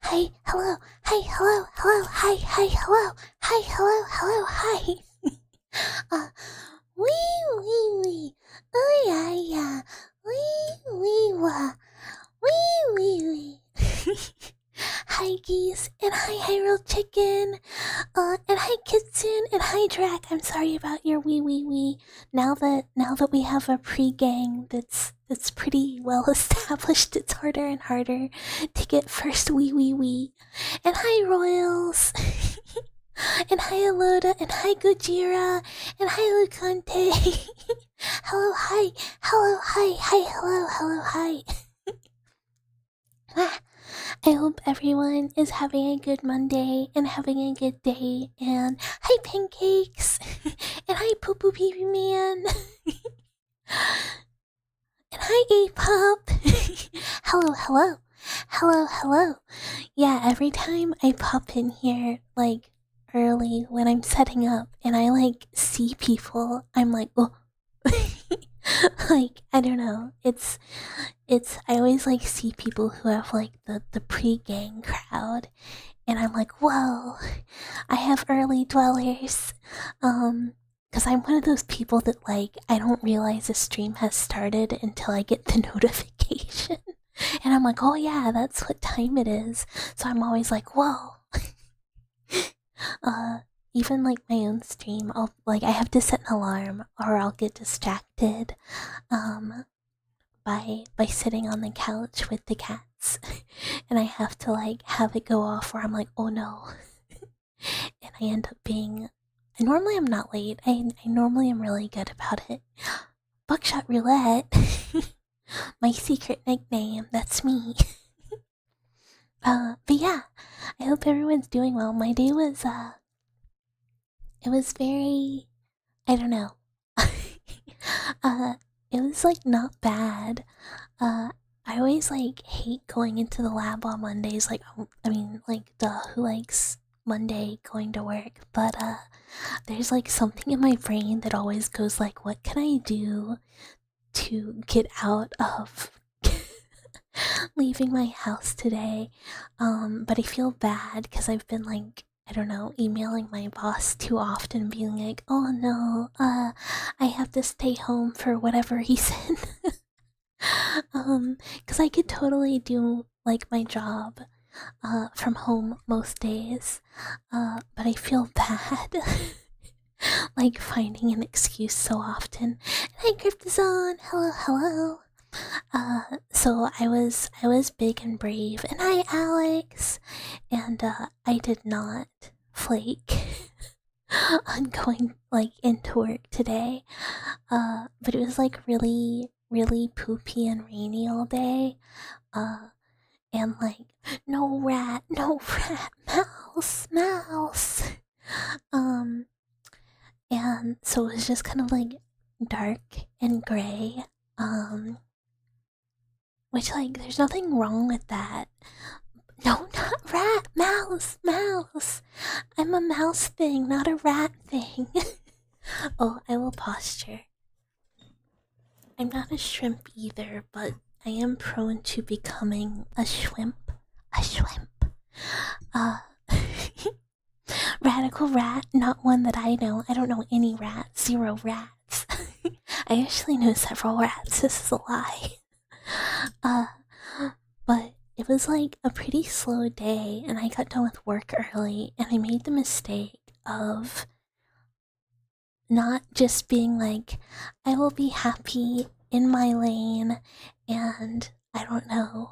hi, hello, hi, hello, hello, hi, hi, hello, hi, hello, hello, hi. uh, wee, wee, oh yeah, yeah, wee, wah, wee. Hi, geese, and hi, Hyrule Chicken, and hi, Kitsune, and hi, Drac. I'm sorry about your wee. Now that we have a pre-gang that's pretty well established, it's harder and harder to get first wee. And hi, Royals, and hi, Aloda, and hi, Gojira, and hi, Lucante. Hello, hi, hello, hi, hello, hi. I hope everyone is having a good Monday and having a good day. And hi, Pancakes! And hi, Poo Poo Pee Pee Man! And hi, A-Pop! Hello. Yeah, every time I pop in here, like, early when I'm setting up and I, like, see people, I'm like, oh. Like, I don't know. I always like see people who have like the pre-gang crowd, and I'm like, whoa, I have early dwellers. Because I'm one of those people that like I don't realize a stream has started until I get the notification, and I'm like, oh yeah, that's what time it is. So I'm always like, whoa. uh, Even like my own stream, I have to set an alarm or I'll get distracted. By sitting on the couch with the cats, and I have to like have it go off where I'm like, oh no. And I end up being, normally I'm not late. I normally am really good about it. Buckshot Roulette. My secret nickname, that's me. But yeah, I hope everyone's doing well. My day was it was very, I don't know. uh it was like not bad. uh I always like hate going into the lab on Mondays. Like, I mean, like, duh, who likes Monday going to work? But there's like something in my brain that always goes like, what can I do to get out of leaving my house today? But I feel bad because I've been like, I don't know, emailing my boss too often, being like, oh no, I have to stay home for whatever reason. Because I could totally do like my job from home most days, but I feel bad like finding an excuse so often. And hi, Cryptozone, hello. So I was big and brave, and hi, Alex, and I did not flake on going like into work today. But it was like really poopy and rainy all day. Uh, and like, no rat, mouse. Um, and so it was just kind of like dark and gray. Which like, there's nothing wrong with that. No, not rat, mouse. I'm a mouse thing, not a rat thing. Oh, I will posture. I'm not a shrimp either, but I am prone to becoming a shrimp. A shrimp. Uh, Radical rat, not one that I know. I don't know any rats, 0 rats. I actually know several rats, this is a lie. Uh, but it was like a pretty slow day, and I got done with work early, and I made the mistake of not just being like, I will be happy in my lane and I don't know,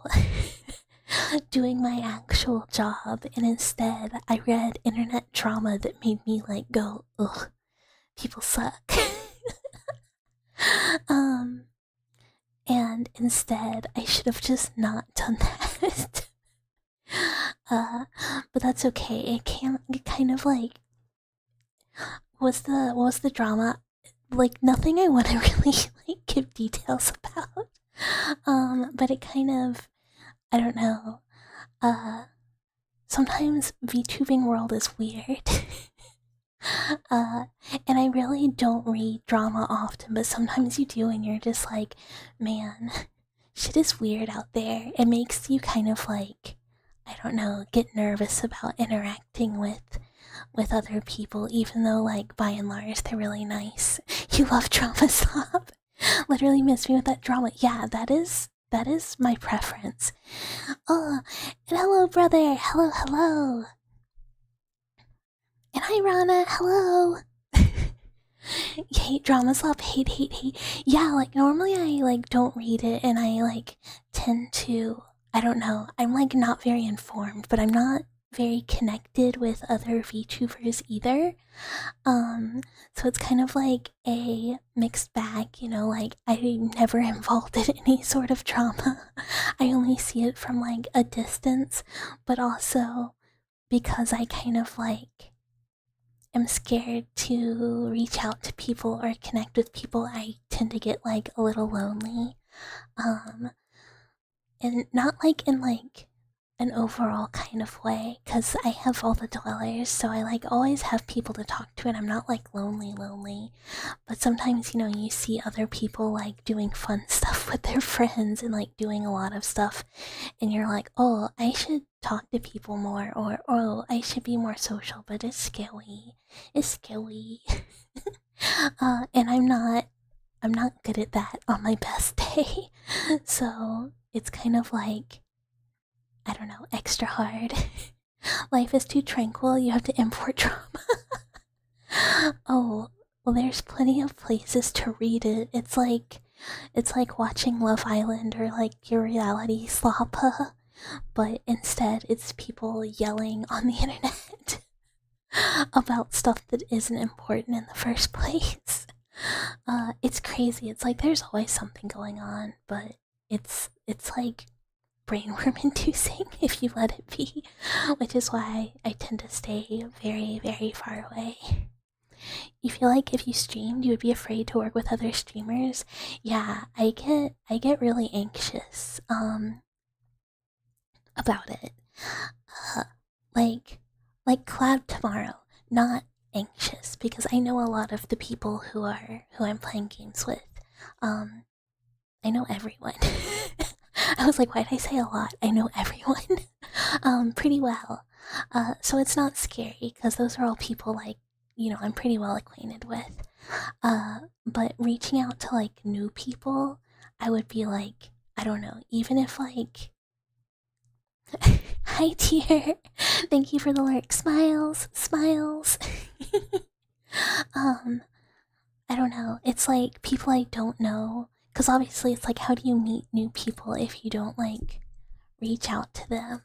doing my actual job, and instead I read internet drama that made me like go, ugh, people suck. um, and instead I should have just not done that. But that's okay. It kind of like, what was the drama? Like, nothing I want to really like give details about. But it kind of, I don't know. Sometimes VTubing world is weird. uh, and I really don't read drama often, but sometimes you do, and you're just like, man, shit is weird out there. It makes you kind of like, I don't know, get nervous about interacting with other people, even though, like, by and large, they're really nice. You love drama, stop. Literally miss me with that drama. Yeah, that is my preference. Oh, and hello, brother. Hello, hello. And hi, Rana. Hello. You hate drama slop. Hate. Yeah, like, normally I, like, don't read it, and I, like, tend to, I don't know, I'm, like, not very informed, but I'm not very connected with other VTubers either. So it's kind of like a mixed bag, you know, like, I'm never involved in any sort of drama. I only see it from, like, a distance, but also because I kind of, like, am scared to reach out to people or connect with people, I tend to get, like, a little lonely. And not, like, in, like, an overall kind of way, because I have all the dwellers, so I, like, always have people to talk to, and I'm not, like, lonely. But sometimes, you know, you see other people, like, doing fun stuff with their friends and, like, doing a lot of stuff, and you're like, oh, I should talk to people more, or oh, I should be more social, but it's scary. And I'm not good at that on my best day. So it's kind of like, I don't know, extra hard. Life is too tranquil, you have to import drama. Oh, well, there's plenty of places to read it. It's like watching Love Island or, like, your reality slop, but instead it's people yelling on the internet about stuff that isn't important in the first place. It's crazy. It's like there's always something going on, but it's like brainworm inducing if you let it be, which is why I tend to stay very, very far away. You feel like if you streamed, you would be afraid to work with other streamers? Yeah, I get really anxious about it. Like collab tomorrow, not anxious, because I know a lot of the people who I'm playing games with. I know everyone. I was like, why did I say a lot? I know everyone pretty well. So it's not scary, because those are all people, like, you know, I'm pretty well acquainted with. But reaching out to, like, new people, I would be like, I don't know, even if, like, hi, dear. Thank you for the lurk. Smiles. I don't know. It's like people I don't know. Because obviously, it's like, how do you meet new people if you don't, like, reach out to them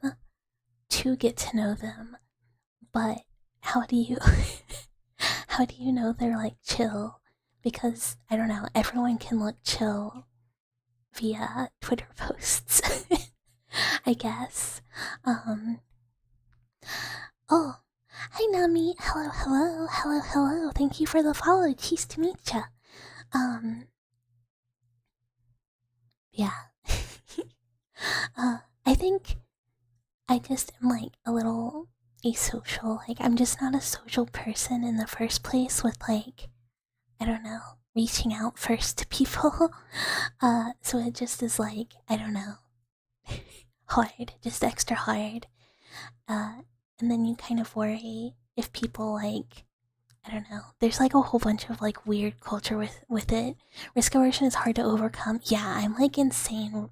to get to know them? But how do you how do you know they're, like, chill? Because I don't know, everyone can look chill via Twitter posts. I guess. Oh, hi Nami. Hello. Thank you for the follow. Cheese to meet ya. Yeah. I think I just am, like, a little asocial. Like, I'm just not a social person in the first place with, like, I don't know, reaching out first to people. So it just is, like, I don't know, hard, just extra hard. And then you kind of worry if people, like, I don't know, there's, like, a whole bunch of, like, weird culture with it. Risk aversion is hard to overcome. Yeah, I'm, like, insane.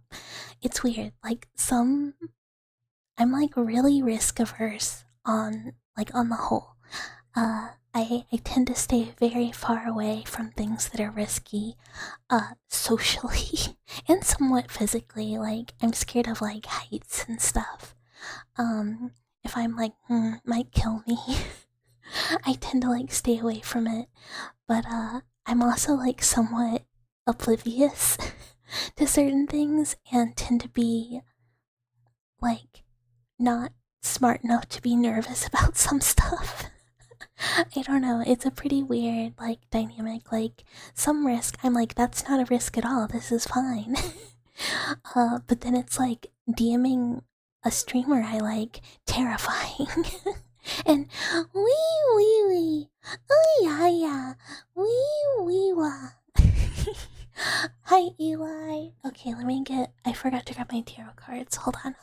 It's weird. Like, I'm, like, really risk averse on the whole. I tend to stay very far away from things that are risky, socially and somewhat physically. Like, I'm scared of, like, heights and stuff. If I'm like, might kill me, I tend to, like, stay away from it. But I'm also, like, somewhat oblivious to certain things and tend to be, like, not smart enough to be nervous about some stuff. I don't know, it's a pretty weird, like, dynamic. Like, some risk, I'm like, that's not a risk at all, this is fine. But then it's like DMing a streamer I like, terrifying. And wee, oh yeah, wee wah. Hi Eli. Okay, I forgot to grab my tarot cards. Hold on.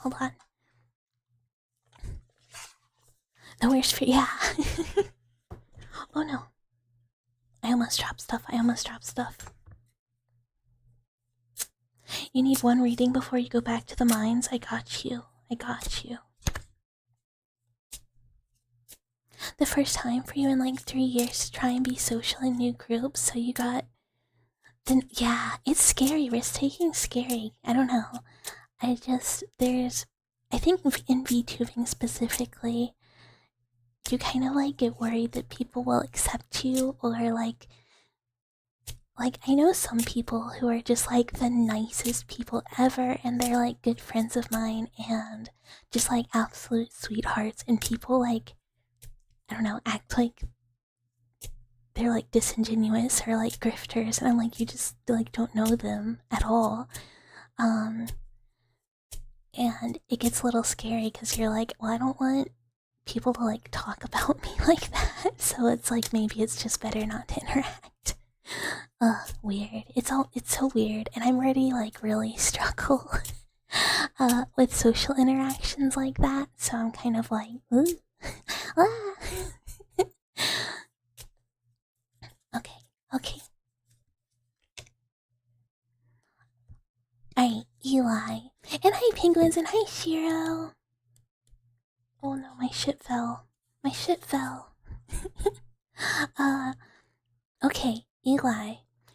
The worst for yeah. Oh no. I almost dropped stuff. You need one reading before you go back to the mines? I got you. The first time for you in like 3 years to try and be social in new groups, so you got... Then yeah, it's scary, risk-taking's scary. I don't know. I think in VTubing specifically, you kind of like get worried that people will accept you, or like I know some people who are just like the nicest people ever, and they're like good friends of mine and just like absolute sweethearts, and people like, I don't know, act like they're like disingenuous or like grifters, and I'm like, you just like don't know them at all. And it gets a little scary because you're like, well, I don't want people to like talk about me like that, so it's like maybe it's just better not to interact. Weird. It's so weird, and I'm already like really struggle with social interactions like that, so I'm kind of like, ooh. Okay. Alright, Eli. And hi, penguins, and hi, Shiro. Oh no, my shit fell. Okay, Eli.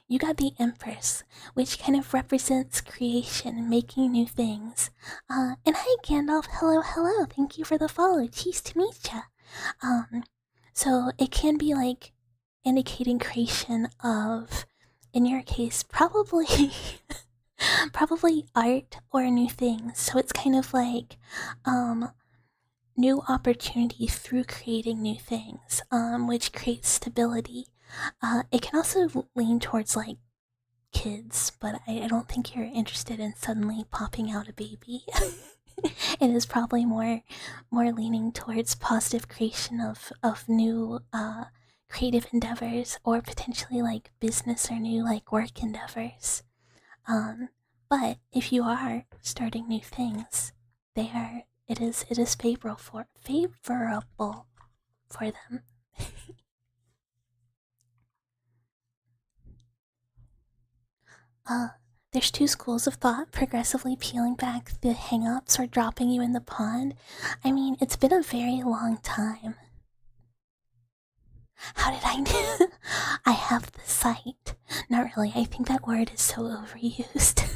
You got the Empress, which kind of represents creation and making new things. And hi, Gandalf. Hello. Thank you for the follow. Cheese to meet ya. So it can be like indicating creation of, in your case, probably art or new things. So it's kind of like new opportunity through creating new things, which creates stability. It can also lean towards like kids, but I don't think you're interested in suddenly popping out a baby. It is probably more leaning towards positive creation of new creative endeavors, or potentially like business or new like work endeavors. But if you are starting new things, it is favorable for them. There's 2 schools of thought: progressively peeling back the hang-ups or dropping you in the pond. I mean, it's been a very long time. How did I know? I have the sight. Not really, I think that word is so overused.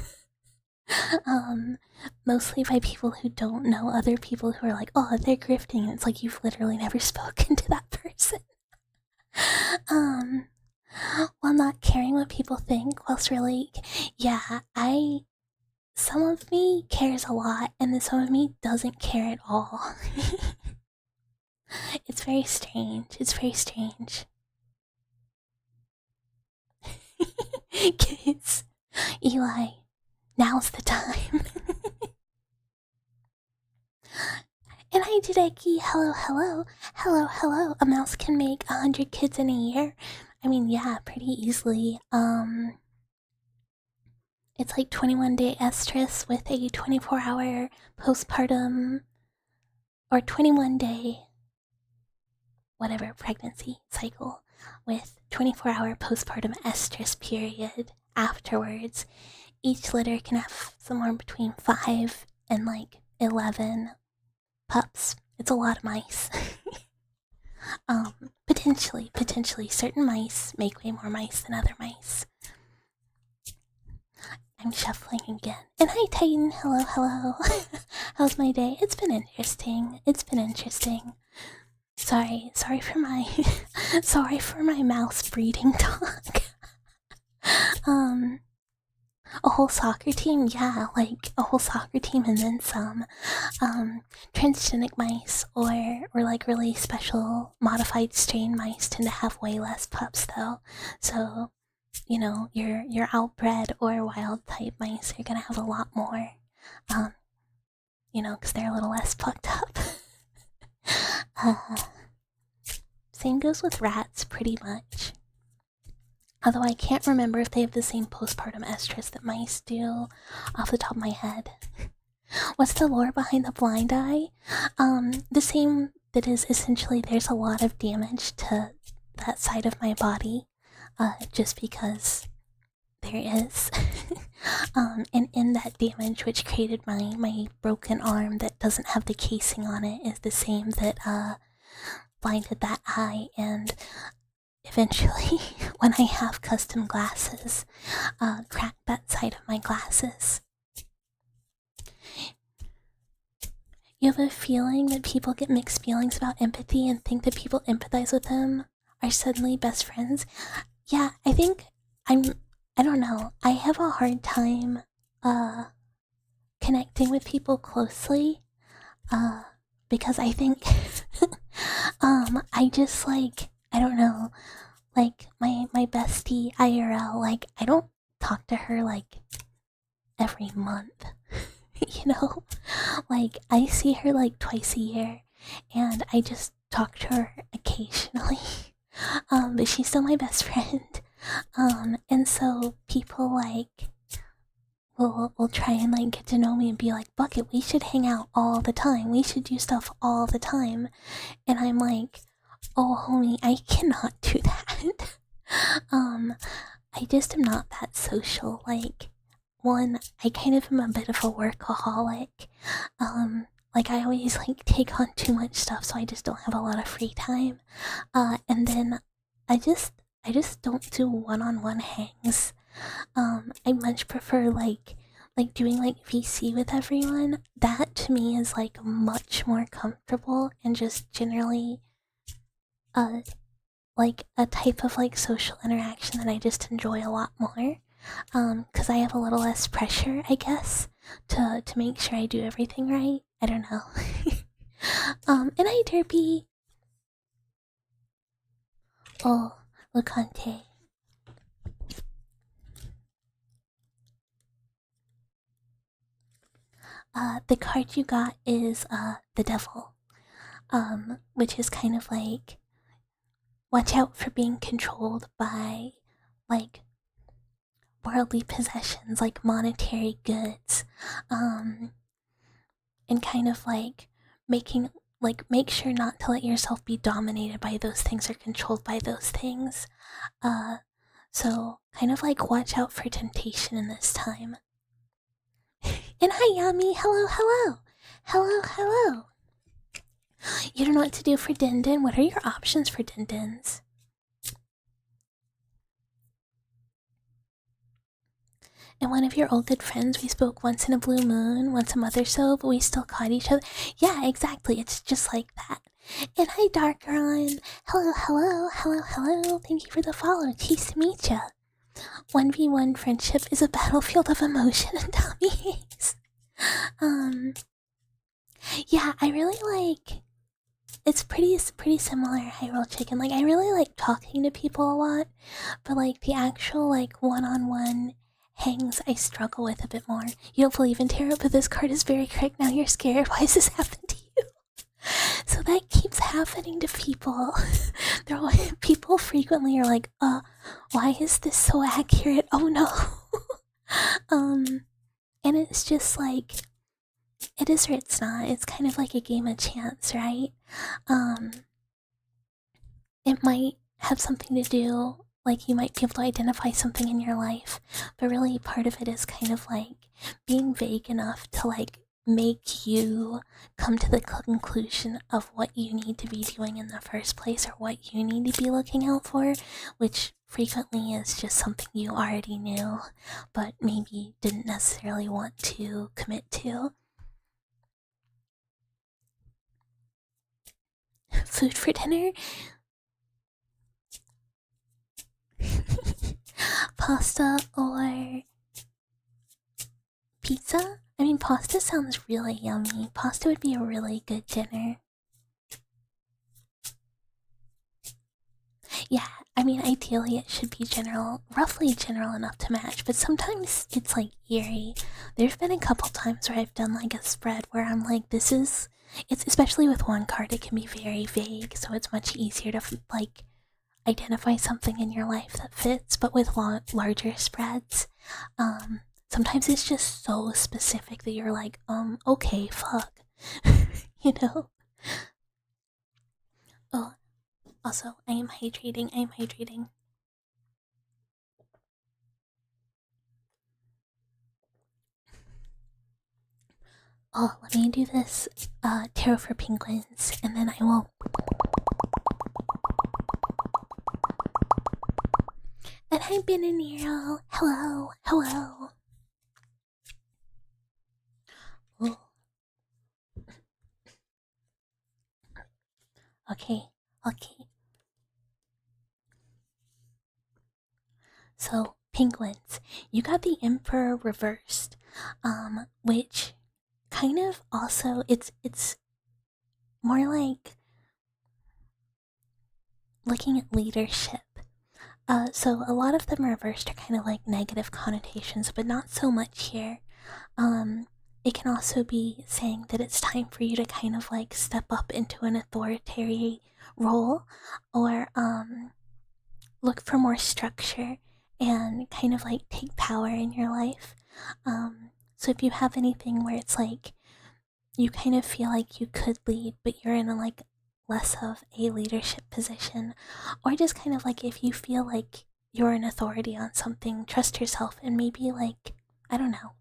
Mostly by people who don't know other people who are like, oh, they're grifting. It's like you've literally never spoken to that person. While not caring what people think, whilst really, yeah, some of me cares a lot, and then some of me doesn't care at all. It's very strange. Kids, Eli, now's the time. And hi, Jideki. Hello. A mouse can make 100 kids in a year. I mean, yeah, pretty easily. It's like 21-day estrus with a 24-hour postpartum, or 21-day whatever pregnancy cycle with 24-hour postpartum estrus period afterwards. Each litter can have somewhere between 5 and like 11 pups. It's a lot of mice. Potentially certain mice make way more mice than other mice. I'm shuffling again. And hi, Titan. Hello. How's my day? It's been interesting. Sorry for my sorry for my mouse breeding talk. A whole soccer team? Yeah, like a whole soccer team and then some. Transgenic mice or like really special modified strain mice tend to have way less pups though. So, you know, your outbred or wild type mice are gonna have a lot more. You know, because they're a little less plucked up. Same goes with rats, pretty much. Although I can't remember if they have the same postpartum estrus that mice do off the top of my head. What's the lore behind the blind eye? The same that is essentially there's a lot of damage to that side of my body, just because there is. And in that damage, which created my broken arm that doesn't have the casing on it, is the same that blinded that eye, and eventually, when I have custom glasses, cracked that side of my glasses. You have a feeling that people get mixed feelings about empathy and think that people empathize with them are suddenly best friends? Yeah, I think I don't know. I have a hard time connecting with people closely because I think I just like, I don't know, like my bestie IRL, like I don't talk to her like every month. You know, like I see her like twice a year and I just talk to her occasionally. But she's still my best friend. And so people like will try and like get to know me and be like, Bucket, we should hang out all the time, we should do stuff all the time. And I'm like, oh homie, I cannot do that. I just am not that social. Like, one, I kind of am a bit of a workaholic. Like I always like take on too much stuff, so I just don't have a lot of free time. And then I just don't do one-on-one hangs. I much prefer like doing like VC with everyone. That to me is like much more comfortable and just generally like a type of like social interaction that I just enjoy a lot more. Cause I have a little less pressure, I guess, to make sure I do everything right. I don't know. And I derpy. Oh, Lucante. The card you got is the devil. Which is kind of like, watch out for being controlled by like worldly possessions, like monetary goods. And kind of like make sure not to let yourself be dominated by those things or controlled by those things. So kind of like watch out for temptation in this time. And hi Yami, hello, hello. Hello, hello. You don't know what to do for Din Din? What are your options for Din Dins? And one of your old good friends, we spoke once in a blue moon, once a month or so, but we still caught each other. Yeah, exactly, it's just like that. And hi Darkron, hello, hello, hello, hello, thank you for the follow, cheese to meet ya. 1v1 friendship is a battlefield of emotion and dummies. Yeah, I really like, it's pretty similar, Hyrule Chicken. Like, I really like talking to people a lot, but like the actual like one-on-one hangs I struggle with a bit more. You don't believe in tarot, but this card is very correct. Now you're scared. Why has this happened to you? So that keeps happening to people. People frequently are like, why is this so accurate? Oh no. And it's just like, it is or it's not. It's kind of like a game of chance, right? It might have something to do, like you might be able to identify something in your life, but really part of it is kind of like being vague enough to like make you come to the conclusion of what you need to be doing in the first place, or what you need to be looking out for, which frequently is just something you already knew, but maybe didn't necessarily want to commit to. Food for dinner? Pasta or pizza? I mean, pasta sounds really yummy. Pasta would be a really good dinner. Yeah, I mean, ideally it should be roughly general enough to match, but sometimes it's like eerie. There's been a couple times where I've done like a spread where I'm like, it's especially with one card, it can be very vague, so it's much easier to like identify something in your life that fits. But with larger spreads, sometimes it's just so specific that you're like, okay, fuck. You know? Also, I am hydrating. I am hydrating. Oh, let me do this tarot for penguins, and then I will. And hi, Benaniro. Hello, hello. Ooh. Okay, okay. So, penguins, you got the Emperor reversed, which kind of also it's more like looking at leadership. So a lot of them reversed are kind of like negative connotations, but not so much here. It can also be saying that it's time for you to kind of like step up into an authoritarian role, or look for more structure and kind of like take power in your life. So if you have anything where it's like you kind of feel like you could lead, but you're in a like less of a leadership position, or just kind of like if you feel like you're an authority on something, trust yourself and maybe like, I don't know,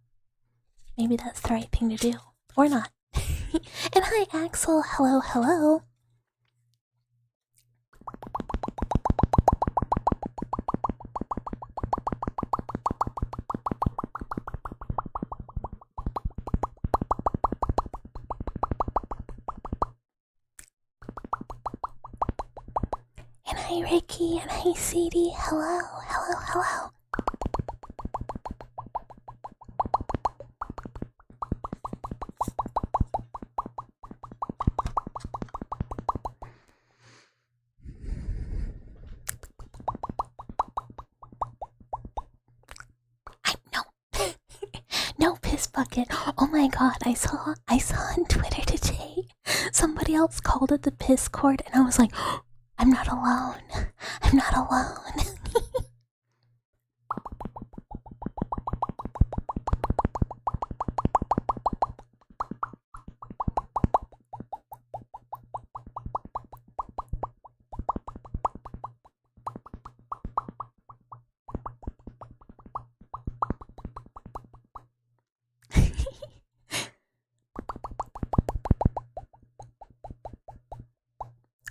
maybe that's the right thing to do, or not. And hi Axel, hello, hello. And hi Ricky, and hi Sadie, hello, hello, hello. No piss bucket. Oh my god, I saw on Twitter today somebody else called it the piss cord, and I was like, oh, I'm not alone. I'm not alone.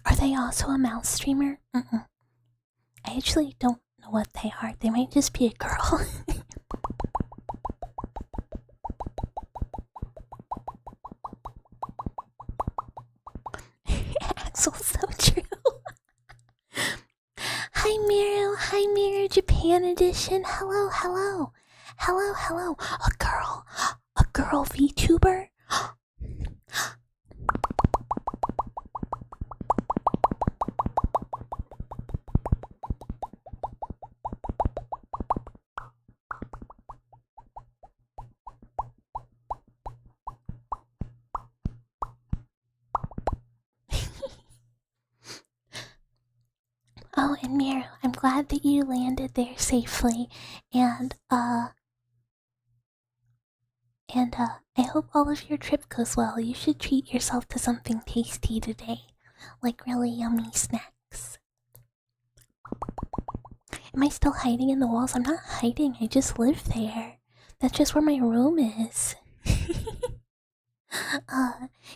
Are they also a mouse streamer? I actually don't know what they are. They might just be a girl. Axel's so true. Hi Miru, Japan edition. Hello, hello. Hello, hello. A girl VTuber? Oh, and Miru, I'm glad that you landed there safely, and I hope all of your trip goes well. You should treat yourself to something tasty today, like really yummy snacks. Am I still hiding in the walls? I'm not hiding, I just live there. That's just where my room is.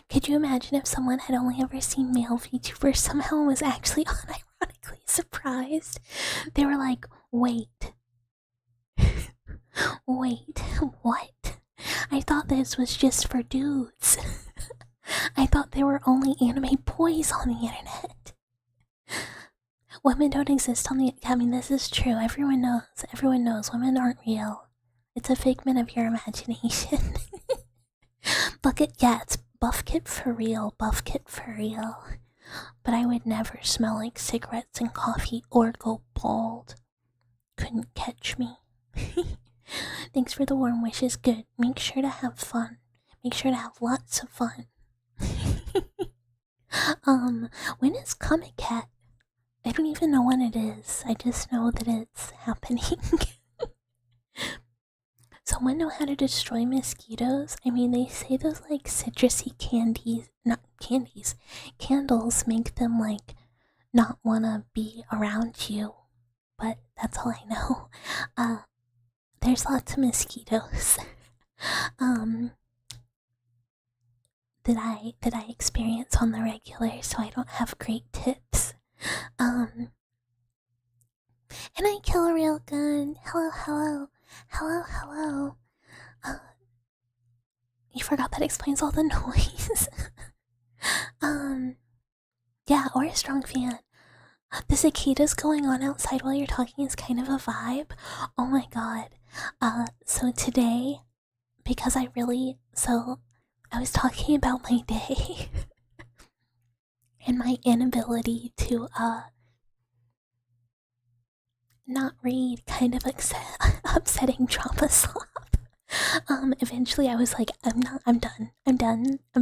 Could you imagine if someone had only ever seen male VTubers somehow and was actually unironically surprised? They were like, wait. Wait, what? I thought this was just for dudes. I thought there were only anime boys on the internet. Women don't exist on the... I mean, this is true. Everyone knows women aren't real. It's a figment of your imagination. Yeah, it's buff kit for real, But I would never smell like cigarettes and coffee or go bald. Couldn't catch me. Thanks for the warm wishes. Good. Make sure to have fun. Make sure to have lots of fun. When is Comic Cat? I don't even know when it is. I just know that it's happening. Someone know how to destroy mosquitoes? I mean, they say those like citrusy candles make them like not want to be around you, but that's all I know. There's lots of mosquitoes. That I experience on the regular, so I don't have great tips. And I kill a real gun. Hello, hello, hello, hello. You forgot that explains all the noise. Yeah, or a strong fan. The cicadas going on outside while you're talking is kind of a vibe. Oh my god. So today, because I was talking about my day and my inability to not read kind of upsetting drama slop. Eventually I was like, I'm done. I'm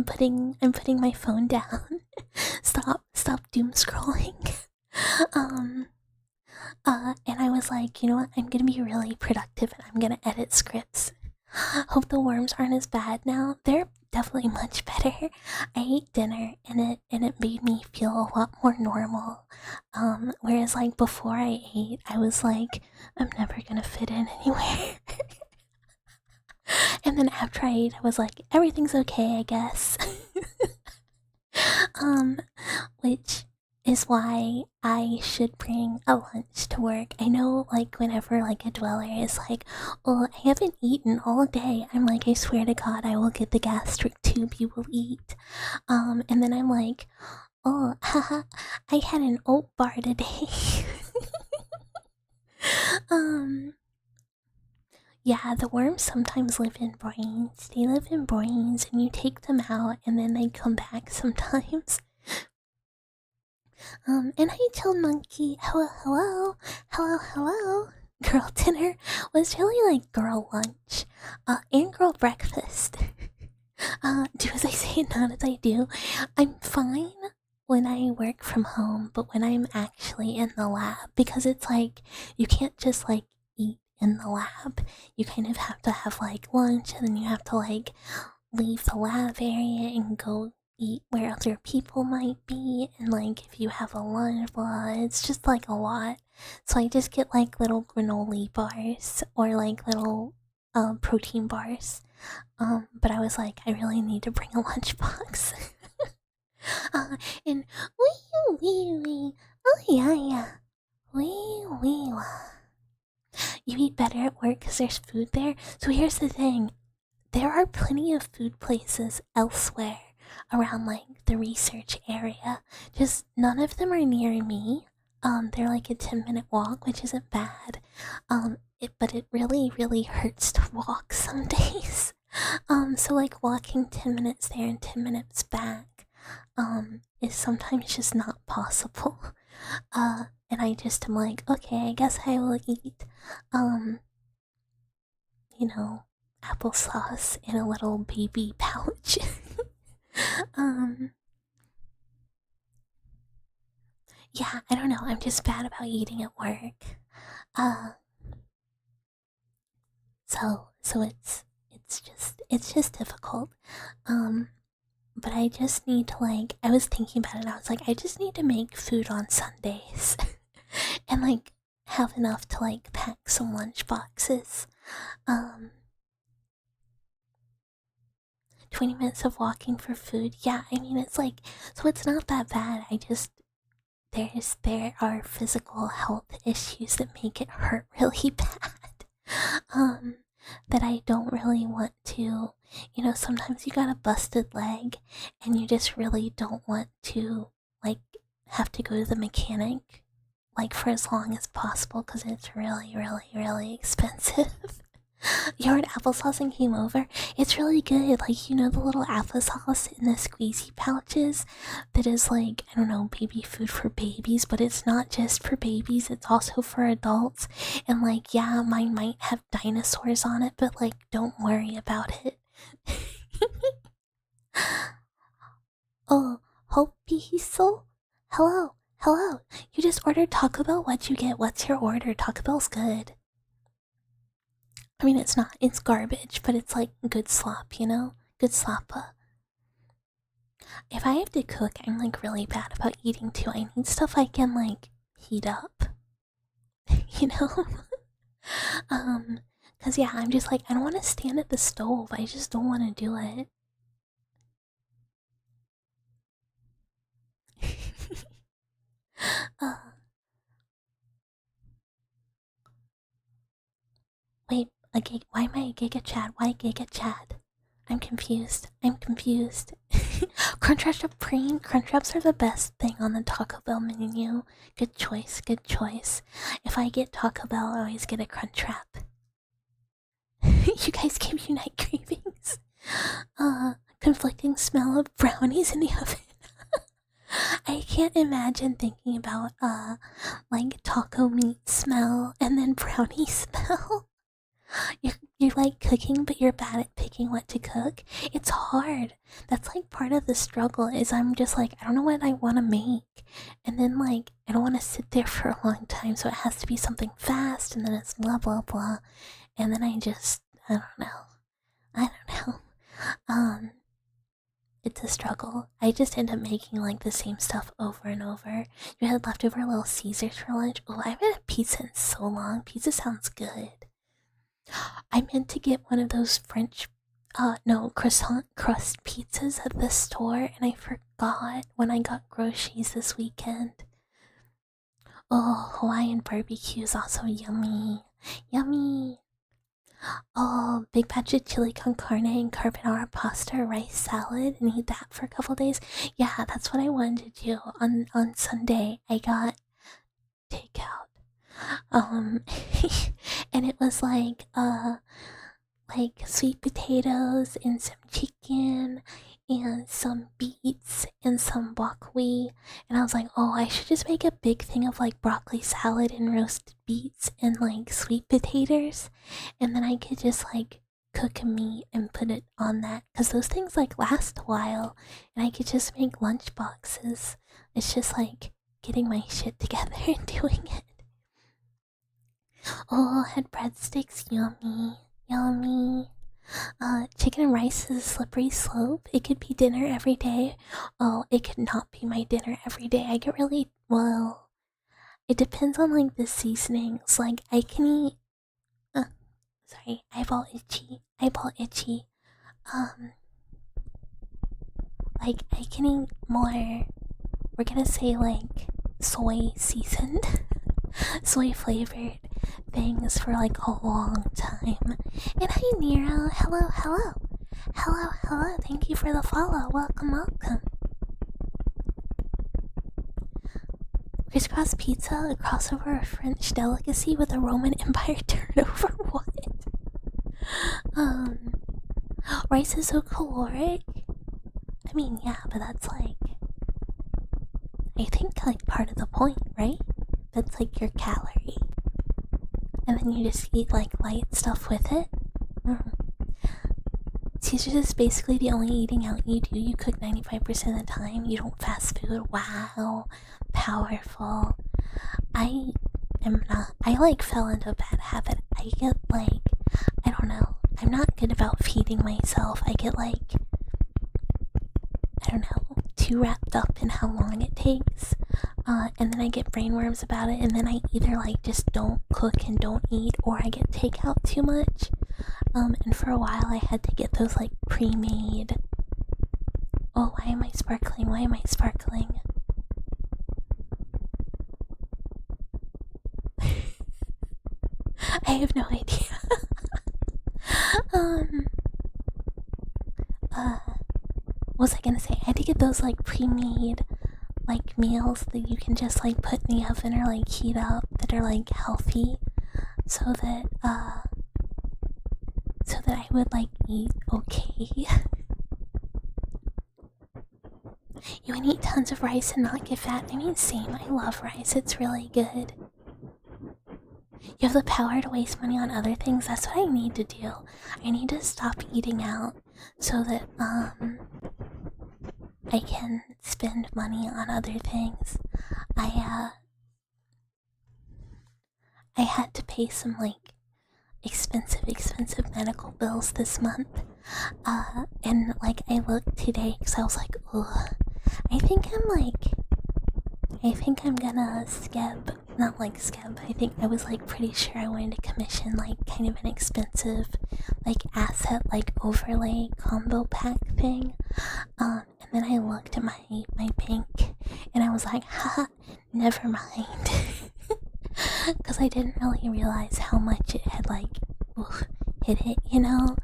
putting my phone down. Stop doom scrolling. And I was like, you know what? I'm gonna be really productive and I'm gonna edit scripts. Hope the worms aren't as bad now. They're definitely much better. I ate dinner and it made me feel a lot more normal. Whereas like before I ate, I was like, I'm never gonna fit in anywhere. And then after I ate, I was like, everything's okay, I guess. Which is why I should bring a lunch to work. I know, like, whenever, like, a dweller is like, oh, I haven't eaten all day. I'm like, I swear to God, I will get the gastric tube, you will eat. And then I'm like, oh, haha, I had an oat bar today. Yeah, the worms sometimes live in brains. They live in brains, and you take them out, and then they come back sometimes. And I told Monkey, hello, hello, hello, hello. Girl dinner was really like girl lunch, and girl breakfast. Do as I say, not as I do. I'm fine when I work from home, but when I'm actually in the lab, because it's like, you can't just like eat in the lab. You kind of have to have like lunch, and then you have to like leave the lab area and go eat where other people might be, and like if you have a lunch, blah, it's just like a lot. So I just get like little granola bars or like little protein bars. But I was like, I really need to bring a lunchbox. And wee, oh yeah, wee. You eat better at work because there's food there. So here's the thing. There are plenty of food places elsewhere around like the research area. Just none of them are near me. They're like a 10-minute walk, which isn't bad. But it really hurts to walk some days. So like walking 10 minutes there and 10 minutes back, is sometimes just not possible. And I just am like, okay, I guess I will eat, you know, applesauce in a little baby pouch. Yeah, I don't know. I'm just bad about eating at work. So it's just difficult. But I just need to like. I was thinking about it. I was like, I just need to make food on Sundays, and like have enough to like pack some lunch boxes. 20 minutes of walking for food. Yeah, I mean, it's like, so it's not that bad. There are physical health issues that make it hurt really bad. That I don't really want to, sometimes you got a busted leg and you just really don't want to, like, have to go to the mechanic, like, for as long as possible because it's really expensive. You heard applesauce and came over? It's really good. Like, the little applesauce in the squeezy pouches that is like, I don't know, baby food for babies, but it's not just for babies, it's also for adults. And like, yeah, mine might have dinosaurs on it, but like, don't worry about it. Oh, Hope Piso? Hello. You just ordered Taco Bell? What'd you get? What's your order? Taco Bell's good. I mean, it's not. It's garbage, but it's like good slop, Good sloppa. If I have to cook, I'm like really bad about eating too. I need stuff I can like heat up. You know? Cause yeah, I'm just like, I don't want to stand at the stove. I just don't want to do it. uh, Wait, why am I a Giga Chad? Why Giga Chad? I'm confused. I'm confused. Crunchwraps Supreme. Crunchwraps are the best thing on the Taco Bell menu. Good choice, good choice. If I get Taco Bell, I always get a Crunchwrap. You guys give you night cravings. Conflicting smell of brownies in the oven. I can't imagine thinking about like taco meat smell and then brownie smell. You're like cooking, but you're bad at picking what to cook. It's hard. That's like part of the struggle. Is I'm just like, I don't know what I want to make, and then like I don't want to sit there for a long time, so it has to be something fast, and then it's blah blah blah, and then I don't know. I don't know. It's a struggle. I just end up making like the same stuff over and over. You had leftover Little Caesars for lunch. Oh, I haven't had pizza in so long. Pizza sounds good. I meant to get one of those French, no, croissant crust pizzas at the store, and I forgot when I got groceries this weekend. Oh, Hawaiian barbecue is also yummy. Yummy. Oh, big batch of chili con carne and carbonara pasta, rice salad, and eat that for a couple days. Yeah, that's what I wanted to do on Sunday. I got takeout. And it was like sweet potatoes and some chicken and some beets and some buckwheat. And I was like, oh, I should just make a big thing of like broccoli salad and roasted beets and like sweet potatoes, and then I could just like cook a meat and put it on that, because those things like last a while, and I could just make lunch boxes. It's just like getting my shit together and doing it. Oh, had breadsticks, yummy, yummy. Chicken and rice is a slippery slope. It could be dinner every day. Oh, it could not be my dinner every day. I get really, well, it depends on like the seasonings. Like I can eat, sorry, eyeball itchy, eyeball itchy. Like I can eat more, we're gonna say like soy seasoned, soy flavored things for like a long time. And hi Nero, hello, hello. Hello, hello, thank you for the follow. Welcome, welcome. Crisscross pizza, a crossover of French delicacy with a Roman Empire turnover. What? Rice is so caloric. I mean, yeah, but that's like, I think like part of the point, right? That's like your calorie. And then you just eat like light stuff with it. Caesars is basically the only eating out you do. You cook 95% of the time. You don't fast food. Wow. Powerful. I am not. I like fell into a bad habit. I get like, I don't know. I'm not good about feeding myself. I get like, I don't know, too wrapped up in how long it takes. And then I get brainworms about it, and then I either like just don't cook and don't eat, or I get takeout too much. And for a while I had to get those like pre-made. Oh, why am I sparkling? Why am I sparkling? I have no idea. What was I gonna say? I had to get those like pre-made like meals that you can just like put in the oven or like heat up, that are like healthy, so that I would like eat okay. You would eat tons of rice and not get fat. I mean, same. I love rice. It's really good. You have the power to waste money on other things. That's what I need to do. I need to stop eating out so that I can spend money on other things. I had to pay some like expensive medical bills this month. And like I looked today because I was like, ugh, I think I'm gonna skeb, not like skeb, I think I was like pretty sure I wanted to commission like kind of an expensive like asset like overlay combo pack thing. And then I looked at my bank and I was like, haha, never mind. Because I didn't really realize how much it had like hit it, you know?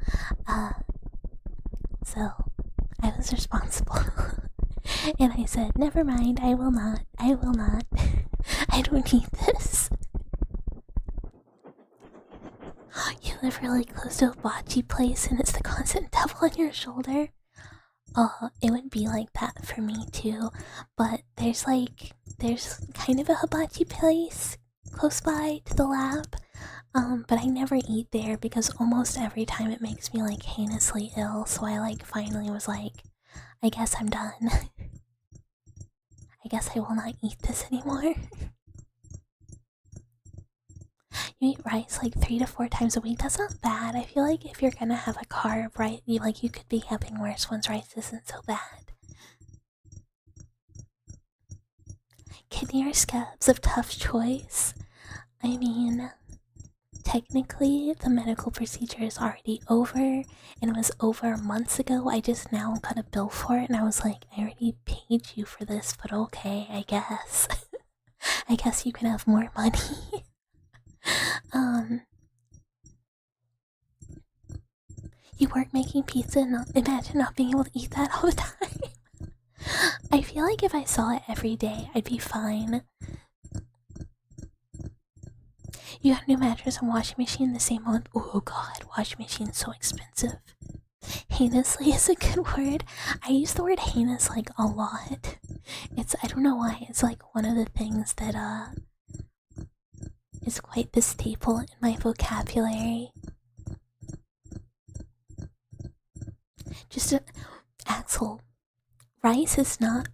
So I was responsible. And I said, never mind, I will not. I don't need this. You live really close to a bocce place and it's the constant devil on your shoulder? It would be like that for me too. But there's kind of a hibachi place close by to the lab. But I never eat there because almost every time it makes me like heinously ill. So I like finally was like, I guess I'm done. I guess I will not eat this anymore. You eat rice like 3 to 4 times a week. That's not bad. I feel like if you're gonna have a carb, right, you could be having worse ones. Rice isn't so bad. Kidney or scabs of tough choice. I mean, technically the medical procedure is already over and it was over months ago. I just now got a bill for it and I was like, I already paid you for this, but okay, I guess. I guess you can have more money. You work making pizza and imagine not being able to eat that all the time. I feel like if I saw it every day, I'd be fine. You got a new mattress and washing machine the same month? Oh god, washing machine's so expensive. Heinously is a good word. I use the word heinous like a lot. I don't know why, it's like one of the things that is quite the staple in my vocabulary. Axel, rice is not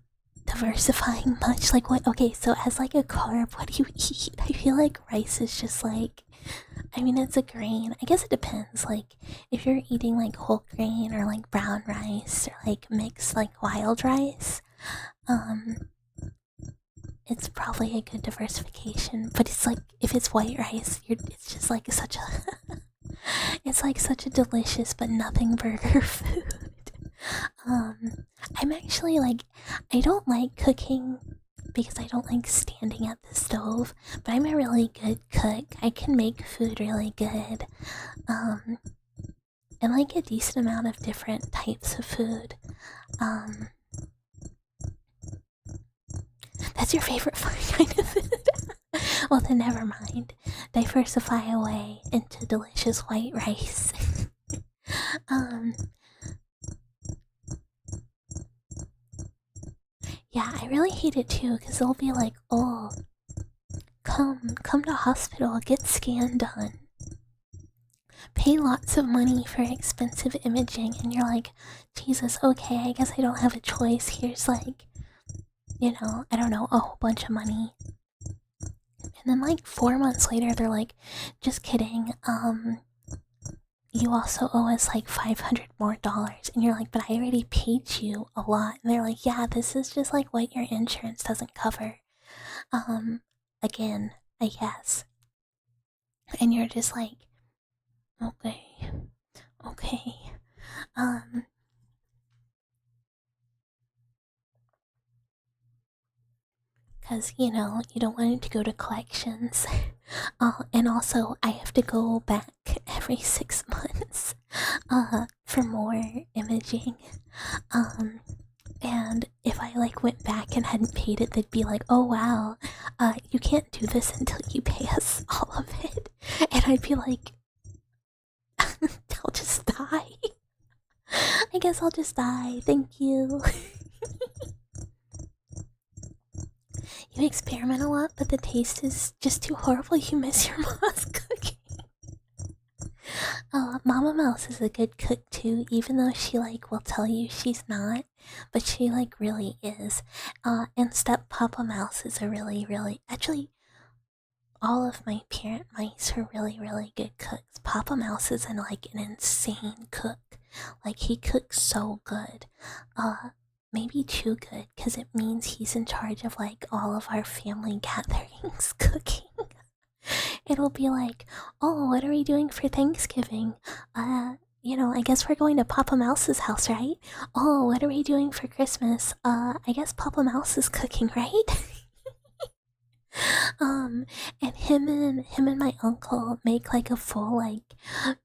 diversifying much. Like what? Okay, so as like a carb, what do you eat? I feel like rice is just like, I mean, it's a grain. I guess it depends. Like if you're eating like whole grain or like brown rice or like mixed like wild rice, it's probably a good diversification. But it's like if it's white rice, it's just like such a it's like such a delicious but nothing burger food. I'm actually like, I don't like cooking because I don't like standing at the stove, but I'm a really good cook. I can make food really good. And like a decent amount of different types of food. That's your favorite kind of food? Well then never mind. Diversify away into delicious white rice. Yeah, I really hate it too, because they'll be like, oh, come to hospital, get scan done. Pay lots of money for expensive imaging, and you're like, Jesus, okay, I guess I don't have a choice. Here's like, I don't know, a whole bunch of money. And then like 4 months later, they're like, just kidding, you also owe us like $500 more. And you're like, but I already paid you a lot. And they're like, yeah, this is just like what your insurance doesn't cover. Again, I guess. And you're just like, okay. Because, you don't want it to go to collections. And also, I have to go back every 6 months for more imaging. And if I like went back and hadn't paid it, they'd be like, oh wow, you can't do this until you pay us all of it. And I'd be like, I'll just die. I guess I'll just die, thank you. You experiment a lot, but the taste is just too horrible. You miss your mom's cooking. Mama Mouse is a good cook too, even though she like will tell you she's not, but she like really is. And Step Papa Mouse is a really, actually, all of my parent mice are really, really good cooks. Papa Mouse is an insane cook. Like, he cooks so good. Maybe too good, because it means he's in charge of like all of our family gatherings cooking. It'll be like, oh, what are we doing for Thanksgiving? I guess we're going to Papa Mouse's house, right? Oh, what are we doing for Christmas? I guess Papa Mouse is cooking, right? And him and my uncle make like a full like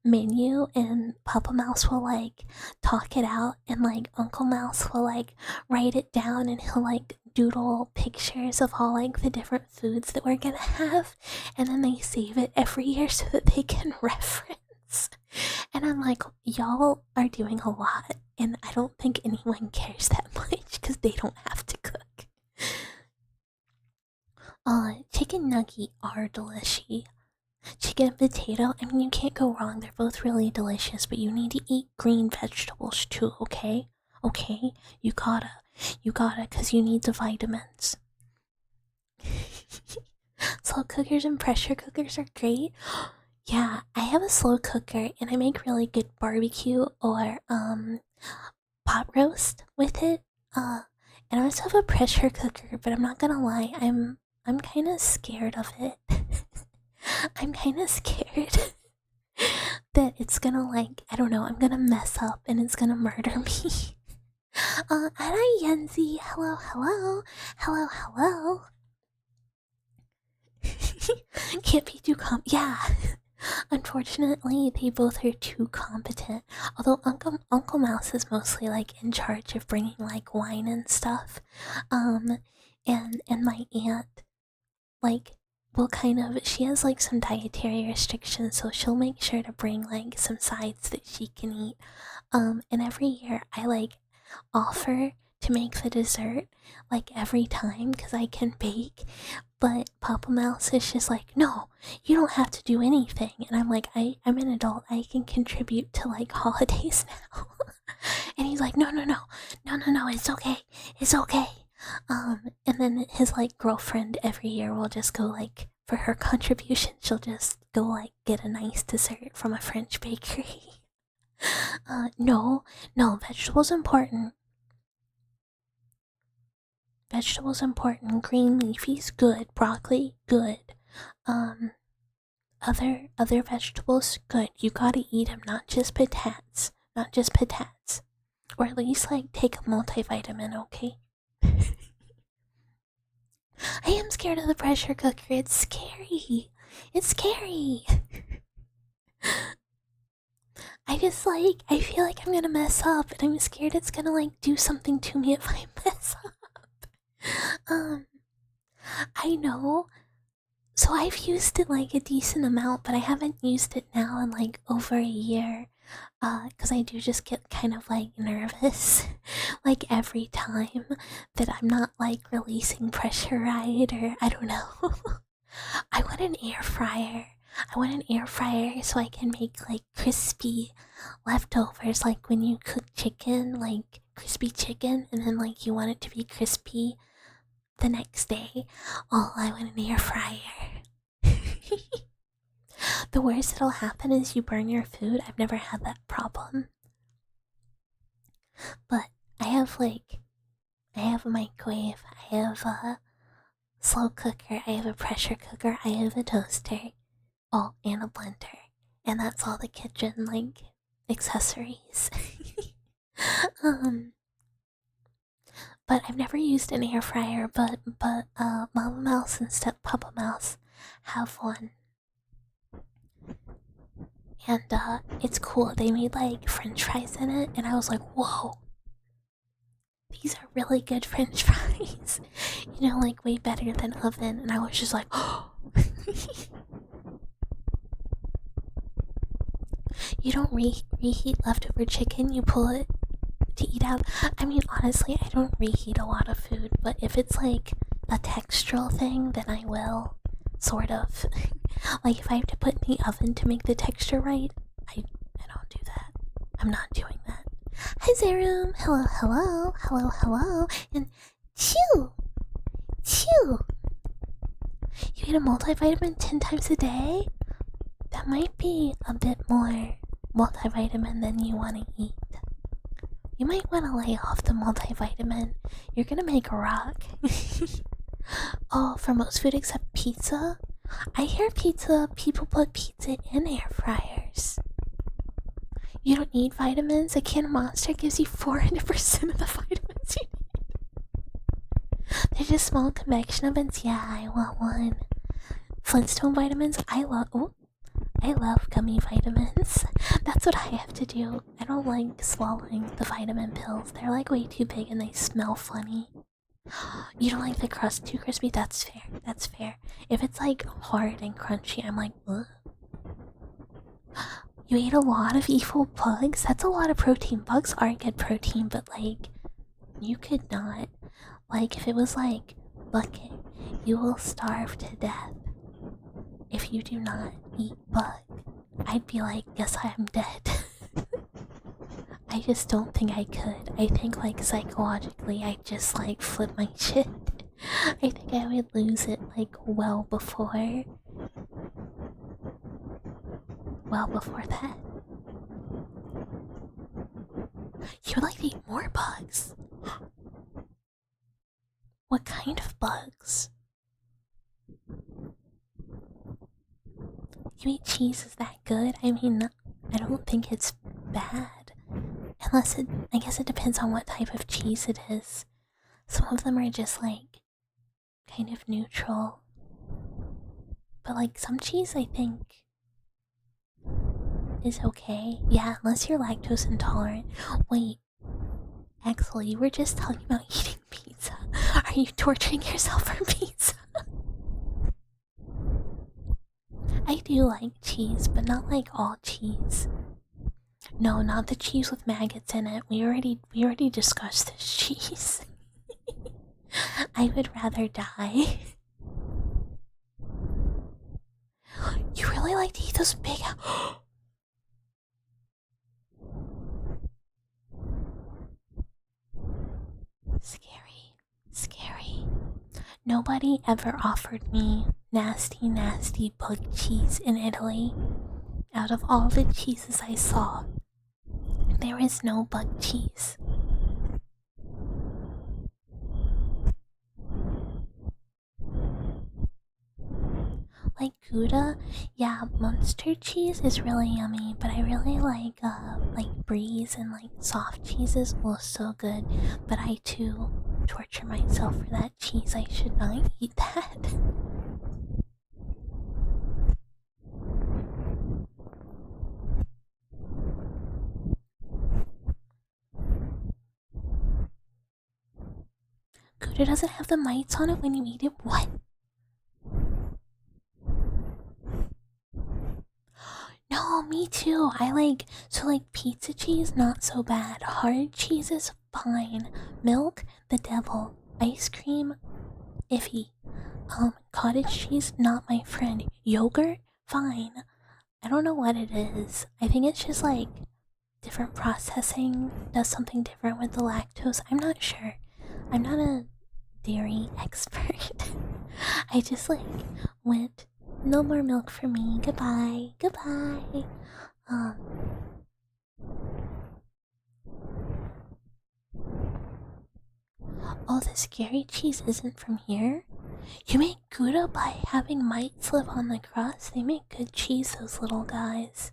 menu, and Papa Mouse will like talk it out, and like Uncle Mouse will like write it down, and he'll like doodle pictures of all like the different foods that we're gonna have, and then they save it every year so that they can reference. And I'm like, y'all are doing a lot, and I don't think anyone cares that much because they don't have to cook. Chicken nugget are delicious. Chicken and potato, I mean, you can't go wrong. They're both really delicious, but you need to eat green vegetables too, okay? Okay? You gotta, because you need the vitamins. Slow cookers and pressure cookers are great. Yeah, I have a slow cooker, and I make really good barbecue or, pot roast with it. And I also have a pressure cooker, but I'm not gonna lie, I'm kind of scared of it. I'm kind of scared that it's gonna I don't know, I'm gonna mess up and it's gonna murder me. Hi Yenzi, hello, hello, hello, hello. Can't be too yeah. Unfortunately, they both are too competent. Although Uncle Mouse is mostly like in charge of bringing like wine and stuff. And my aunt will she has like some dietary restrictions, so she'll make sure to bring like some sides that she can eat. And every year I offer to make the dessert every time because I can bake, but Papa Mouse is just like, no, you don't have to do anything. And I'm like, I'm an adult, I can contribute to holidays now. And he's like, no, it's okay, it's okay. And then his girlfriend every year will just go for her contribution, she'll just go get a nice dessert from a French bakery. No, vegetables important. Vegetables important. Green leafies good. Broccoli good. Other vegetables good. You gotta eat them, not just patates. Not just patates. Or at least take a multivitamin, okay? I am scared of the pressure cooker. It's scary. It's scary. I just I feel like I'm gonna mess up, and I'm scared it's gonna do something to me if I mess up. I know. So I've used it a decent amount, but I haven't used it now in over a year. Cause I do just get kind of nervous, every time that I'm not releasing pressure right, or I don't know. I want an air fryer. I want an air fryer so I can make crispy leftovers, when you cook chicken, crispy chicken, and then you want it to be crispy the next day. Oh, I want an air fryer. The worst that'll happen is you burn your food. I've never had that problem. But I have a microwave, I have a slow cooker, I have a pressure cooker, I have a toaster, and a blender. And that's all the kitchen accessories. But I've never used an air fryer, but Mama Mouse and Papa Mouse have one. And it's cool. They made French fries in it, and I was like, whoa, these are really good French fries. Way better than oven. And I was just like, oh. You don't reheat leftover chicken, you pull it to eat out. I mean, honestly, I don't reheat a lot of food, but if it's a textural thing, then I will. Sort of. If I have to put in the oven to make the texture right, I don't do that. I'm not doing that. Hi Zerum! Hello, hello, hello, hello, and chew! Chew! You eat a multivitamin 10 times a day? That might be a bit more multivitamin than you want to eat. You might want to lay off the multivitamin. You're gonna make a rock. Oh, for most food except pizza? I hear people put pizza in air fryers. You don't need vitamins? A can of Monster gives you 400% of the vitamins you need. They're just small convection ovens. Yeah, I want one. Flintstone vitamins? I love gummy vitamins. That's what I have to do. I don't like swallowing the vitamin pills. They're like way too big and they smell funny. You don't like the crust too crispy? That's fair. That's fair. If it's like hard and crunchy, I'm like, ugh. You ate a lot of evil bugs? That's a lot of protein. Bugs are good protein, but like, you could not. Like, if it was like, Bucket, you will starve to death if you do not eat bug, I'd be like, yes, I am dead. I just don't think I could. I think like psychologically I'd just like flip my shit. I think I would lose it like well before that. You would like to eat more bugs? What kind of bugs? You eat cheese, is that good? I mean, I don't think it's bad. Unless I guess it depends on what type of cheese it is. Some of them are just like, kind of neutral. But like some cheese I think is okay. Yeah, unless you're lactose intolerant. Wait, Axel, you were just talking about eating pizza. Are you torturing yourself for pizza? I do like cheese, but not like all cheese. No, not the cheese with maggots in it. We already discussed this cheese. I would rather die. You really like to eat those big... Scary. Nobody ever offered me nasty bug cheese in Italy. Out of all the cheeses I saw, there is no bug cheese. Like Gouda, yeah, Munster cheese is really yummy, but I really like Brie and like soft cheeses. Oh, so good. But I too torture myself for that cheese. I should not eat that. Gouda doesn't have the mites on it when you eat it. What? No, me too. So like pizza cheese, not so bad. Hard cheese is fine. Milk, the devil. Ice cream, iffy. Cottage cheese, not my friend. Yogurt, fine. I don't know what it is. I think it's just like different processing does something different with the lactose. I'm not sure. I'm not a dairy expert. I just like went, no more milk for me. Goodbye. Oh, the scary cheese isn't from here? You make Gouda by having mites live on the crust? They make good cheese, those little guys.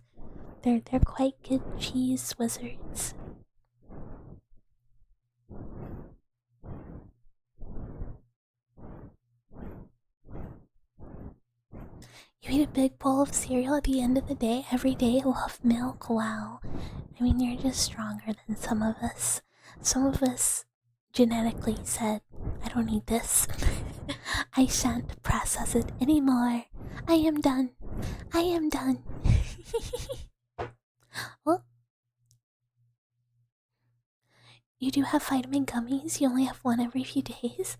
They're quite good cheese wizards. You eat a big bowl of cereal at the end of the day, every day, love milk, wow. I mean, you're just stronger than some of us. Some of us genetically said, I don't need this. I shan't process it anymore. I am done. Well, you do have vitamin gummies. You only have one every few days.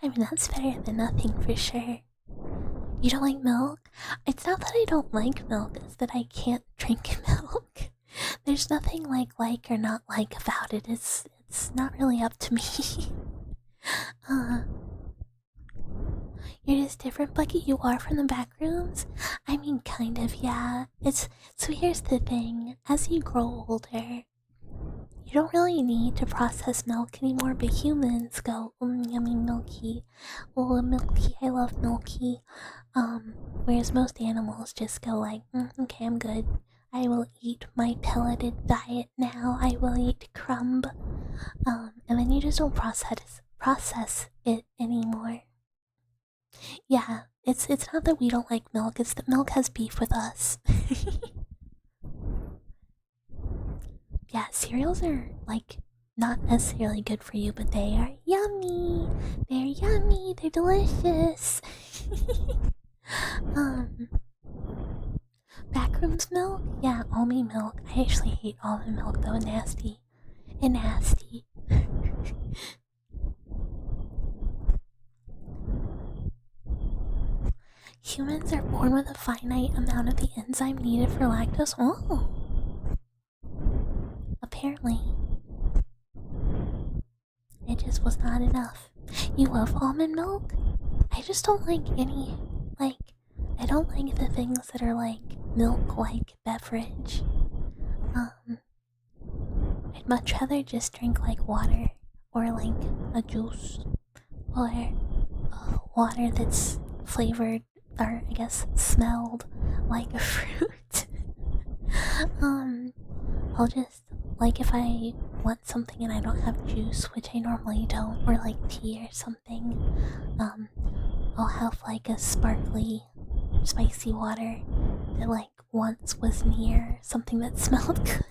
I mean, that's better than nothing for sure. You don't like milk? It's not that I don't like milk, it's that I can't drink milk. There's nothing like or not like about it. It's not really up to me. You're this different Bucket you are from the back rooms? I mean, kind of, yeah. So here's the thing. As you grow older, you don't really need to process milk anymore, but humans go, yummy milky. Oh, milky, I love milky. Whereas most animals just go like, okay, I'm good. I will eat my pelleted diet now. I will eat crumb. And then you just don't process it anymore. Yeah, it's not that we don't like milk, it's that milk has beef with us. Yeah, cereals are like not necessarily good for you, but they are yummy. They're yummy, they're delicious. Backrooms milk? Yeah, almond milk. I actually hate almond milk though, nasty. And nasty. Humans are born with a finite amount of the enzyme needed for lactose. Oh! Apparently. It just was not enough. You love almond milk? I just don't like any, I don't like the things that are like milk-like beverage. I'd much rather just drink like water, or like a juice, or water that's flavored, or I guess smelled like a fruit. I'll just, like if I want something and I don't have juice, which I normally don't, or like tea or something, I'll have like a sparkly, spicy water that like once was near something that smelled good.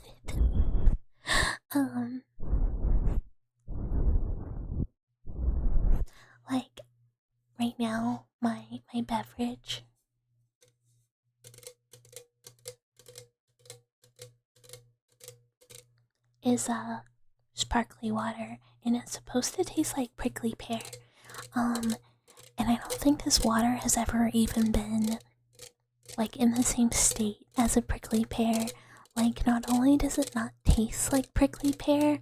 Like right now, my beverage is sparkly water, and it's supposed to taste like prickly pear. And I don't think this water has ever even been like in the same state as a prickly pear. Like, not only does it not taste like prickly pear,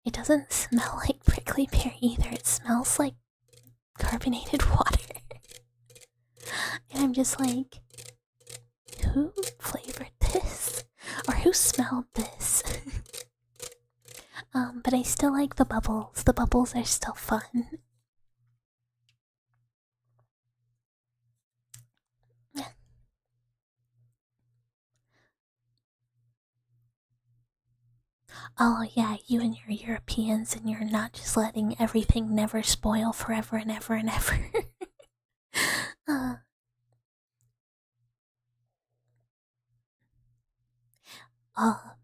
it doesn't smell like prickly pear either. It smells like carbonated water. And I'm just like, who flavored this? Or who smelled this? But I still like the bubbles. The bubbles are still fun. Oh yeah, you and your Europeans, and you're not just letting everything never spoil forever and ever and ever.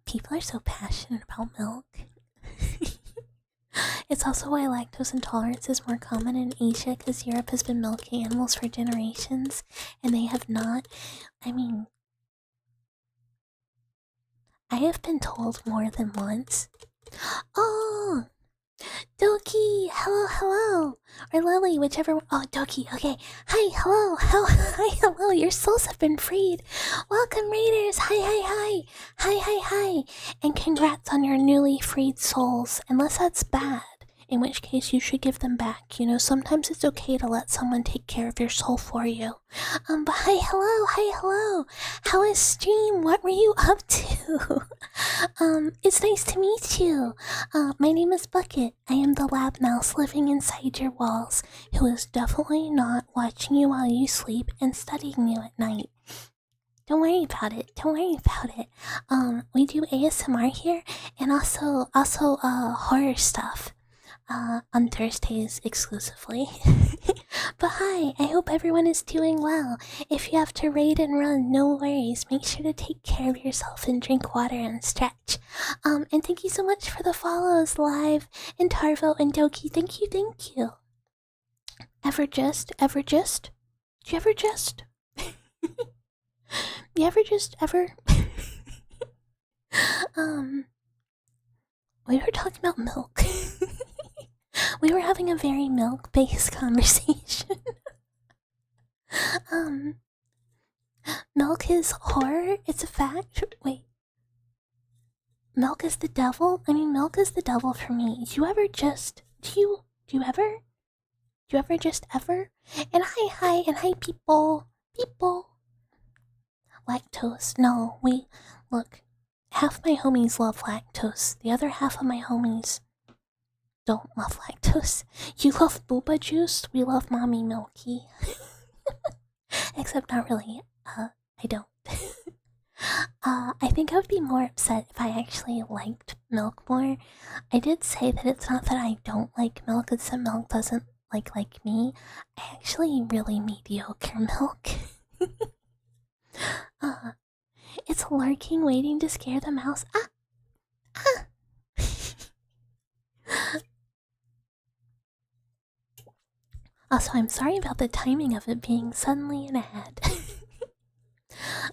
People are so passionate about milk. It's also why lactose intolerance is more common in Asia, because Europe has been milking animals for generations, and they have not. I mean, I have been told more than once. Oh! Doki! Hello, hello! Or Lily, whichever one. Oh, Doki, okay. Hi, hello, hi, hello, your souls have been freed. Welcome, Raiders! Hi, hi, hi! Hi, hi, hi! And congrats on your newly freed souls, unless that's bad. In which case you should give them back. You know, sometimes it's okay to let someone take care of your soul for you. But hi, hello. How is stream? What were you up to? It's nice to meet you. My name is Bucket. I am the lab mouse living inside your walls, who is definitely not watching you while you sleep and studying you at night. Don't worry about it. We do ASMR here, and also horror stuff. On Thursdays exclusively. But hi, I hope everyone is doing well. If you have to raid and run, no worries. Make sure to take care of yourself and drink water and stretch. And thank you so much for the follows, Live, and Tarvo and Doki. Thank you. Do you ever just? You ever just ever? We were talking about milk. We were having a very milk-based conversation. Milk is horror? It's a fact? Wait. Milk is the devil? I mean, milk is the devil for me. Do you ever? You ever just ever? And hi, and hi, people. People. Lactose. No, look, half my homies love lactose. The other half of my homies don't love lactose. You love booba juice, we love mommy milky. Except not really. I don't. I think I would be more upset if I actually liked milk more. I did say that it's not that I don't like milk, it's that milk doesn't like me. I actually really mediocre milk. It's lurking, waiting to scare the mouse. Also, I'm sorry about the timing of it being suddenly an ad.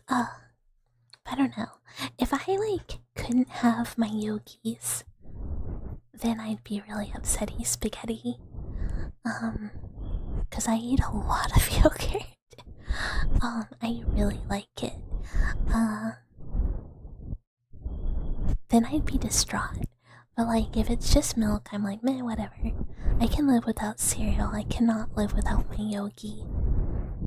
I don't know. If I couldn't have my yogis, then I'd be really upsetty spaghetti. Cause I eat a lot of yogurt. I really like it. Then I'd be distraught. But if it's just milk, I'm like, meh, whatever. I can live without cereal. I cannot live without my yogi.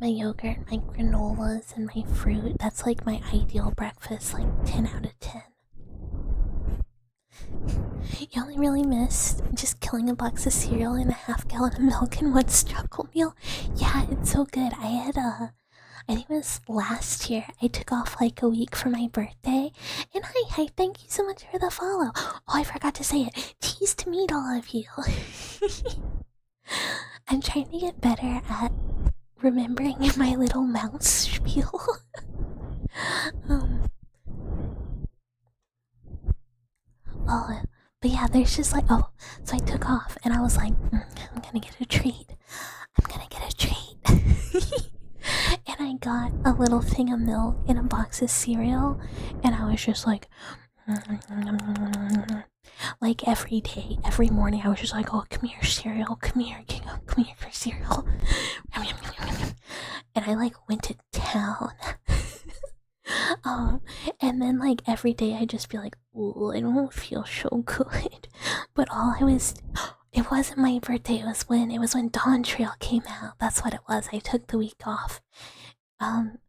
My yogurt, my granolas, and my fruit. That's my ideal breakfast, 10 out of 10. You only really missed just killing a box of cereal and a half-gallon of milk in one struggle meal. Yeah, it's so good. I had I think it was last year, I took off a week for my birthday. And hi, thank you so much for the follow. Oh, I forgot to say it. Tease to meet all of you. I'm trying to get better at remembering my little mouse spiel. But yeah, there's just so I took off and I was like, I'm gonna get a treat. I'm gonna get a treat. And I got a little thing of milk and a box of cereal, and I was just every day, every morning, I was just oh, come here, cereal, come here, come here for cereal. And I went to town. And then every day I'd just be ooh, I don't feel so good. But it wasn't my birthday, it was when Dawn Trail came out. That's what it was. I took the week off. And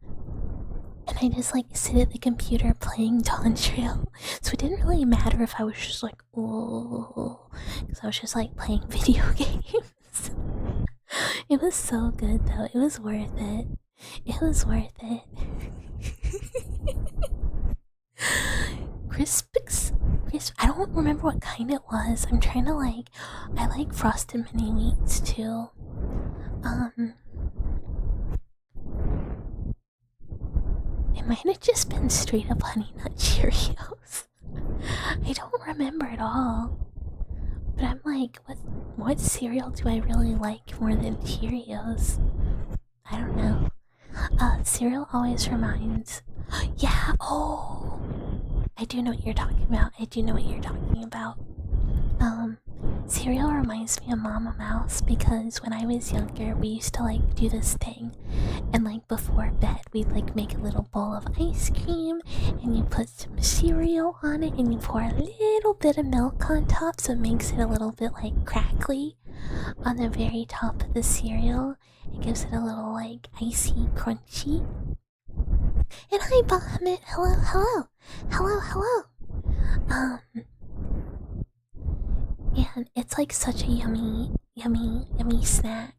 I just sit at the computer playing Dawn Trail. So it didn't really matter if I was just ooh, because I was just playing video games. It was so good though. It was worth it. It was worth it. Crispix? I don't remember what kind it was. I'm trying to I like frosted mini wheats too. It might have just been straight up Honey Nut Cheerios. I don't remember at all. But I'm what cereal do I really like more than Cheerios? I don't know. Cereal always reminds... Yeah, oh! I do know what you're talking about. Cereal reminds me of Mama Mouse because when I was younger, we used to do this thing, and before bed, we'd make a little bowl of ice cream, and you put some cereal on it, and you pour a little bit of milk on top, so it makes it a little bit crackly on the very top of the cereal. It gives it a little icy crunchy. And hi, Bahamut. Hello. And it's such a yummy snack.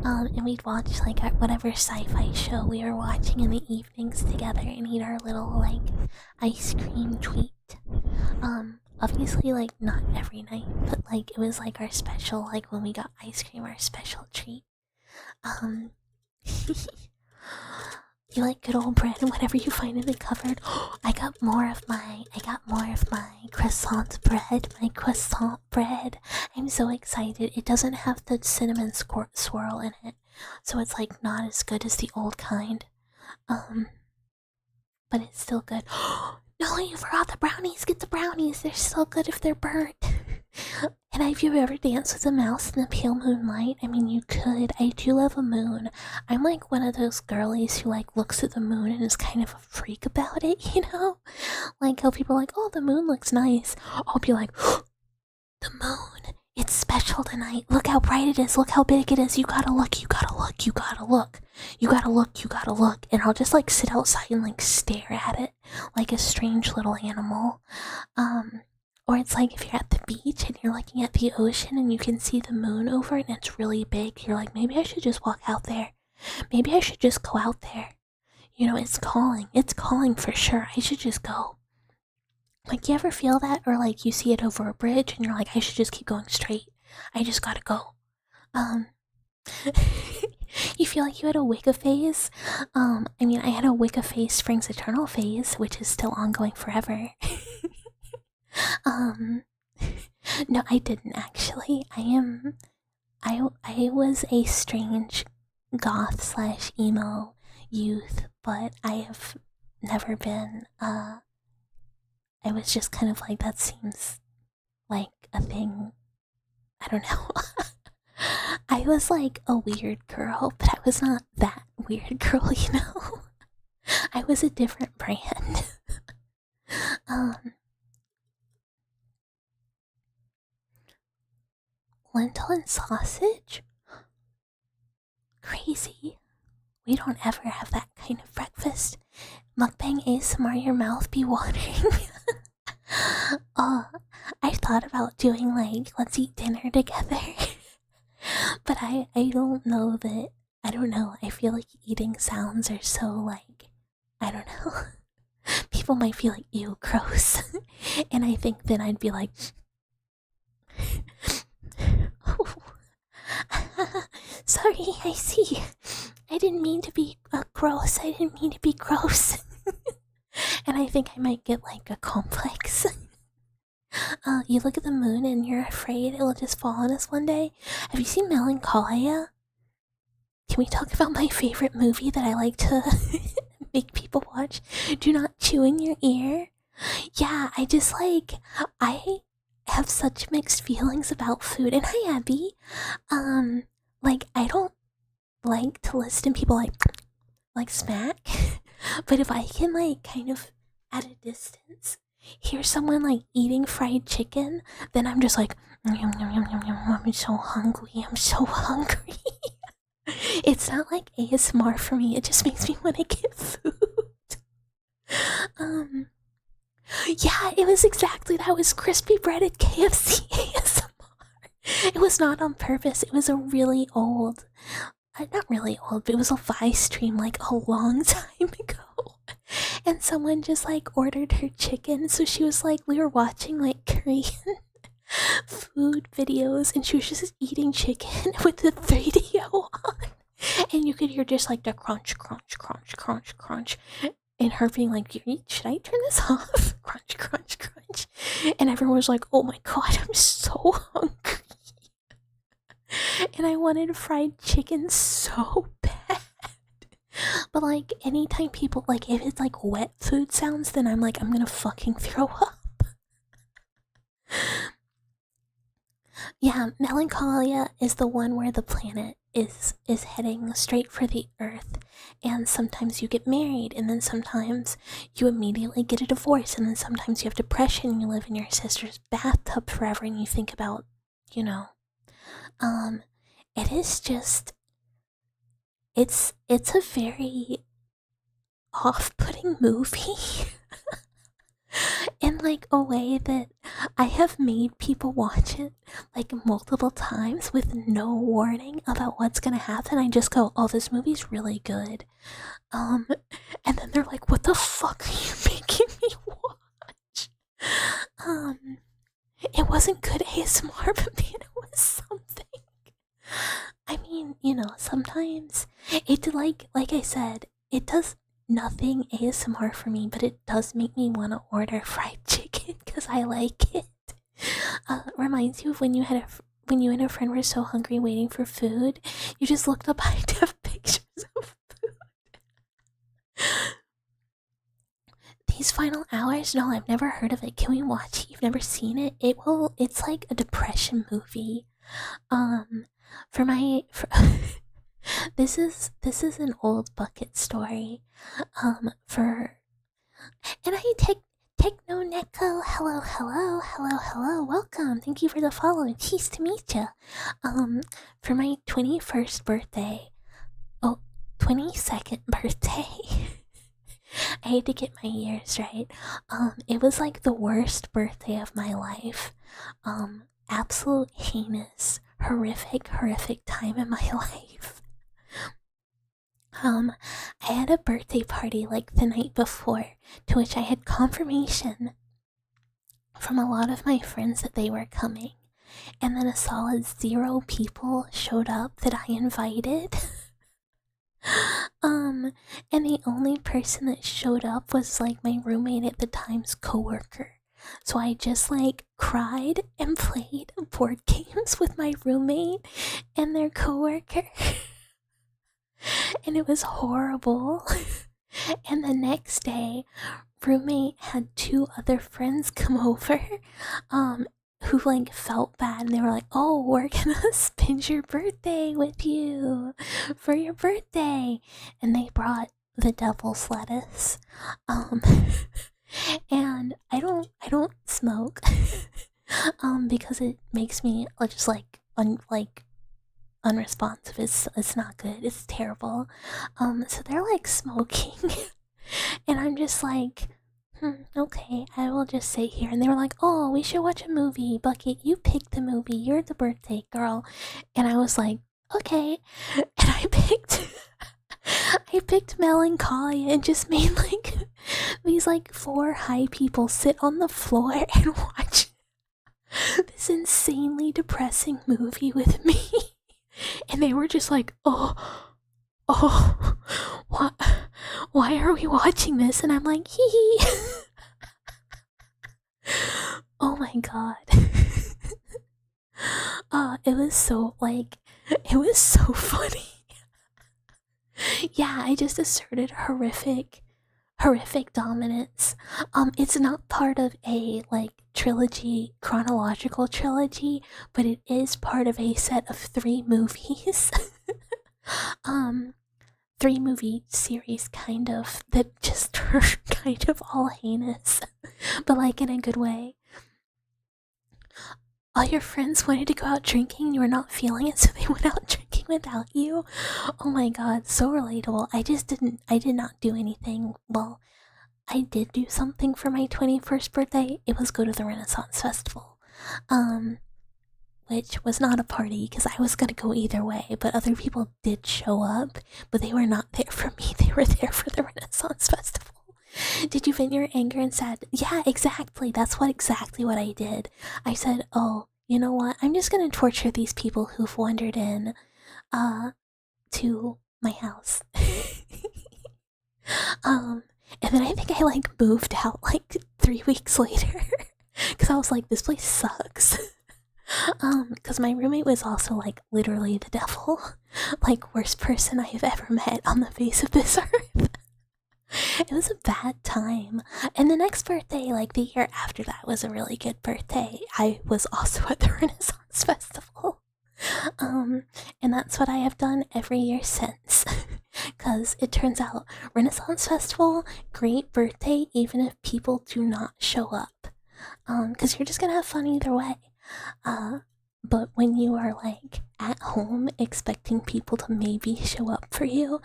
And we'd watch whatever sci-fi show we were watching in the evenings together and eat our little ice cream treat. Obviously not every night, but it was our special, when we got ice cream, our special treat. You like good old bread and whatever you find in the cupboard. I got more of my croissant bread. I'm so excited. It doesn't have the cinnamon swirl in it, so it's not as good as the old kind. But it's still good. No, you forgot the brownies. Get the brownies. They're so good if they're burnt. And have you ever danced with a mouse in the pale moonlight? I mean, you could. I do love a moon. I'm one of those girlies who looks at the moon and is kind of a freak about it, you know? How people are oh, the moon looks nice. I'll be the moon It's special tonight. Look how bright it is. Look how big it is. You gotta look. You gotta look. You gotta look. You gotta look. You gotta look. And I'll just like sit outside and like stare at it like a strange little animal. Or it's like if you're at the beach and you're looking at the ocean and you can see the moon over it and it's really big. You're like, maybe I should just walk out there. Maybe I should just go out there. You know, it's calling. It's calling for sure. I should just go. Like, you ever feel that? Or like you see it over a bridge and you're like, I should just keep going straight. I just gotta go. You feel like you had a Wicca phase? I mean, I had a Wicca phase Springs Eternal phase, which is still ongoing forever. No, I didn't actually. I was a strange goth slash emo youth, but I have never been, I was just kind of like, that seems like a thing. I don't know. I was like a weird girl, but I was not that weird girl, you know? I was a different brand. Lentil and sausage? Crazy. We don't ever have that kind of breakfast. Mukbang ASMR, your mouth be watering. I thought about doing like, let's eat dinner together. But I don't know that, I don't know, I feel like eating sounds are so like, I don't know. People might feel like, ew, gross. And I think then I'd be like, oh. Sorry, I see. I didn't mean to be gross. I didn't mean to be gross. And I think I might get like a complex. You look at the moon and you're afraid it will just fall on us one day. Have you seen Melancholia? Can we talk about my favorite movie that I like to make people watch? Do Not Chew in Your Ear. Yeah, I have such mixed feelings about food. And hi, Abby. Like, I don't like to listen to people like smack. But if I can, like, kind of at a distance hear someone like eating fried chicken, then I'm just like, yum, yum, yum, yum, yum, I'm so hungry. I'm so hungry. It's not like ASMR for me. It just makes me want to get food. Yeah, it was exactly that. Was crispy breaded KFC ASMR. It was not on purpose. It was a really old, not really old, but it was a Vice stream like a long time ago. And someone just like ordered her chicken. So she was like, we were watching like Korean food videos and she was just eating chicken with the 3DO on. And you could hear just like the crunch, crunch, crunch, crunch, crunch. And her being like, should I turn this off? Crunch, crunch, crunch. And everyone was like, oh my god, I'm so hungry. And I wanted fried chicken so bad. But like, anytime people, like, if it's like wet food sounds, then I'm like, I'm gonna fucking throw up. Yeah, Melancholia is the one where the planet is heading straight for the Earth, and sometimes you get married, and then sometimes you immediately get a divorce, and then sometimes you have depression and you live in your sister's bathtub forever and you think about, you know, it is just, it's a very off-putting movie. In like a way that I have made people watch it like multiple times with no warning about what's gonna happen. I just go, oh, this movie's really good. And then they're like, what the fuck are you making me watch? It wasn't good ASMR, but man, it was something. I mean, you know, sometimes it like I said, it does nothing ASMR for me, but it does make me want to order fried chicken because I like it. Reminds you of when you and a friend were so hungry waiting for food, you just looked up high def pictures of food. These Final Hours? No, I've never heard of it. Can we watch it? You've never seen it? It's like a depression movie. This is an old bucket story. And I Techno Neko, hello, hello, hello, hello, welcome. Thank you for the follow. Cheese to meet ya. For my 21st birthday, 22nd birthday. I had to get my years right. It was like the worst birthday of my life. Absolute heinous, horrific time in my life. I had a birthday party like the night before, to which I had confirmation from a lot of my friends that they were coming, and then a solid 0 people showed up that I invited. And the only person that showed up was like my roommate at the time's coworker. So I just like cried and played board games with my roommate and their coworker. And it was horrible. And the next day, roommate had 2 other friends come over, who like felt bad, and they were like, "Oh, we're gonna spend your birthday with you for your birthday," and they brought the devil's lettuce. And I don't smoke, because it makes me just like unresponsive. It's not good. It's terrible. So they're like smoking, and I'm just like, okay, I will just sit here. And they were like, "Oh, we should watch a movie. Bucket, you pick the movie. You're the birthday girl." And I was like, okay. And I picked Melancholia and just made like these like 4 high people sit on the floor and watch this insanely depressing movie with me. And they were just like, oh, what? Why are we watching this? And I'm like, hee hee. Oh my god. It was so funny. Yeah, I just asserted horrific dominance. It's not part of a like chronological trilogy, but it is part of a set of 3 movies. 3 movie series, kind of, that just are kind of all heinous, but like in a good way. All your friends wanted to go out drinking and you were not feeling it, so they went out drinking without you. Oh my god, so relatable. I did not do anything. Well, I did do something for my 21st birthday. It was go to the Renaissance Festival. Which was not a party because I was gonna go either way, but other people did show up, but they were not there for me. They were there for the Renaissance Festival. Did you vent your anger and sadness? Yeah, exactly. That's exactly what I did. I said, "Oh, you know what? I'm just gonna torture these people who've wandered in, to my house." And then I think I like moved out like 3 weeks later because I was like, this place sucks. Because my roommate was also like literally the devil, like worst person I have ever met on the face of this earth. It was a bad time. And the next birthday, like the year after that, was a really good birthday. I was also at the Renaissance Festival. And that's what I have done every year since. Because it turns out, Renaissance Festival, great birthday, even if people do not show up. Because you're just gonna have fun either way. But when you are like at home expecting people to maybe show up for you,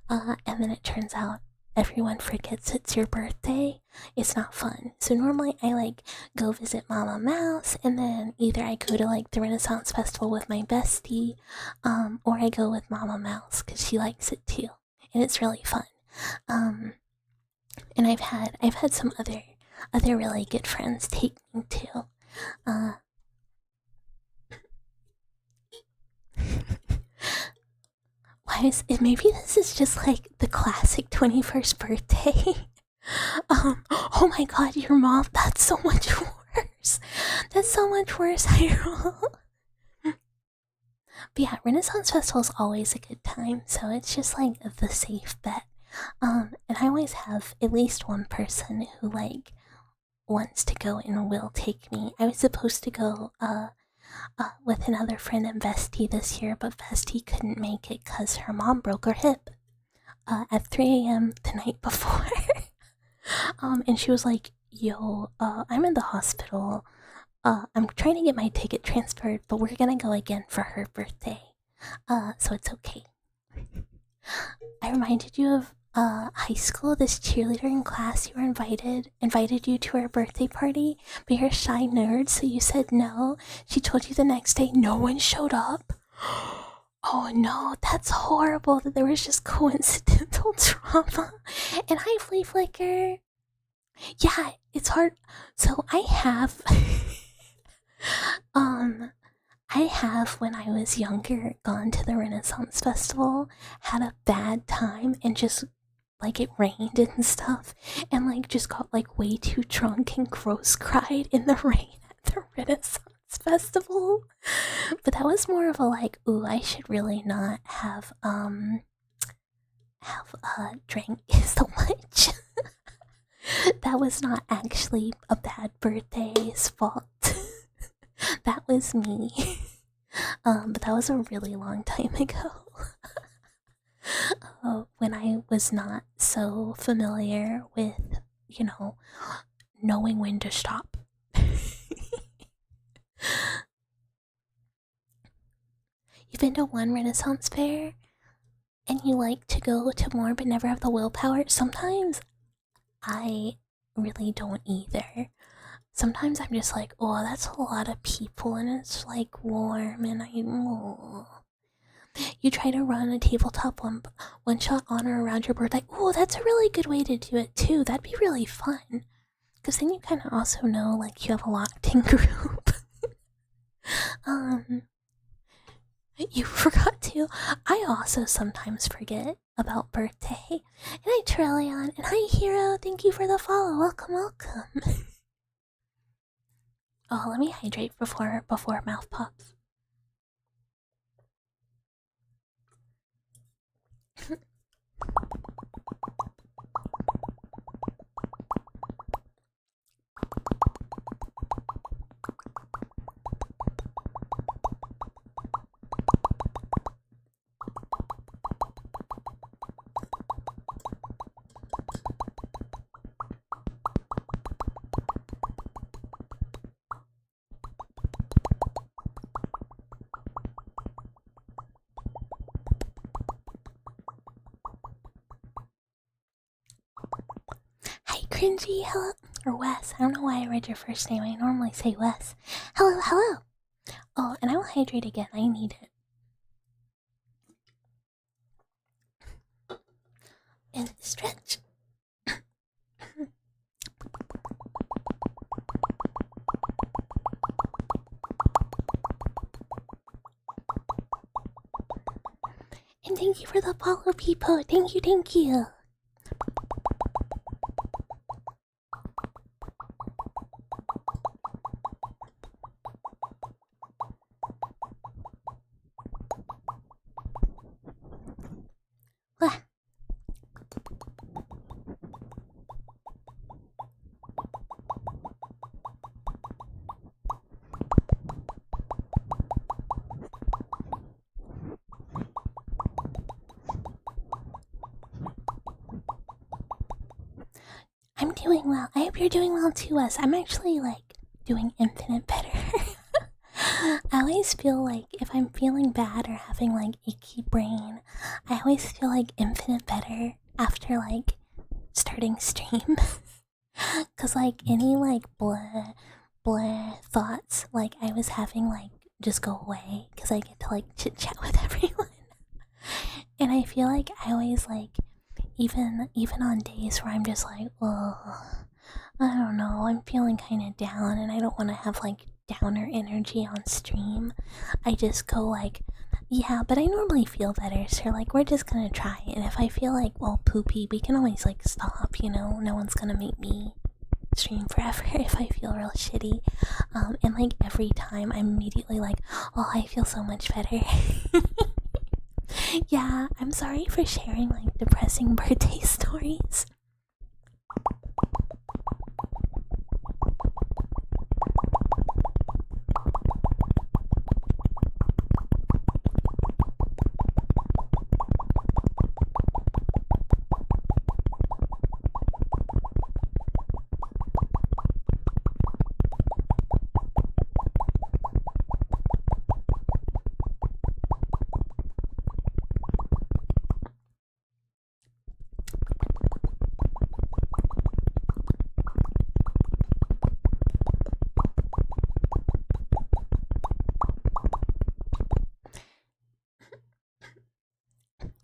and then it turns out everyone forgets it's your birthday, it's not fun. So normally I like go visit Mama Mouse, and then either I go to like the Renaissance Festival with my bestie, or I go with Mama Mouse because she likes it too, and it's really fun. And I've had some other really good friends take me too. Why is it? Maybe this is just like the classic 21st birthday. Oh my god, your mom, that's so much worse. That's so much worse, Hyrule. But yeah, Renaissance Festival is always a good time, so it's just like the safe bet. And I always have at least one person who like wants to go and will take me. I was supposed to go with another friend and bestie this year, but bestie couldn't make it because her mom broke her hip at 3 a.m. the night before. And she was like, yo, I'm in the hospital. I'm trying to get my ticket transferred, but we're gonna go again for her birthday. So it's okay. I reminded you of high school, this cheerleader in class you were invited you to her birthday party, but you're a shy nerd, so you said no. She told you the next day no one showed up. Oh no, that's horrible that there was just coincidental trauma. And hi, Flea Flicker. Yeah, it's hard. So I have I have, when I was younger, gone to the Renaissance Festival, had a bad time, and just, like, it rained and stuff, and, like, just got, like, way too drunk and gross cried in the rain at the Renaissance Festival. But that was more of a, like, ooh, I should really not have drank so much. That was not actually a bad birthday's fault. That was me. But that was a really long time ago. When I was not so familiar with, knowing when to stop. You've been to one Renaissance fair, and you like to go to more but never have the willpower? Sometimes I really don't either. Sometimes I'm just like, oh, that's a lot of people, and it's like warm, and You try to run a tabletop one shot on or around your birthday. Oh, that's a really good way to do it too. That'd be really fun. Because then you kind of also know, like, you have a locked-in group. You forgot to. I also sometimes forget about birthday. And hi, Trillion, and hi, Hero. Thank you for the follow. Welcome, welcome. Oh, let me hydrate before mouth pops. Hi, Cringy. Hello. Or Wes. I don't know why I read your first name. I normally say Wes. Hello, hello. Oh, and I will hydrate again. I need it. And stretch. And thank you for the follow, people. Thank you, thank you. I'm doing well. I hope you're doing well too, Wes. I'm actually, like, doing infinite better. I always feel like if I'm feeling bad or having, like, icky brain, I always feel like infinite better after, like, starting stream. Cause, like, any, like, blah thoughts, like, I was having, like, just go away. Cause I get to, like, chit chat with everyone. And I feel like I always, like, even on days where I'm just like, oh, I don't know, I'm feeling kind of down and I don't want to have, like, downer energy on stream, I just go like, yeah, but I normally feel better, so, like, we're just gonna try it. And if I feel like, well, poopy, we can always, like, stop, you know? No one's gonna make me stream forever if I feel real shitty. And, like, every time I'm immediately like, oh, I feel so much better. Yeah, I'm sorry for sharing, like, depressing birthday stories.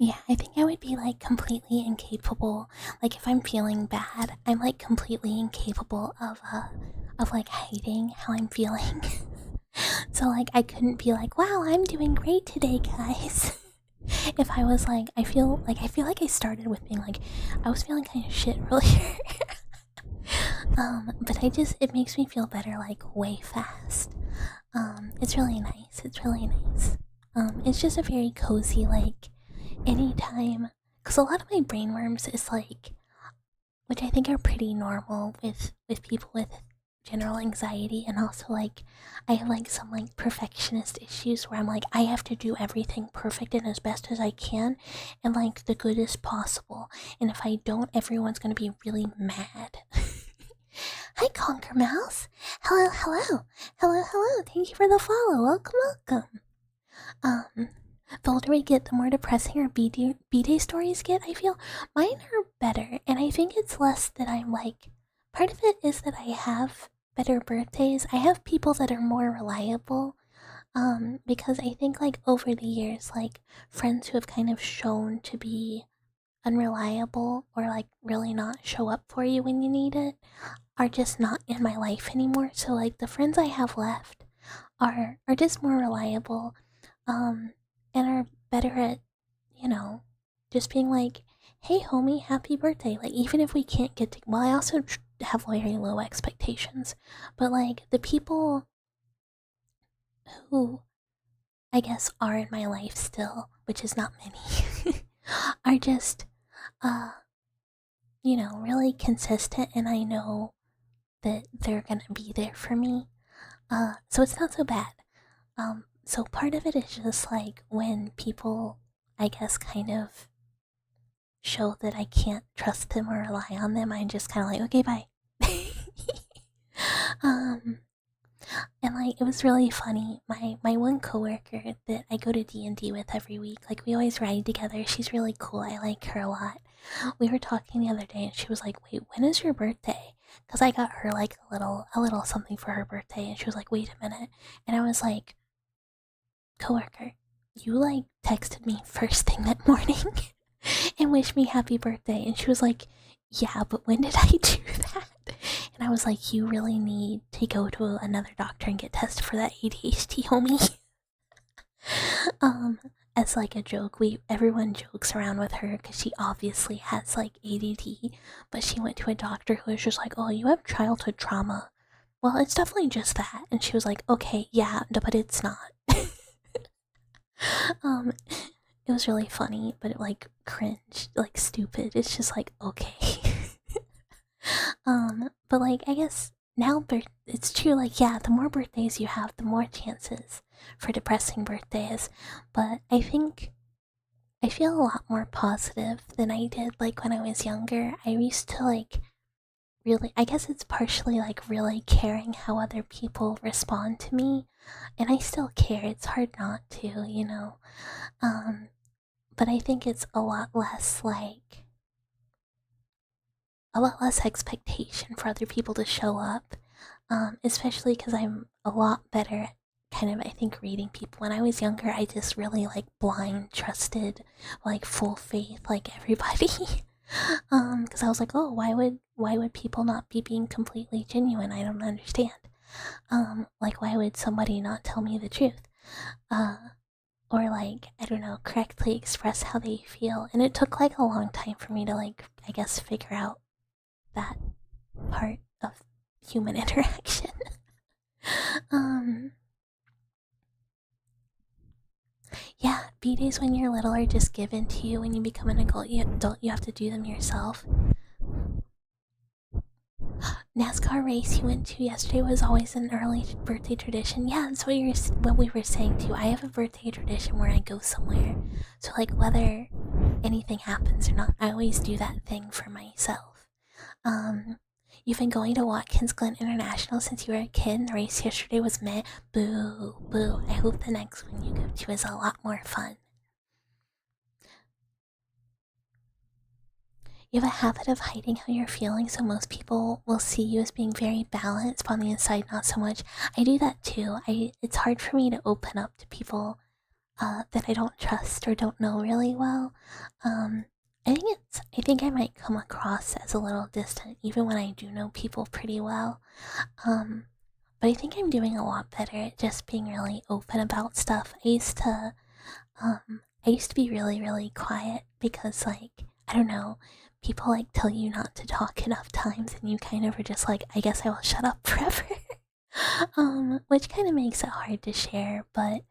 Yeah, I think I would be like completely incapable. Like if I'm feeling bad, I'm like completely incapable of like hiding how I'm feeling. So like I couldn't be like, "Wow, I'm doing great today, guys." If I was like, I feel like I started with being like, I was feeling kind of shit earlier. But it makes me feel better like way fast. It's really nice. It's really nice. It's just a very cozy like anytime, because a lot of my brainworms is like, which I think are pretty normal with people with general anxiety, and also like I have like some like perfectionist issues where I'm like I have to do everything perfect and as best as I can and like the goodest possible, and if I don't, everyone's gonna be really mad. Hi, Conquer Mouse. Hello, hello, hello, hello. Thank you for the follow. Welcome, welcome. Um, the older we get, the more depressing our B-Day stories get, I feel. Mine are better, and I think it's less that I'm like. Part of it is that I have better birthdays. I have people that are more reliable. Because I think, like, over the years, like, friends who have kind of shown to be unreliable or, like, really not show up for you when you need it are just not in my life anymore. So, like, the friends I have left are just more reliable, um, and are better at, you know, just being like, "Hey, homie, happy birthday!" Like, even if we can't get to, well, I also have very low expectations, but like the people who I guess are in my life still, which is not many, are just, uh, really consistent, and I know that they're gonna be there for me. So it's not so bad. So part of it is just like when people, I guess, kind of show that I can't trust them or rely on them, I'm just kind of like, okay, bye. um, and like it was really funny. My one coworker that I go to D&D with every week, like we always ride together. She's really cool. I like her a lot. We were talking the other day, and she was like, "Wait, when is your birthday?" Because I got her like a little something for her birthday, and she was like, "Wait a minute," and I was like, "Coworker, you like texted me first thing that morning and wished me happy birthday," and she was like, "Yeah, but when did I do that?" And I was like, "You really need to go to another doctor and get tested for that ADHD, homie." um, as like a joke, everyone jokes around with her because she obviously has like ADD, but she went to a doctor who was just like, "Oh, you have childhood trauma." Well, it's definitely just that, and she was like, "Okay, yeah, but it's not." um, it was really funny, but it, like cringe, like stupid. It's just like okay. But like I guess now it's true. Like yeah, the more birthdays you have, the more chances for depressing birthdays. But I think I feel a lot more positive than I did like when I was younger. I used to like really, I guess it's partially like really caring how other people respond to me, and I still care. It's hard not to. Um, but I think it's a lot less expectation for other people to show up, especially because I'm a lot better at kind of, I think, reading people. When I was younger, I just really like blind trusted, like full faith, like everybody. Because I was like, oh, why would people not be being completely genuine? I don't understand. Like why would somebody not tell me the truth? Uh, or like I don't know, correctly express how they feel. And it took like a long time for me to like, I guess, figure out that part of human interaction. um yeah, B days when you're little are just given to you. When you become an adult, you have to do them yourself. NASCAR race you went to yesterday was always an early birthday tradition. Yeah, that's what we were saying too. I have a birthday tradition where I go somewhere, so like whether anything happens or not, I always do that thing for myself. Um, you've been going to Watkins Glen International since you were a kid, and the race yesterday was meh. Boo, boo. I hope the next one you go to is a lot more fun. You have a habit of hiding how you're feeling, so most people will see you as being very balanced, but on the inside, not so much. I do that too. It's hard for me to open up to people that I don't trust or don't know really well. I think I might come across as a little distant even when I do know people pretty well. But I think I'm doing a lot better at just being really open about stuff. I used to be really, really quiet because, like, I don't know, people like tell you not to talk enough times and you kind of are just like, I guess I will shut up forever. Which kind of makes it hard to share, but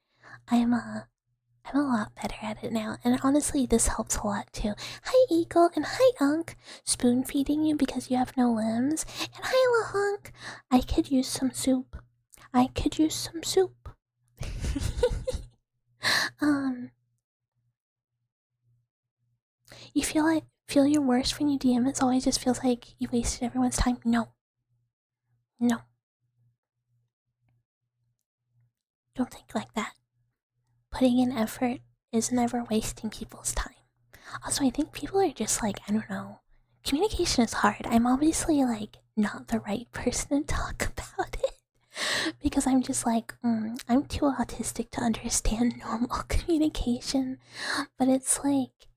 I'm a lot better at it now, and honestly, this helps a lot too. Hi, Eagle, and hi, Unk. Spoon feeding you because you have no limbs. And hi, Lahunk. I could use some soup. I could use some soup. You feel your worst when you DM. It always just feels like you wasted everyone's time. No, no, don't think like that. Putting in effort is never wasting people's time. Also, I think people are just like, I don't know. Communication is hard. I'm obviously like not the right person to talk about it because I'm just like, I'm too autistic to understand normal communication. But it's like,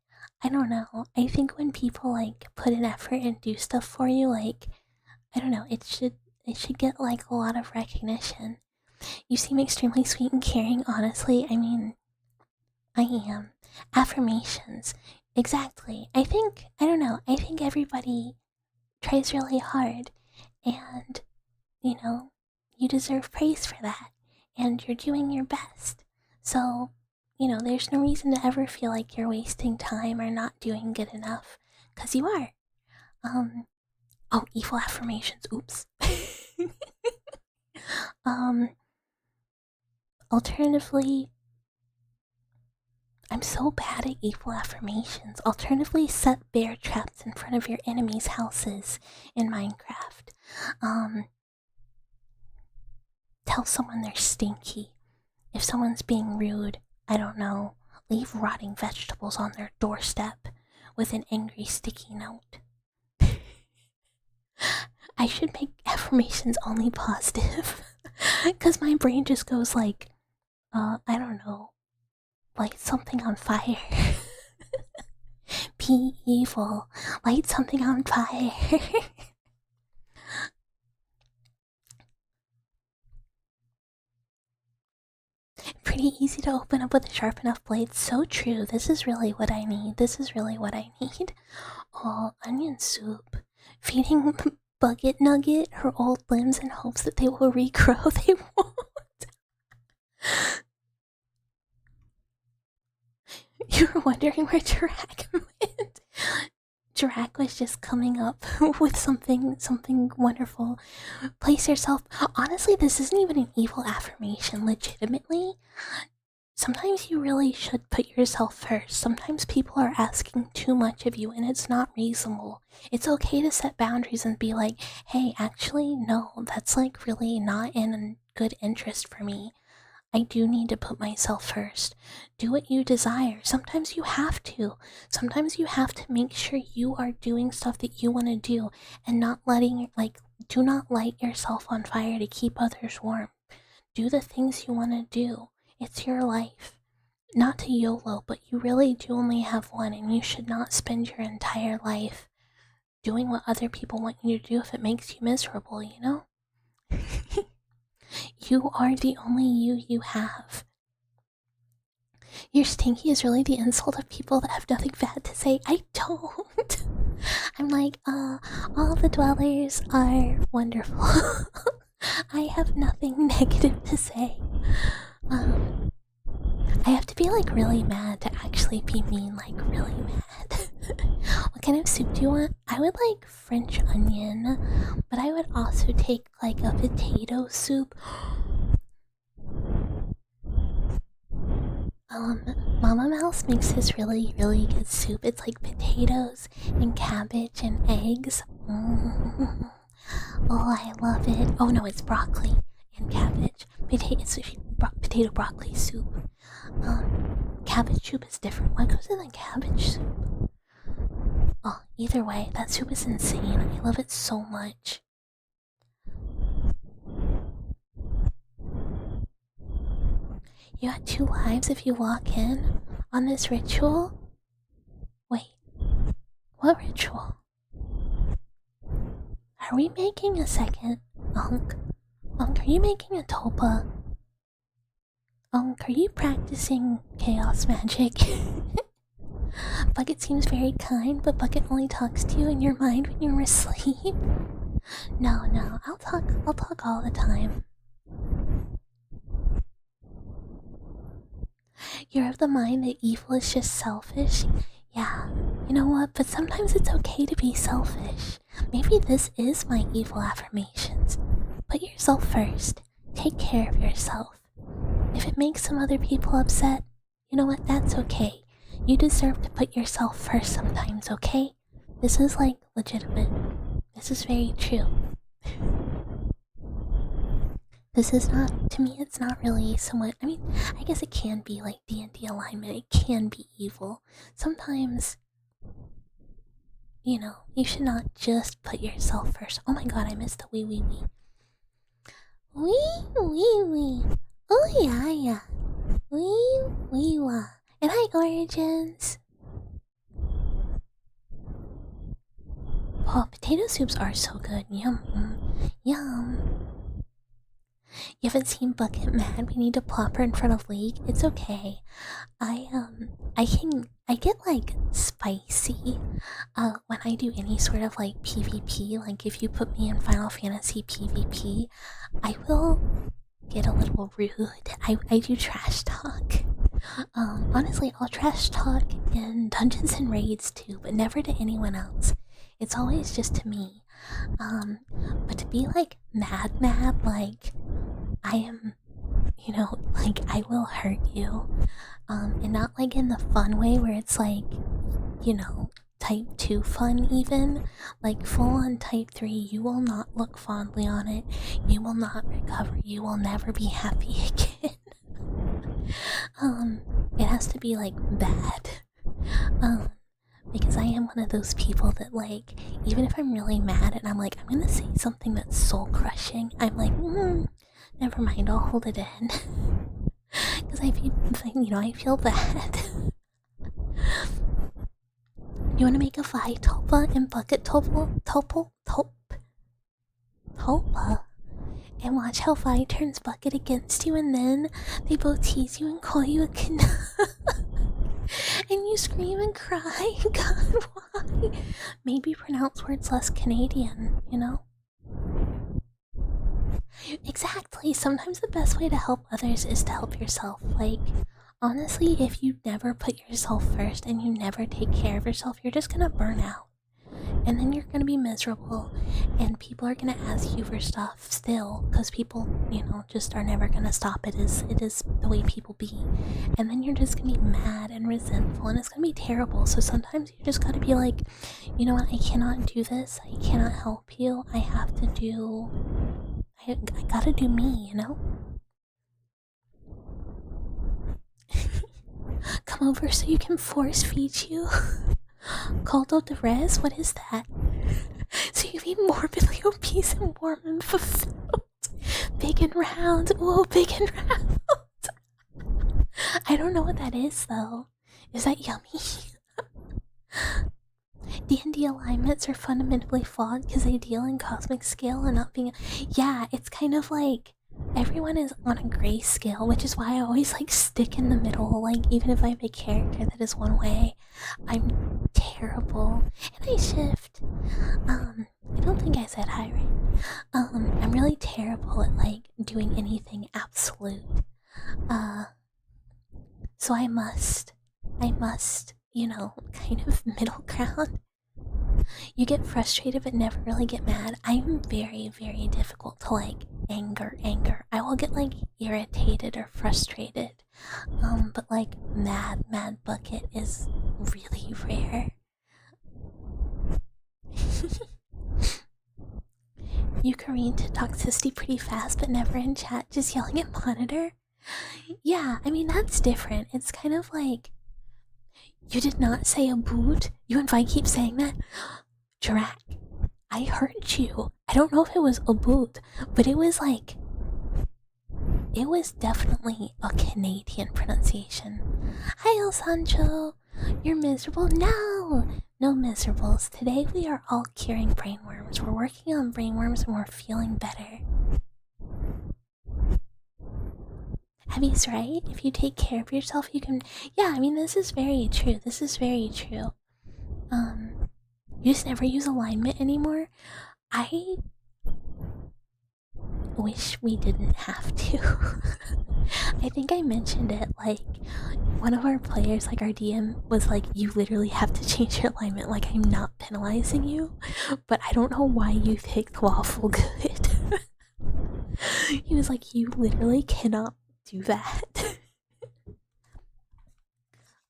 I don't know. I think when people like put in effort and do stuff for you, like, I don't know, it should get like a lot of recognition. You seem extremely sweet and caring, honestly. I mean, I am. Affirmations. Exactly. I don't know, I think everybody tries really hard, and, you know, you deserve praise for that, and you're doing your best. So, there's no reason to ever feel like you're wasting time or not doing good enough, because you are. Oh, evil affirmations. Oops. um, Alternatively, I'm so bad at evil affirmations. Alternatively, set bear traps in front of your enemies' houses in Minecraft. Tell someone they're stinky. If someone's being rude, I don't know, leave rotting vegetables on their doorstep with an angry sticky note. I should make affirmations only positive. Because my brain just goes like, I don't know, light something on fire. Be evil. Light something on fire. Pretty easy to open up with a sharp enough blade. So true. This is really what I need. This is really what I need. Oh, onion soup. Feeding Bucket Nugget her old limbs in hopes that they will regrow. They won't. You were wondering where Jirak went. Jirak was just coming up with something wonderful. Place yourself. Honestly, this isn't even an evil affirmation. Legitimately, sometimes you really should put yourself first. Sometimes people are asking too much of you and it's not reasonable. It's okay to set boundaries and be like, hey, actually, no, that's like really not in good interest for me. I do need to put myself first. Do what you desire. Sometimes you have to. Sometimes you have to make sure you are doing stuff that you want to do and not letting, like, do not light yourself on fire to keep others warm. Do the things you want to do. It's your life. Not to YOLO, but you really do only have one, and you should not spend your entire life doing what other people want you to do if it makes you miserable, you know? You are the only you have. Your stinky is really the insult of people that have nothing bad to say. I don't. I'm like, all the dwellers are wonderful. I have nothing negative to say. I have to be like really mad to actually be mean, like really mad. What kind of soup do you want? I would like French onion, but I would also take like a potato soup. Mama Mouse makes this really, really good soup. It's like potatoes and cabbage and eggs. Oh, I love it. Oh no, it's broccoli and cabbage. Potato broccoli soup. Cabbage soup is different. What goes in the cabbage soup? Oh, either way, that soup is insane. I love it so much. You got 2 lives if you walk in on this ritual? Wait, what ritual? Are we making a second Unk? Unk, are you making a tulpa? Unk, are you practicing chaos magic? Bucket seems very kind, but Bucket only talks to you in your mind when you're asleep. No, I'll talk all the time. You're of the mind that evil is just selfish? Yeah, you know what? But sometimes it's okay to be selfish. Maybe this is my evil affirmations. Put yourself first. Take care of yourself. If it makes some other people upset, you know what? That's okay. You deserve to put yourself first sometimes, okay? This is like legitimate. This is very true. This is not, to me, it's not really somewhat, I mean, I guess it can be like D&D alignment. It can be evil. Sometimes, you know, you should not just put yourself first. Oh my god, I missed the wee wee wee. Wee wee wee. Oh yeah. Wee wee wah. And hi, Origins. Oh, potato soups are so good. Yum. Yum. You haven't seen Bucket mad? We need to plop her in front of League. It's okay. I get like spicy when I do any sort of like PvP. Like if you put me in Final Fantasy PvP, I will get a little rude. I do trash talk. Honestly, I'll trash talk in dungeons and raids too, but never to anyone else. It's always just to me. But to be like mad, like I am, you know, like I will hurt you. And not like in the fun way where it's like, you know, type 2 fun even. Like full on type 3, you will not look fondly on it. You will not recover. You will never be happy again. It has to be like bad. Because I am one of those people that like, even if I'm really mad and I'm like, I'm gonna say something that's soul crushing, I'm like, never mind, I'll hold it in. Because I feel, you know, I feel bad. You wanna make a Vi Tulpa and Bucket Tulpa? And watch how Vi turns Bucket against you, and then they both tease you and call you a and you scream and cry. God, why? Maybe pronounce words less Canadian, you know? Exactly. Sometimes the best way to help others is to help yourself. Like, honestly, if you never put yourself first and you never take care of yourself, you're just gonna burn out. And then you're gonna be miserable, and people are gonna ask you for stuff still, because people, you know, just are never gonna stop. It is the way people be. And then you're just gonna be mad and resentful, and it's gonna be terrible. So sometimes you just gotta be like, you know what, I cannot do this, I cannot help you, I have to do, I gotta do me, you know? Come over so you can force feed you. Caldo de res? What is that? So you be morbidly obese and warm and fulfilled. Big and round. Whoa, big and round. I don't know what that is though. Is that yummy? D&D alignments are fundamentally flawed because they deal in cosmic scale and not being... Yeah, it's kind of like everyone is on a gray scale, which is why I always like stick in the middle. Like even if I have a character that is one way, I'm terrible. And I shift. I don't think I said hi right. I'm really terrible at like doing anything absolute. So I must, you know, kind of middle ground. You get frustrated but never really get mad. I'm very, very difficult to like anger. I will get like irritated or frustrated. But like mad Bucket is really rare. You careen to toxicity pretty fast but never in chat, just yelling at monitor. Yeah, I mean that's different. It's kind of like, you did not say a boot. You and Vi keep saying that. Drac, I heard you. I don't know if it was a boot, but it was like, it was definitely a Canadian pronunciation. Hi, El Sancho. You're miserable? No! No miserables. Today we are all curing brainworms. We're working on brainworms and we're feeling better. Abby's right. If you take care of yourself, you can. Yeah, I mean, this is very true. This is very true. You just never use alignment anymore. I wish we didn't have to. I think I mentioned it, like, one of our players, like our DM, was like, you literally have to change your alignment. Like, I'm not penalizing you, but I don't know why you picked Waffle Good. He was like, you literally cannot do that.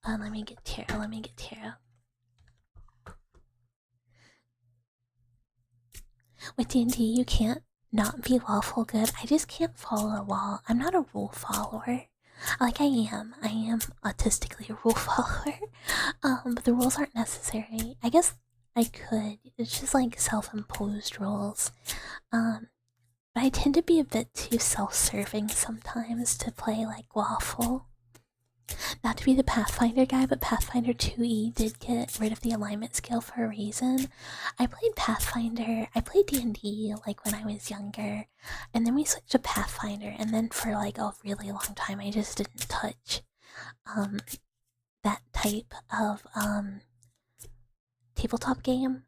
Let me get Tara. With D&D, you can't not be lawful good. I just can't follow a law. I'm not a rule follower. Like, I am autistically a rule follower. But the rules aren't necessary. I guess I could. It's just like self-imposed rules. But I tend to be a bit too self-serving sometimes to play like lawful. Not to be the Pathfinder guy, but Pathfinder 2e did get rid of the alignment scale for a reason. I played Pathfinder, I played D&D like when I was younger, and then we switched to Pathfinder, and then for like a really long time I just didn't touch that type of tabletop game.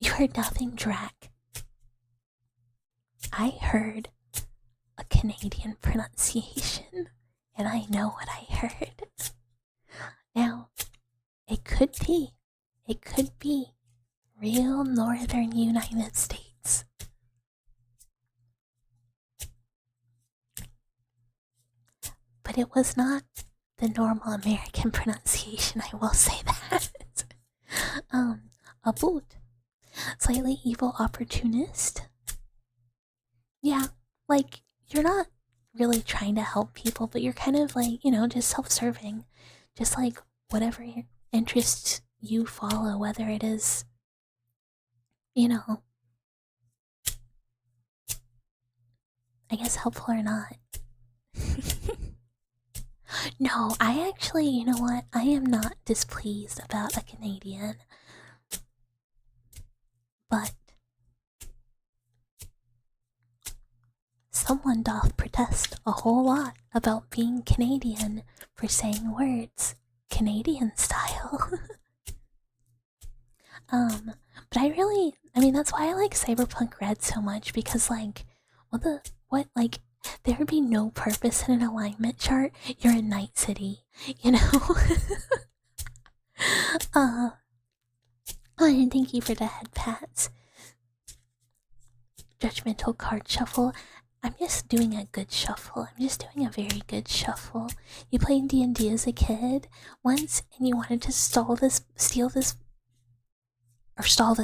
You heard nothing, Drac. I heard a Canadian pronunciation. And I know what I heard. Now, it could be real northern United States. But it was not the normal American pronunciation, I will say that. A boot. Slightly evil opportunist. Yeah, like, you're not really trying to help people, but you're kind of like, just self-serving. Just like whatever interests you follow, whether it is, I guess helpful or not. No, I actually, you know what? I am not displeased about a Canadian. But someone doth protest a whole lot about being Canadian for saying words Canadian style. But I mean, that's why I like Cyberpunk Red so much, because like, like, there would be no purpose in an alignment chart. You're in Night City, and thank you for the head pats. Judgmental card shuffle. I'm just doing a good shuffle. I'm just doing a very good shuffle. You played D&D as a kid once, and you wanted to stall this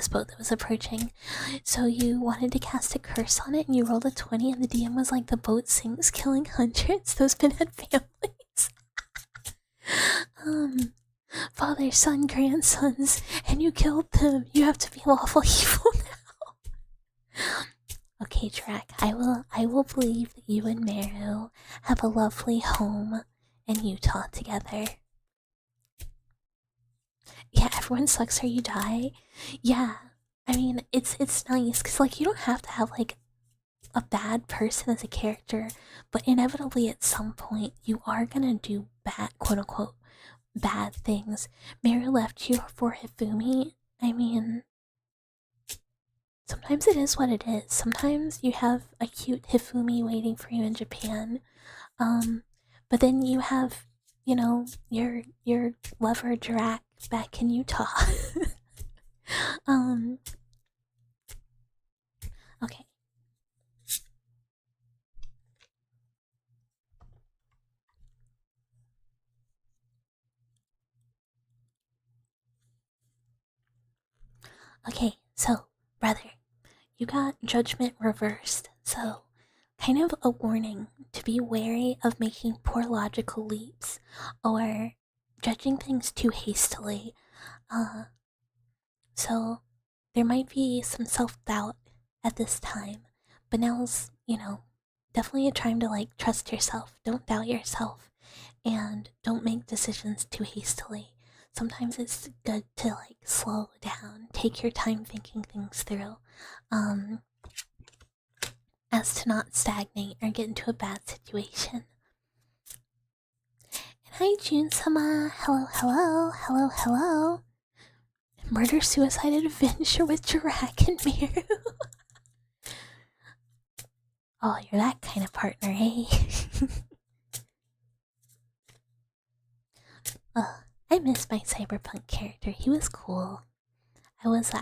boat that was approaching. So you wanted to cast a curse on it, and you rolled a 20, and the DM was like, the boat sinks, killing hundreds. Those pinhead families. Father, son, grandsons, and you killed them. You have to be lawful evil now. Okay, Drac, I will believe that you and Meru have a lovely home in Utah together. Yeah, everyone sucks or you die. Yeah, I mean, it's nice, because, like, you don't have to have, like, a bad person as a character, but inevitably at some point you are gonna do bad, quote-unquote, bad things. Meru left you for Hifumi. I mean, sometimes it is what it is. Sometimes you have a cute Hifumi waiting for you in Japan. But then you have, your lover Drac back in Utah. Okay. Okay, so, brother, you got judgment reversed, so kind of a warning to be wary of making poor logical leaps or judging things too hastily. So there might be some self-doubt at this time, but now's, definitely a time to like trust yourself. Don't doubt yourself, and don't make decisions too hastily. Sometimes it's good to like slow down, take your time thinking things through, as to not stagnate or get into a bad situation. And hi, June-sama. Hello, hello, hello, hello. Murder suicide adventure with Jirak and Miru. Oh, you're that kind of partner, eh? I miss my cyberpunk character. He was cool. I was a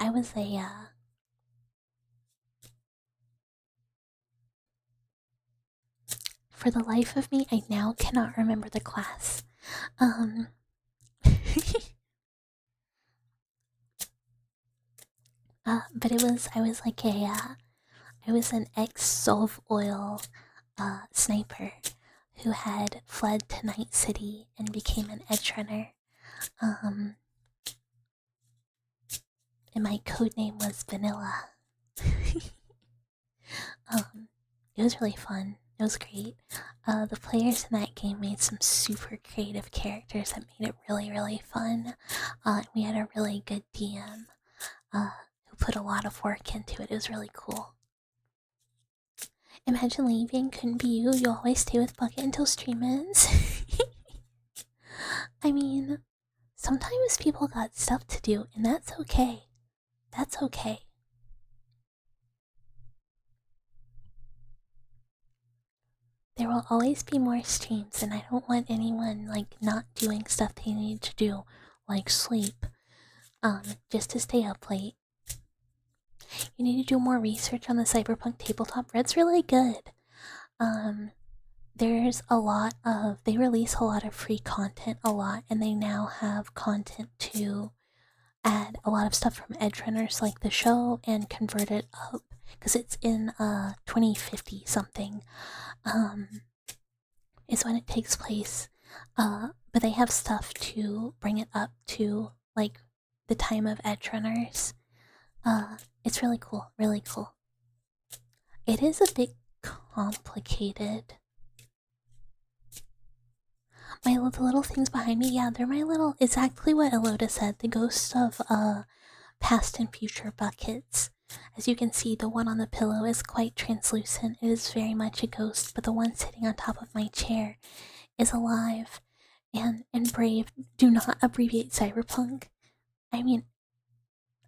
For the life of me, I now cannot remember the class. But I was an ex-Solve Oil sniper who had fled to Night City and became an edge runner. And my codename was Vanilla. It was really fun. It was great. The players in that game made some super creative characters that made it really, really fun. We had a really good DM who put a lot of work into it. It was really cool. Imagine leaving, couldn't be you. You always stay with Bucket until stream ends. I mean, sometimes people got stuff to do, and that's okay. That's okay. There will always be more streams, and I don't want anyone like not doing stuff they need to do, like sleep, just to stay up late. You need to do more research on the Cyberpunk tabletop. Red's really good. There's a lot of they release a lot of free content a lot, and they now have content to add a lot of stuff from Edgerunners like the show and convert it up because it's in 2050 something. Is when it takes place. But they have stuff to bring it up to like the time of Edgerunners. It's really cool, really cool. It is a bit complicated. The little things behind me, yeah, they're my little, exactly what Eloda said, the ghosts of past and future buckets. As you can see, the one on the pillow is quite translucent. It is very much a ghost, but the one sitting on top of my chair is alive and brave. Do not abbreviate cyberpunk. I mean,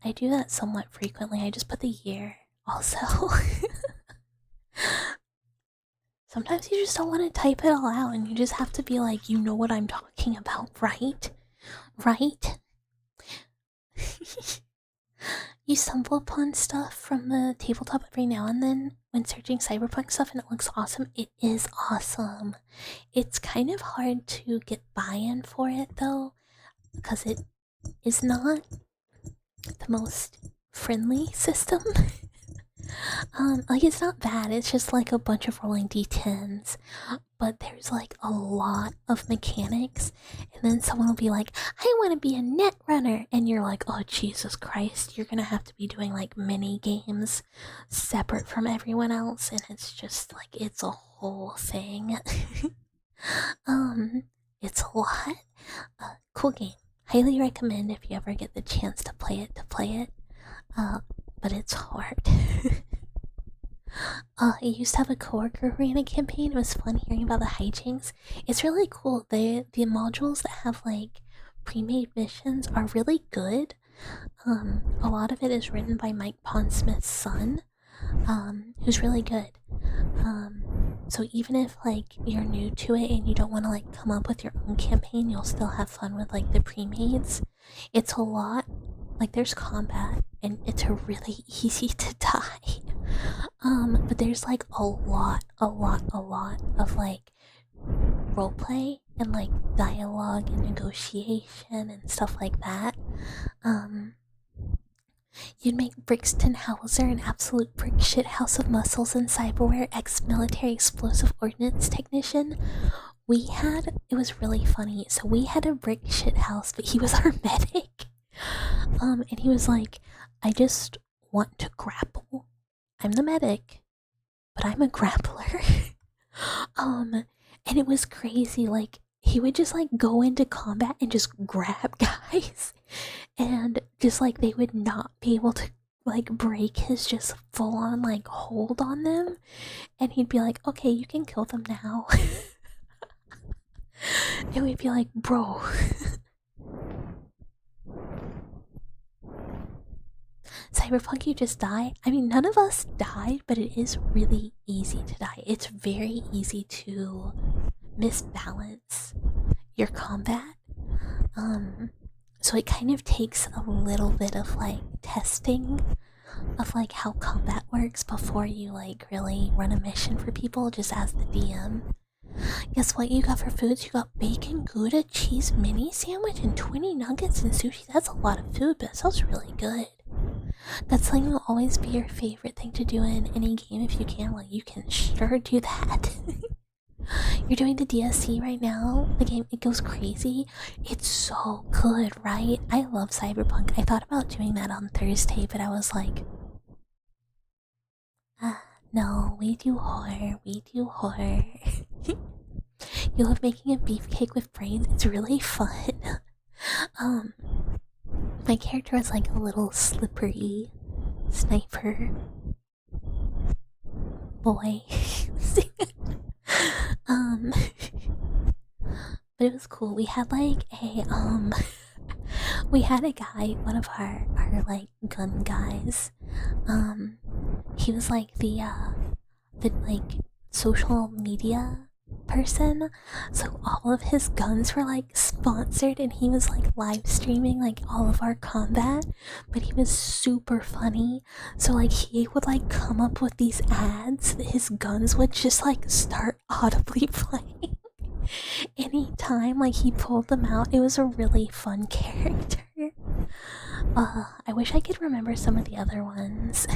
I do that somewhat frequently. I just put the year also. Sometimes you just don't want to type it all out and you just have to be like, you know what I'm talking about, right? Right? You stumble upon stuff from the tabletop every now and then when searching cyberpunk stuff and it looks awesome. It is awesome. It's kind of hard to get buy-in for it though, because it is not the most friendly system. Like it's not bad, it's just like a bunch of rolling d10s, but there's like a lot of mechanics, and then someone will be like, I want to be a net runner, and you're like, oh Jesus Christ, you're gonna have to be doing like mini games separate from everyone else, and it's just like, it's a whole thing. It's a lot. Cool game. Highly recommend if you ever get the chance to play it, but it's hard. I used to have a coworker who ran a campaign. It was fun hearing about the hijinks. It's really cool. The modules that have like pre-made missions are really good. A lot of it is written by Mike Pondsmith's son, who's really good. So even if like you're new to it and you don't want to like come up with your own campaign, you'll still have fun with like the pre-mades. It's a lot. Like there's combat and it's really easy to die. But there's like a lot of like roleplay and like dialogue and negotiation and stuff like that. You'd make Brixton Hauser an absolute brick shit house of muscles and cyberware ex-military explosive ordnance technician. It was really funny. So we had a brick shit house, but he was our medic. And he was like, I just want to grapple. I'm the medic, but I'm a grappler. And it was crazy. Like, he would just like go into combat and just grab guys, and just like they would not be able to like break his just full on like hold on them, and he'd be like, okay, you can kill them now. And we'd be like, bro. Cyberpunk, you just die? I mean, none of us died, but it is really easy to die. It's very easy to misbalance your combat. So it kind of takes a little bit of like testing of like how combat works before you like really run a mission for people just as the DM. Guess what you got for foods? You got bacon, Gouda, cheese, mini sandwich, and 20 nuggets and sushi. That's a lot of food, but it sounds really good. That's something will always be your favorite thing to do in any game if you can. Well, you can sure do that. You're doing the DSC right now. The game, it goes crazy. It's so good, right? I love Cyberpunk. I thought about doing that on Thursday, but I was like, no, we do horror. We do horror. You love making a beefcake with brains. It's really fun. My character was like a little slippery sniper boy. But it was cool. We had like a we had a guy, one of our like gun guys. He was like the like social media person, so all of his guns were like sponsored, and he was like live streaming like all of our combat, but he was super funny. So like he would like come up with these ads that his guns would just like start audibly playing anytime like he pulled them out. It was a really fun character. I wish I could remember some of the other ones.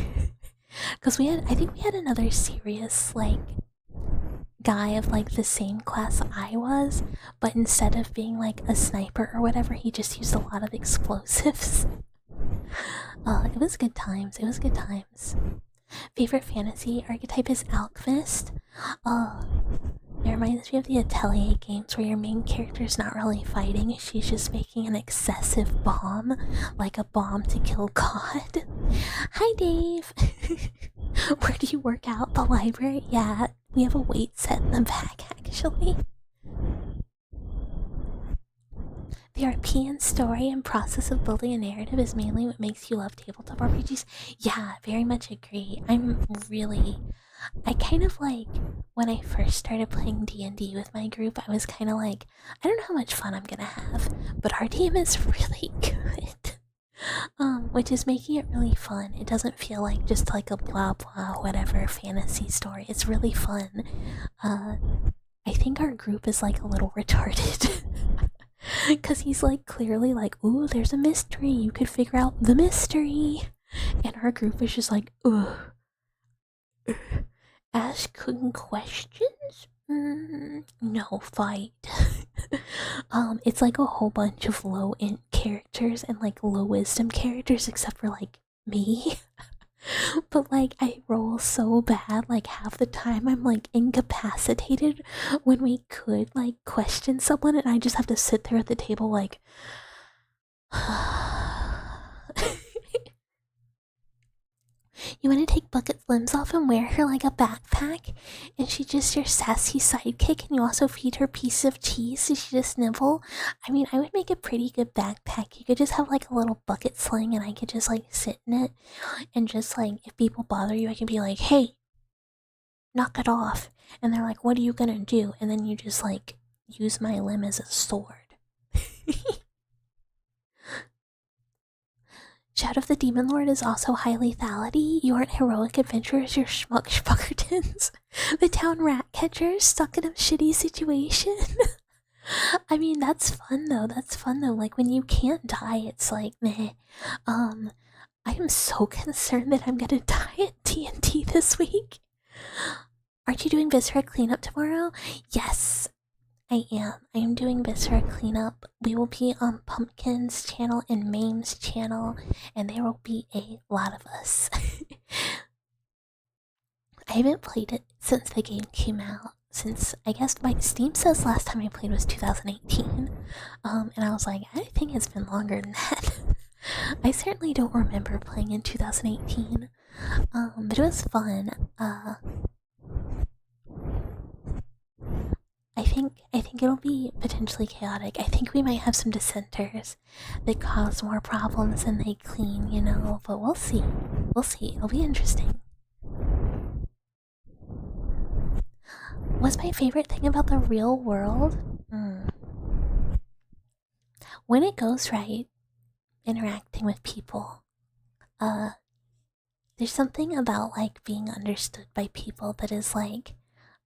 Because I think we had another serious like guy of like the same class I was, but instead of being like a sniper or whatever, he just used a lot of explosives. It was good times. It was good times. Favorite fantasy archetype is alchemist. It reminds me of the Atelier games where your main character's not really fighting, she's just making an excessive bomb, like a bomb to kill God. Hi, Dave. Where do you work out? The library? Yeah, we have a weight set in the back, actually. The RP and story and process of building a narrative is mainly what makes you love tabletop RPGs. Yeah, very much agree. I kind of like, when I first started playing D&D with my group, I was kind of like, I don't know how much fun I'm gonna have, but our team is really good. Which is making it really fun. It doesn't feel like just like a blah blah whatever fantasy story. It's really fun. I think our group is like a little retarded. Because he's like clearly like, ooh, there's a mystery. You could figure out the mystery. And our group is just like, ugh. Asking questions? No, fight. It's like a whole bunch of low int characters and like low wisdom characters, except for like me. But like I roll so bad, like half the time I'm like incapacitated when we could like question someone, and I just have to sit there at the table like you want to take Bucket's limbs off and wear her like a backpack, and she's just your sassy sidekick, and you also feed her pieces of cheese so she just nibble. I mean, I would make a pretty good backpack. You could just have like a little bucket sling, and I could just like sit in it, and just like if people bother you, I can be like, hey, knock it off. And they're like, what are you gonna do? And then you just like use my limb as a sword. Shadow of the Demon Lord is also high lethality. You aren't heroic adventurers, you're schmuck schmuckertons. The town rat catchers stuck in a shitty situation. I mean, that's fun though. That's fun though. Like when you can't die, it's like meh. I am so concerned that I'm gonna die at TNT this week. Aren't you doing Viscera cleanup tomorrow? Yes, I am. I am doing Viscera cleanup. We will be on Pumpkin's channel and Mame's channel, and there will be a lot of us. I haven't played it since the game came out. Since I guess my Steam says last time I played was 2018. And I was like, I think it's been longer than that. I certainly don't remember playing in 2018. But it was fun. I think it'll be potentially chaotic. I think we might have some dissenters that cause more problems than they clean, you know, but we'll see. We'll see. It'll be interesting. What's my favorite thing about the real world? When it goes right, interacting with people. There's something about like being understood by people that is like,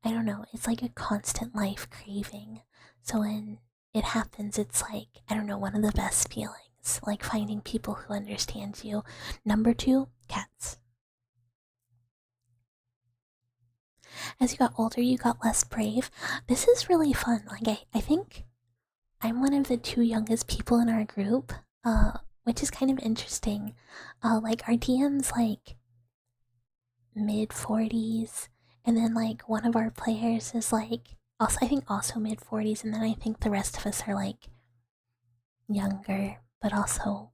I don't know, it's like a constant life craving. So when it happens, it's like, I don't know, one of the best feelings. Like finding people who understand you. Number 2, cats. As you got older, you got less brave. This is really fun. Like I think I'm one of the 2 youngest people in our group, which is kind of interesting. Like our DM's like mid-40s, and then like one of our players is like also, I think also mid-40s, and then I think the rest of us are like younger, but also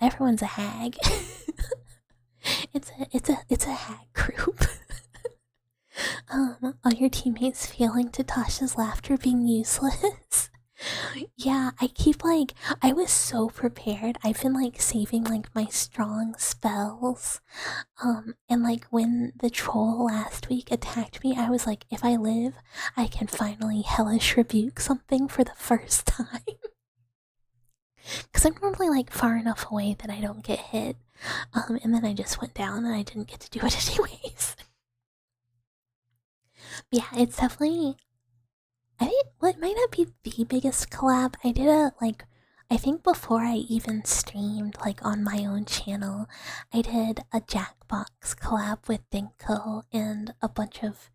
everyone's a hag. it's a hag group. All your teammates feeling Tasha's laughter being useless. Yeah, I keep like, I was so prepared. I've been like saving like my strong spells. And like when the troll last week attacked me, I was like, if I live, I can finally hellish rebuke something for the first time. Because I'm normally like far enough away that I don't get hit. And then I just went down and I didn't get to do it anyways. But yeah, it's definitely, I think, well, it might not be the biggest collab. I did a, like, I think before I even streamed, like, on my own channel, I did a Jackbox collab with Dinko and a bunch of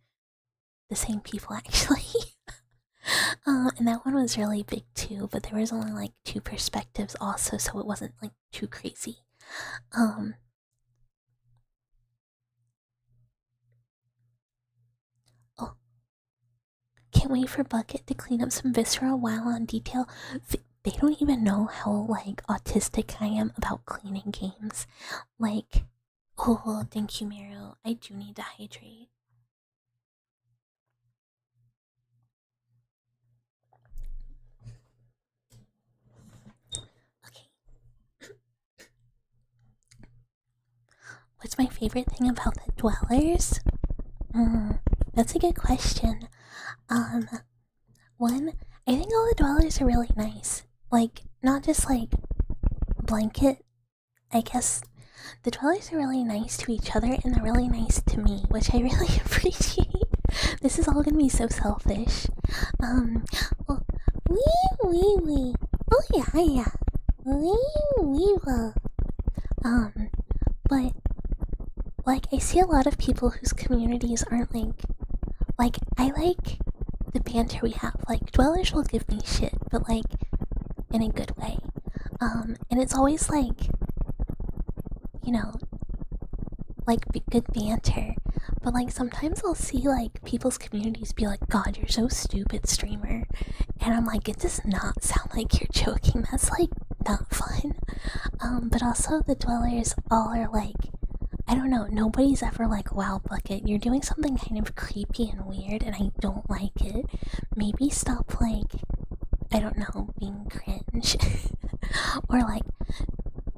the same people, actually. And that one was really big, too, but there was only, like, 2 perspectives also, so it wasn't, like, too crazy. Can't wait for Bucket to clean up some viscera while on detail. They don't even know how, like, autistic I am about cleaning games. Like, oh, thank you, Miro. I do need to hydrate. Okay. What's my favorite thing about the Dwellers? That's a good question. One, I think all the Dwellers are really nice. Like, not just like blanket. I guess the Dwellers are really nice to each other and they're really nice to me, which I really appreciate. This is all gonna be so selfish. Well, wee. Oh yeah. Wee. But like I see a lot of people whose communities aren't like I like the banter we have. Like Dwellers will give me shit, but like in a good way. And it's always like, you know, like good banter. But like sometimes I'll see like people's communities be like, God, you're so stupid, streamer. And I'm like, it does not sound like you're joking. That's like not fun. But also the Dwellers all are like, I don't know, nobody's ever like, wow, Bucket, you're doing something kind of creepy and weird and I don't like it. Maybe stop like, I don't know, being cringe. Or like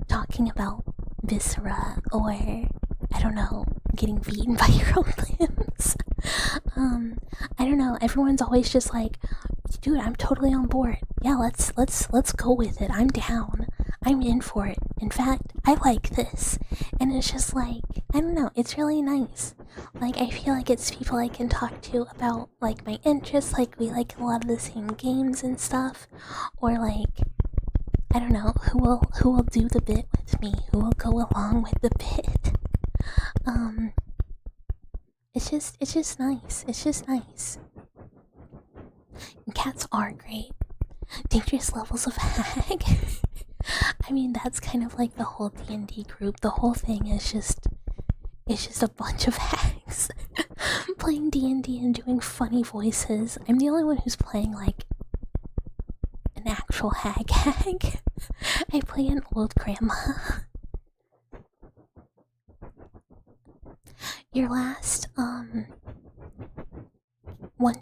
talking about viscera, or I don't know, getting beaten by your own limbs. I don't know, everyone's always just like, dude, I'm totally on board. Yeah, let's go with it. I'm down. I'm in for it. In fact, I like this. And it's just like, I don't know, it's really nice. Like, I feel like it's people I can talk to about, like, my interests, like, we like a lot of the same games and stuff. Or, like, I don't know, who will do the bit with me, who will go along with the bit. It's just nice. It's just nice. And cats are great. Dangerous levels of hag. I mean, that's kind of like the whole D&D group. The whole thing is just It's just a bunch of hags playing D&D and doing funny voices. I'm the only one who's playing like an actual hag. I play an old grandma. Your last one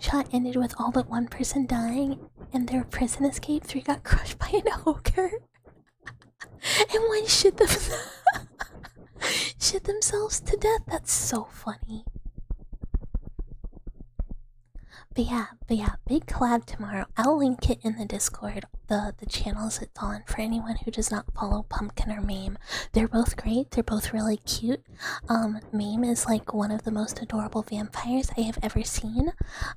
shot ended with all but one person dying, and their prison escape. 3 got crushed by an ogre, and 1 shit themselves to death. That's so funny. But yeah, big collab tomorrow. I'll link it in the Discord, the channels it's on, for anyone who does not follow Pumpkin or Mame. They're both great, they're both really cute. Mame is like one of the most adorable vampires I have ever seen.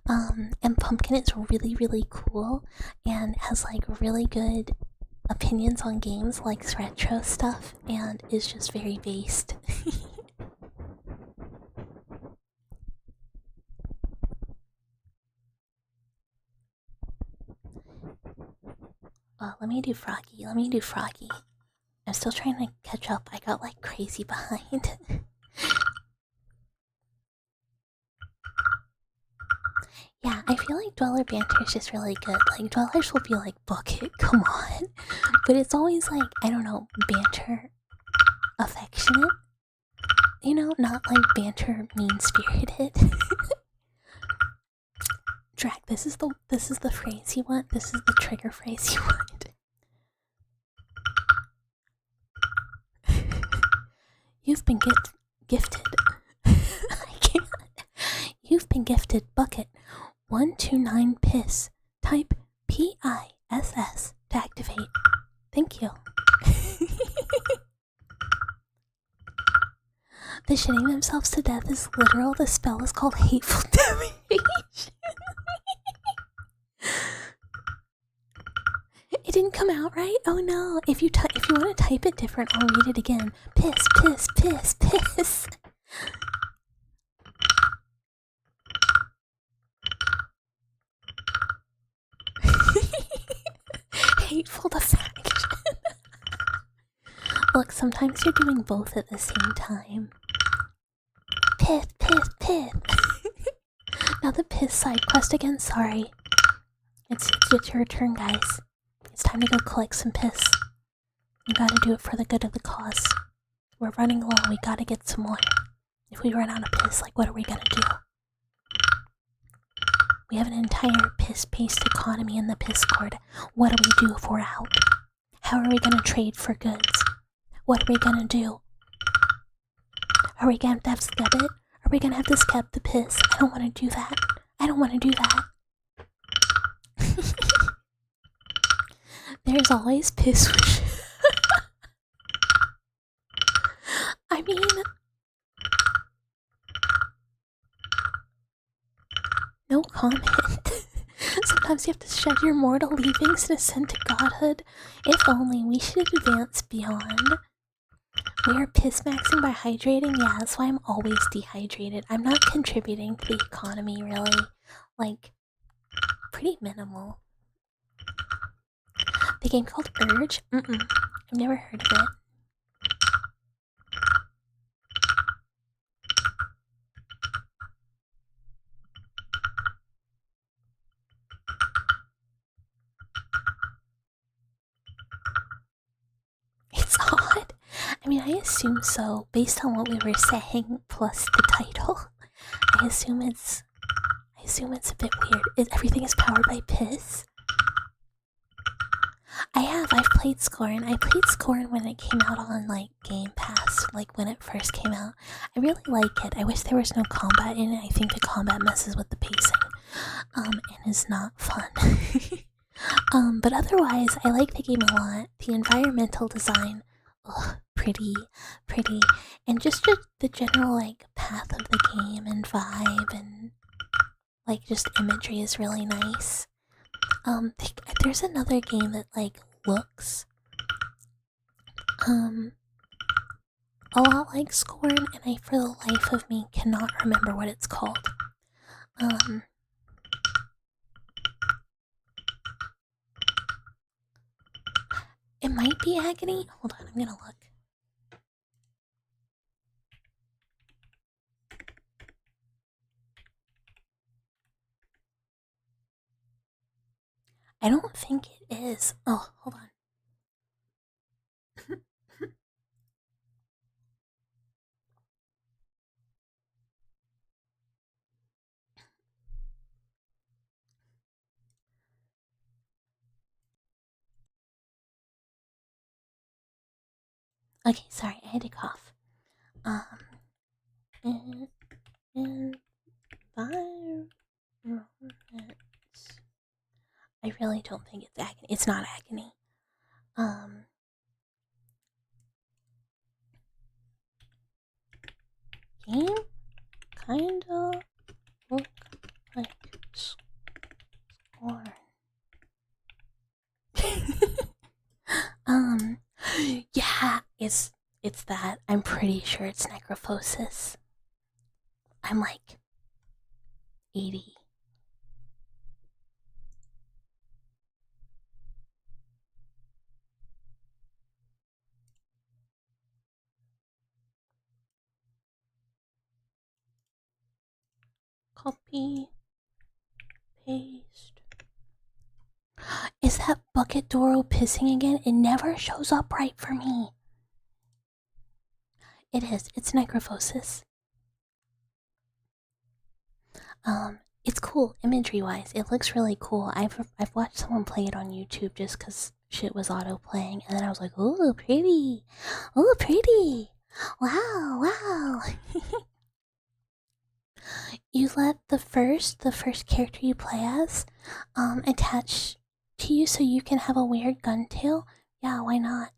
And Pumpkin is really, really cool and has like really good opinions on games, likes retro stuff, and is just very based. Let me do Froggy. I'm still trying to catch up. I got like crazy behind. Yeah, I feel like Dweller banter is just really good. Like, Dwellers will be like, book it, come on. But it's always like, I don't know, banter affectionate. You know, not like banter mean-spirited. Drag, this is the phrase you want. This is the trigger phrase you want. You've been gifted. I can't. You've been gifted bucket 129 piss. Type PISS to activate. Thank you. The shitting themselves to death is literal. The spell is called Hateful Damnation. It didn't come out right? Oh no. If you want to type it different, I'll read it again. Piss, piss, piss, piss. Hateful affection. Look, sometimes you're doing both at the same time. Piss, piss, piss. Now the piss side quest again, sorry. It's your turn, guys. It's time to go collect some piss. We gotta do it for the good of the cause. We're running low, we gotta get some more. If we run out of piss, like, what are we gonna do? We have an entire piss-based economy in the Pisscord. What do we do if we're out? How are we gonna trade for goods? What are we gonna do? Are we gonna have to skip it? Are we gonna have to skip the piss? I don't wanna do that. I don't wanna do that. There's always piss. I mean, no comment. Sometimes you have to shed your mortal leavings and ascend to godhood. If only we should advance beyond. We are piss maxing by hydrating. Yeah, that's why I'm always dehydrated. I'm not contributing to the economy, really. Like, pretty minimal. The game called Urge? I've never heard of it. It's odd. I mean, I assume so, based on what we were saying, plus the title. I assume it's a bit weird. Everything is powered by piss. I've played Scorn. I played Scorn when it came out on, like, Game Pass, like, when it first came out. I really like it. I wish there was no combat in it. I think the combat messes with the pacing, and is not fun. But otherwise, I like the game a lot. The environmental design, pretty, and just the general, like, path of the game and vibe and, like, just imagery is really nice. There's another game that, like, looks a lot like Scorn, and I, for the life of me, cannot remember what it's called. It might be Agony. Hold on, I'm gonna look. is. Oh, hold on. Okay, sorry, I had to cough. Environment. I really don't think it's agony. It's not agony. Game kinda look like Scorn. Yeah, it's that. I'm pretty sure it's necrophosis. I'm like 80. Copy, paste. Is that bucket Doro pissing again? It never shows up right for me. It is. It's necrophosis. It's cool imagery wise. It looks really cool. I've watched someone play it on YouTube just because shit was auto playing, and then I was like, "Ooh, pretty! Ooh, pretty! Wow, wow!" You let the first character you play as, attach to you so you can have a weird gun tail. Yeah, why not?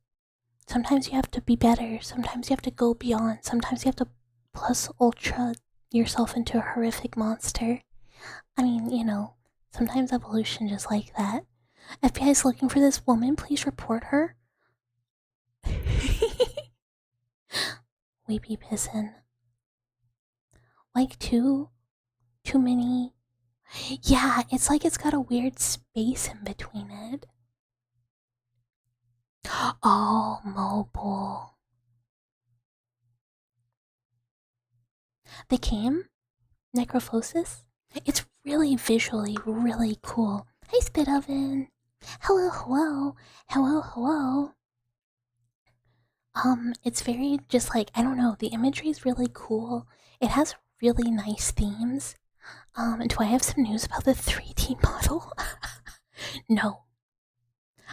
Sometimes you have to be better. Sometimes you have to go beyond. Sometimes you have to plus ultra yourself into a horrific monster. I mean, you know, sometimes evolution just like that. FBI is looking for this woman. Please report her. We be pissin'. Like too many. Yeah, it's like it's got a weird space in between it. Oh, mobile. The game? Necrophosis? It's really visually really cool. Hi, Spit Oven. Hello, hello. Hello, hello. It's very just like, I don't know, the imagery is really cool. It has really nice themes. Do I have some news about the 3D model? No.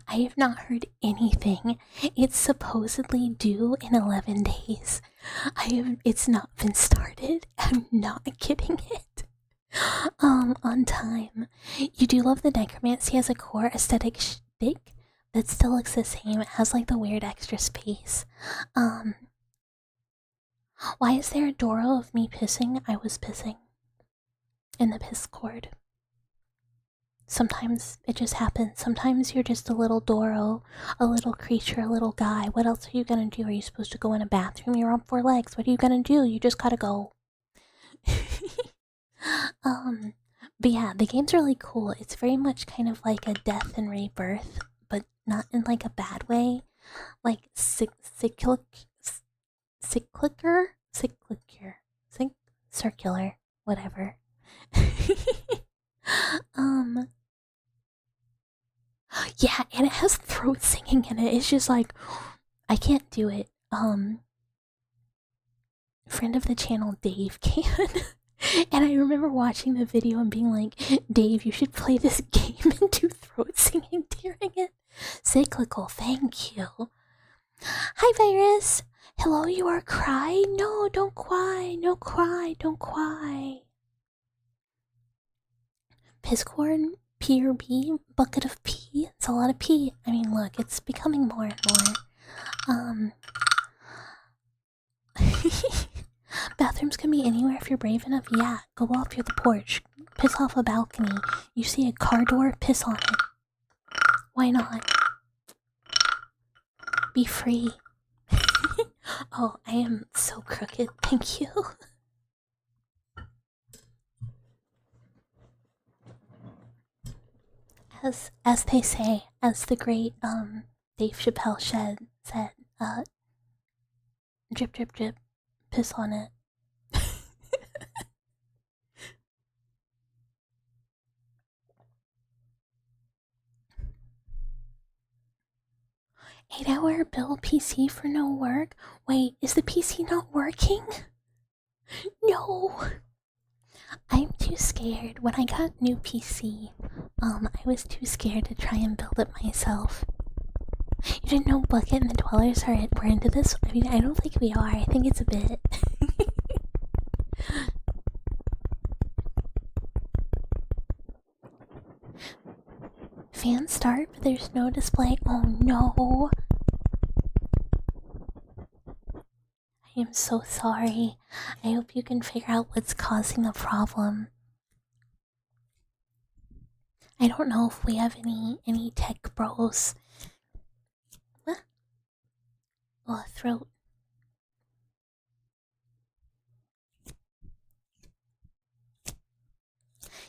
I have not heard anything. It's supposedly due in 11 days. It's not been started. I'm not kidding it. On time. You do love the necromancy as a core aesthetic shtick that still looks the same. It has like the weird extra space. Why is there a Doro of me pissing? I was pissing in the piss cord. Sometimes it just happens. Sometimes you're just a little Doro, a little creature, a little guy. What else are you gonna do? Are you supposed to go in a bathroom? You're on 4 legs. What are you gonna do? You just gotta go. But yeah, the game's really cool. It's very much kind of like a death and rebirth, but not in like a bad way. Like circular, whatever. Yeah, and it has throat singing in it. It's just like, I can't do it. Friend of the channel, Dave, can. And I remember watching the video and being like, Dave, you should play this game and do throat singing during it. Cyclical, thank you. Hi, Virus. Hello, you are crying? No, don't cry. No cry, don't cry. Pisscorn, P or B, bucket of pee. It's a lot of pee. I mean, look, it's becoming more and more. Bathrooms can be anywhere if you're brave enough. Yeah, go off the porch. Piss off a balcony. You see a car door, piss on it. Why not? Be free. Oh, I am so crooked. Thank you. As they say, as the great Dave Chappelle said, drip drip drip, piss on it. 8-hour build PC for no work? Wait, is the PC not working? No! I'm too scared. When I got new PC, I was too scared to try and build it myself. You didn't know Bucket and the Dwellers were into this? I mean, I don't think we are. I think it's a bit. Fan start, but there's no display. Oh no! I am so sorry. I hope you can figure out what's causing the problem. I don't know if we have any tech bros. What? Oh, throat.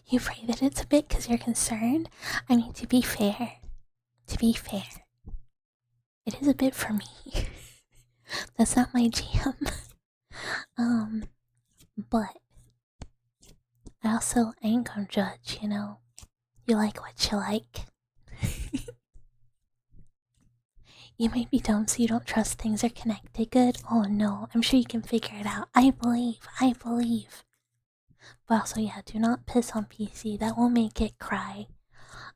You pray that it's a bit because you're concerned? I mean, to be fair, it is a bit for me. That's not my jam. But I ain't gonna judge, you know? You like what you like. You might be dumb so you don't trust things are connected good. Oh no, I'm sure you can figure it out. I believe. But also, yeah, do not piss on PC. That will make it cry.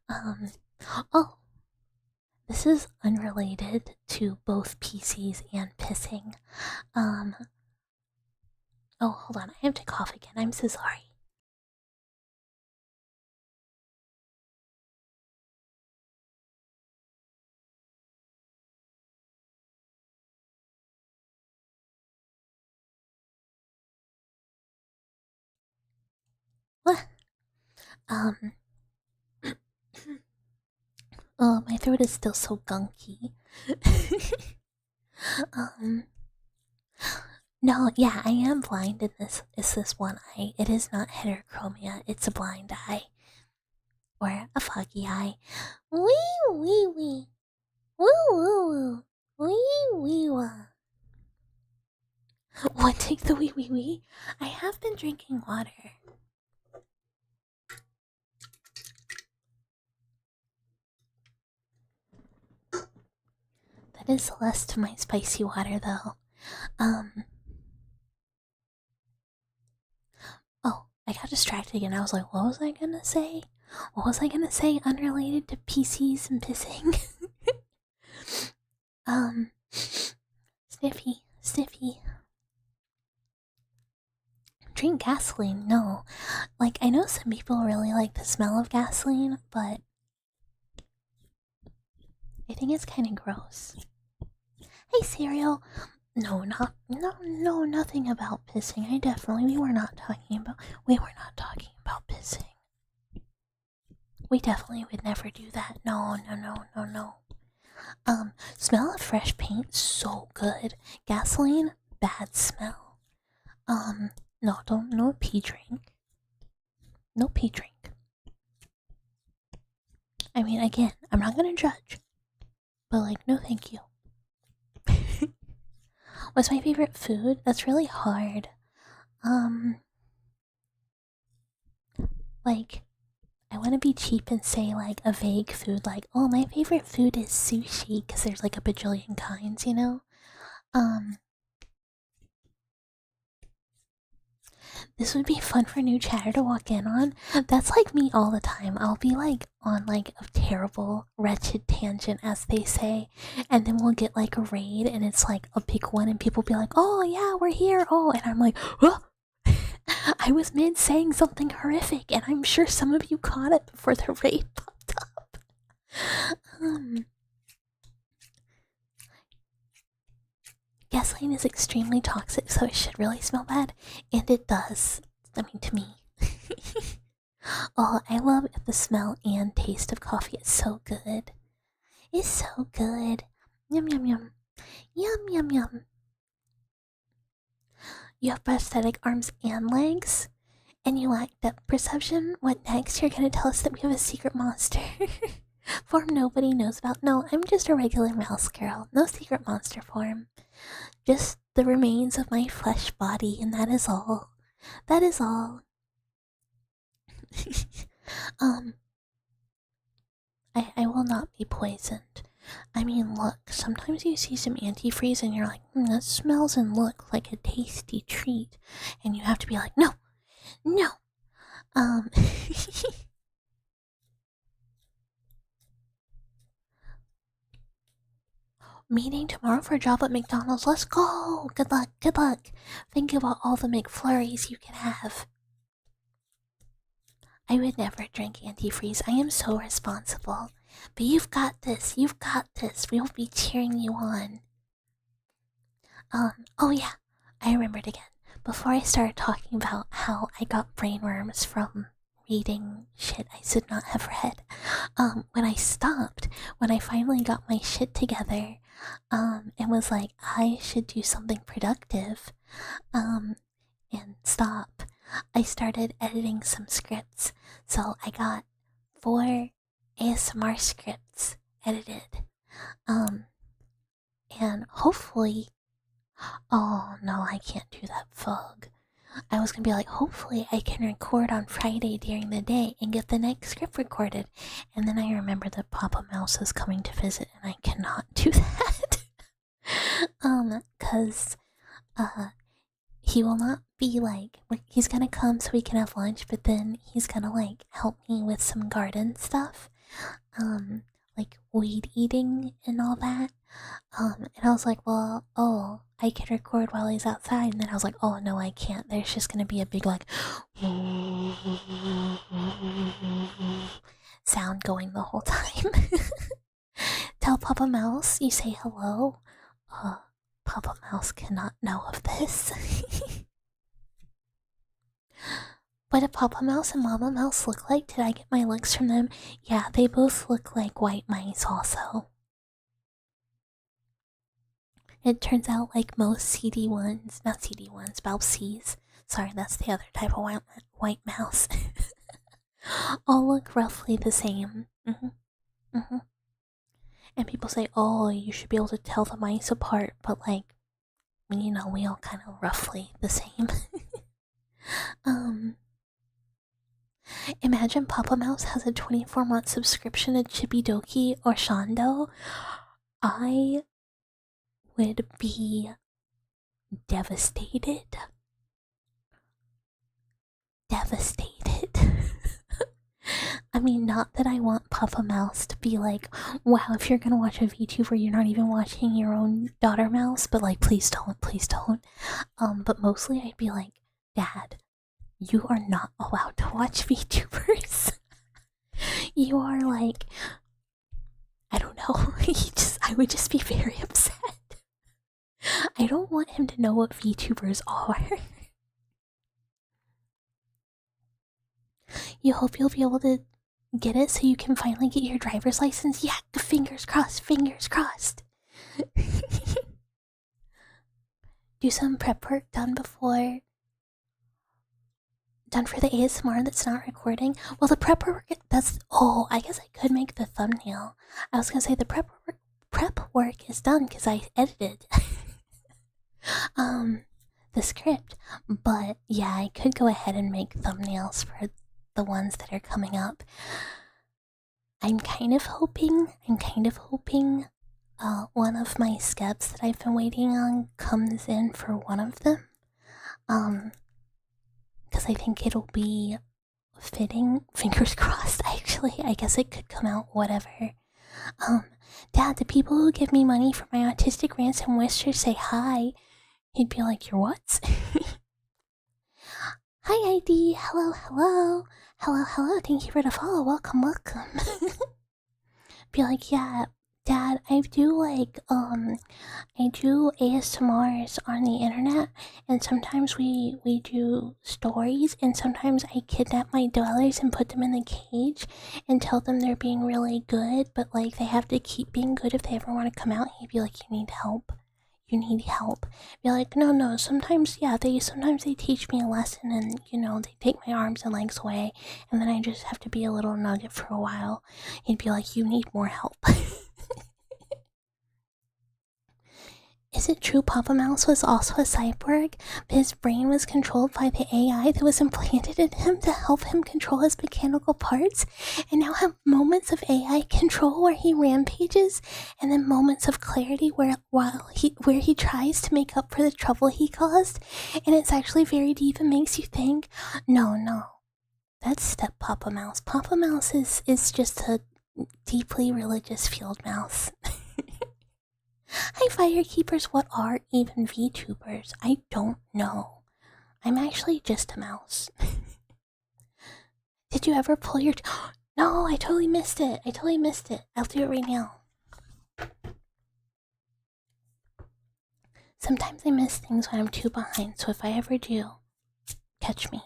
Oh, this is unrelated to both PCs and pissing. Oh, hold on, I have to cough again. I'm so sorry. What? Oh, my throat is still so gunky. No, yeah, I am blind in this. Is this one eye? It is not heterochromia. It's a blind eye. Or a foggy eye. Wee wee wee. Woo woo woo. Wee wee wah. What, take the wee wee wee? I have been drinking water. That is less to my spicy water, though. Oh, I got distracted again. I was like, what was I gonna say? What was I gonna say unrelated to PCs and pissing? Sniffy. Drink gasoline? No. Like, I know some people really like the smell of gasoline, but I think it's kind of gross. Hey, cereal. No, nothing about pissing. We were not talking about pissing. We definitely would never do that. No. Smell of fresh paint, so good. Gasoline, bad smell. No pee drink. No pee drink. I mean, again, I'm not gonna judge. But, like, no thank you. What's my favorite food? That's really hard. Like, I want to be cheap and say, like, a vague food, like, oh, my favorite food is sushi, because there's, like, a bajillion kinds, you know? This would be fun for new chatter to walk in on. That's like me all the time. I'll be like on like a terrible, wretched tangent, as they say, and then we'll get like a raid, and it's like a big one, and people be like, "Oh yeah, we're here!" Oh, and I'm like, "Huh." I was mid saying something horrific, and I'm sure some of you caught it before the raid popped up. Gasoline is extremely toxic, so it should really smell bad, and it does. I mean, to me. Oh, I love the smell and taste of coffee. It's so good. It's so good. Yum yum yum. Yum yum yum. You have prosthetic arms and legs, and you lack depth perception. What next? You're gonna tell us that we have a secret monster? Form nobody knows about. No, I'm just a regular mouse girl. No secret monster form. Just the remains of my flesh body, and that is all. That is all. I will not be poisoned. I mean, look, sometimes you see some antifreeze and you're like, that smells and looks like a tasty treat. And you have to be like, no, no. Meeting tomorrow for a job at McDonald's. Let's go. Good luck, good luck. Think about all the McFlurries you can have. I would never drink antifreeze. I am so responsible. But you've got this. You've got this. We'll be cheering you on. Oh yeah. I remembered again. Before I started talking about how I got brainworms from reading shit I should not have read, when I stopped, when I finally got my shit together, and was like, I should do something productive, and stop, I started editing some scripts. So I got 4 ASMR scripts edited. And hopefully... Oh no, I can't do that, Fug. I was gonna be like, hopefully I can record on Friday during the day and get the next script recorded. And then I remember that Papa Mouse is coming to visit and I cannot do that. Cause, he will not be like, he's gonna come so we can have lunch, but then he's gonna like help me with some garden stuff. Like weed eating and all that. And I was like, well, oh, I can record while he's outside. And then I was like, oh no, I can't. There's just gonna be a big like sound going the whole time. Tell Papa Mouse you say hello. Papa Mouse cannot know of this. What do Papa Mouse and Mama Mouse look like? Did I get my looks from them? Yeah, they both look like white mice also. It turns out like most CD ones, not CD ones, Balsies. Sorry, that's the other type of white mouse. All look roughly the same. And people say, oh, you should be able to tell the mice apart, but like, you know, we all kind of roughly the same. Imagine Papa Mouse has a 24-month subscription to Chippy Doki or Shondo. I would be devastated. Devastated. I mean, not that I want Papa Mouse to be like, wow, if you're gonna watch a VTuber, you're not even watching your own daughter mouse, but like, please don't, please don't. But mostly I'd be like, Dad, you are not allowed to watch VTubers. You are like, I don't know, I would just be very upset. I don't want him to know what VTubers are. You hope you'll be able to get it so you can finally get your driver's license? Yeah, fingers crossed, fingers crossed. Do some prep work done for the ASMR that's not recording. Well, the prep work, that's... Oh, I guess I could make the thumbnail. I was gonna say the prep work is done because I edited the script. But yeah, I could go ahead and make thumbnails for the ones that are coming up. I'm kind of hoping one of my skeps that I've been waiting on comes in for one of them. Because I think it'll be fitting. Fingers crossed, actually. I guess it could come out whatever. Dad, the people who give me money for my autistic rants and whispers say hi. He'd be like, you're what? Hi, ID. Hello, hello. Hello, hello. Thank you for the follow. Welcome, welcome. Be like, yeah, Dad, I do ASMRs on the internet, and sometimes we do stories, and sometimes I kidnap my dwellers and put them in the cage and tell them they're being really good, but like they have to keep being good if they ever want to come out. He'd be like, you need help. You need help. Be like, no, sometimes, yeah, sometimes they teach me a lesson and, you know, they take my arms and legs away, and then I just have to be a little nugget for a while. He'd be like, you need more help. Is it true Papa Mouse was also a cyborg, but his brain was controlled by the AI that was implanted in him to help him control his mechanical parts, and now have moments of AI control where he rampages, and then moments of clarity where he tries to make up for the trouble he caused, and it's actually very deep and makes you think. No, that's step Papa Mouse. Papa Mouse is just a deeply religious field mouse. Hi Firekeepers, what are even VTubers? I don't know. I'm actually just a mouse. Did you ever pull your... No, I totally missed it. I'll do it right now. Sometimes I miss things when I'm too behind, so if I ever do, catch me.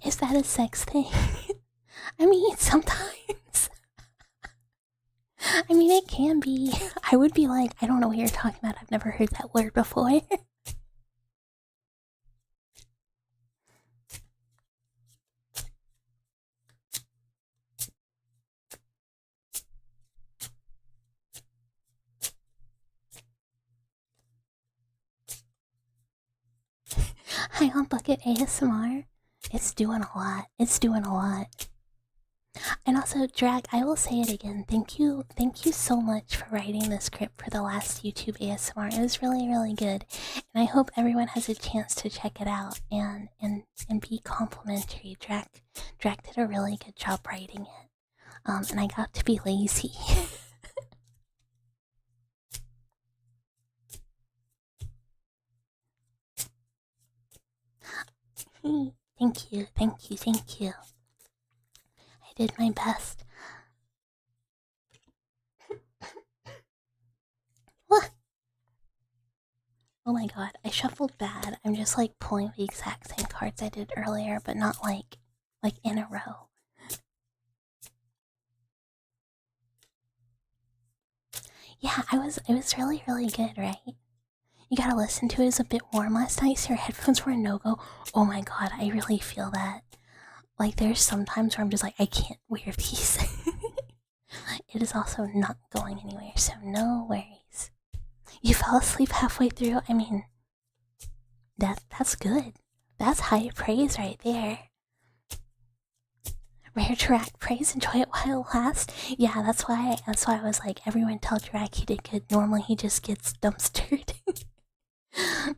Is that a sex thing? I mean, sometimes. I mean, it can be. I would be like, I don't know what you're talking about. I've never heard that word before. Hi on Bucket ASMR. It's doing a lot. And also, Drag, I will say it again. Thank you so much for writing the script for the last YouTube ASMR. It was really, really good, and I hope everyone has a chance to check it out and be complimentary. Drag did a really good job writing it, and I got to be lazy. Thank you. I did my best. What? Oh my god, I shuffled bad. I'm just like pulling the exact same cards I did earlier, but not like in a row. Yeah, it was really, really good, right? You gotta listen to it. It was a bit warm last night, so your headphones were a no-go. Oh my god, I really feel that. Like, there's some times where I'm just like, I can't wear these. It is also not going anywhere, so no worries. You fell asleep halfway through? I mean, that's good. That's high praise right there. Rare Dirac praise, enjoy it while it lasts. Yeah, that's why I was like, everyone tell Dirac he did good. Normally he just gets dumpstered.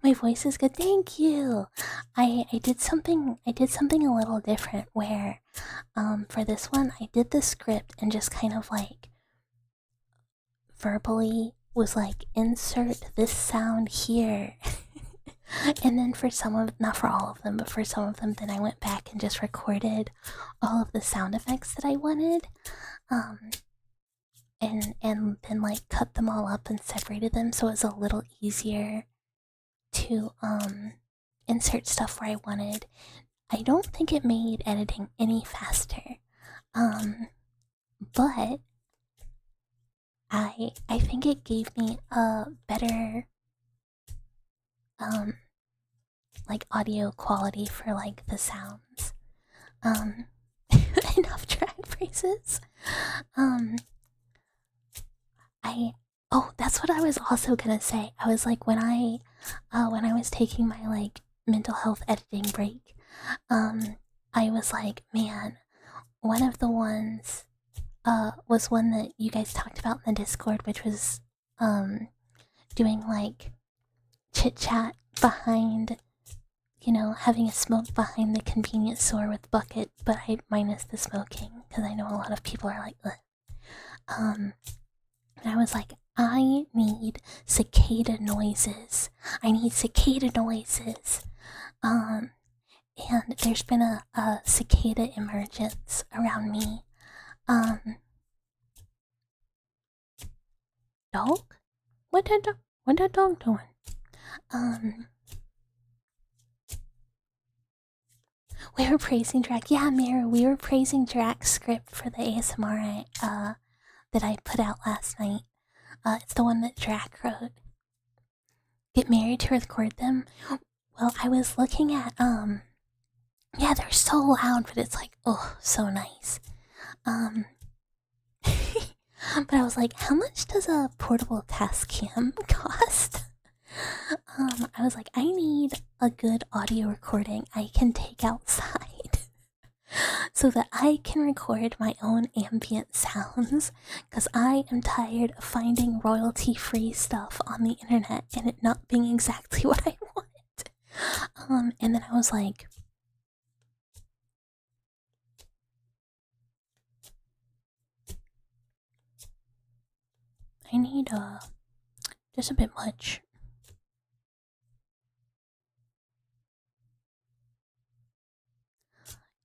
My voice is good, thank you. I did something a little different where for this one I did the script and just kind of like verbally was like, insert this sound here. And then for some of, not for all of them, but for some of them, then I went back and just recorded all of the sound effects that I wanted, and then like cut them all up and separated them, so it was a little easier to insert stuff where I wanted. I don't think it made editing any faster, but I think it gave me a better like audio quality for like the sounds. Enough drag phrases. Oh, that's what I was also gonna say. I was like, when I was taking my like mental health editing break, I was like, man, one of the ones was one that you guys talked about in the Discord, which was doing like chit chat behind, you know, having a smoke behind the convenience store with Bucket, but I minus the smoking because I know a lot of people are like, ugh. And I was like, I need cicada noises. And there's been a cicada emergence around me. Dog? What that dog doing? We were praising Drac. Yeah, Mira, we were praising Drac's script for the ASMR that I put out last night. It's the one that Drac wrote. Get married to record them? Well, I was looking at, yeah, they're so loud, but it's like, oh, so nice. But I was like, how much does a portable test cam cost? I was like, I need a good audio recording I can take outside so that I can record my own ambient sounds, because I am tired of finding royalty-free stuff on the internet and it not being exactly what I want. And then I was like, I need just a bit much.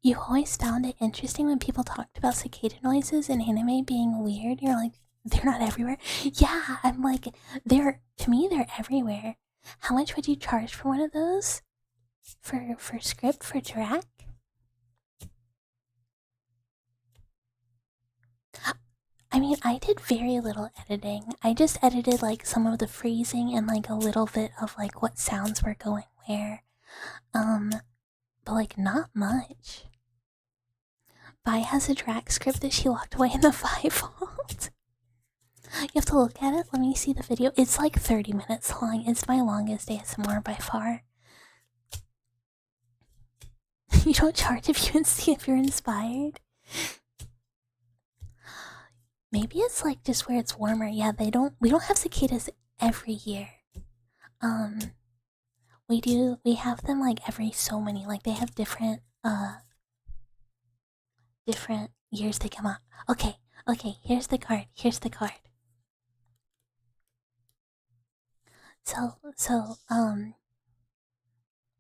You always found it interesting when people talked about cicada noises in anime being weird. You're like, they're not everywhere. Yeah, I'm like, to me they're everywhere. How much would you charge for one of those? For script for Drac? I mean, I did very little editing. I just edited like some of the phrasing and like a little bit of like what sounds were going where. But like not much. Vi has a Drac script that she locked away in the Vi vault. You have to look at it. Let me see the video. It's like 30 minutes long. It's my longest ASMR by far. You don't charge if you can see if you're inspired. Maybe it's like just where it's warmer. Yeah, we don't have cicadas every year. We have them like every so many. Like they have different years they come out. Okay, here's the card. So,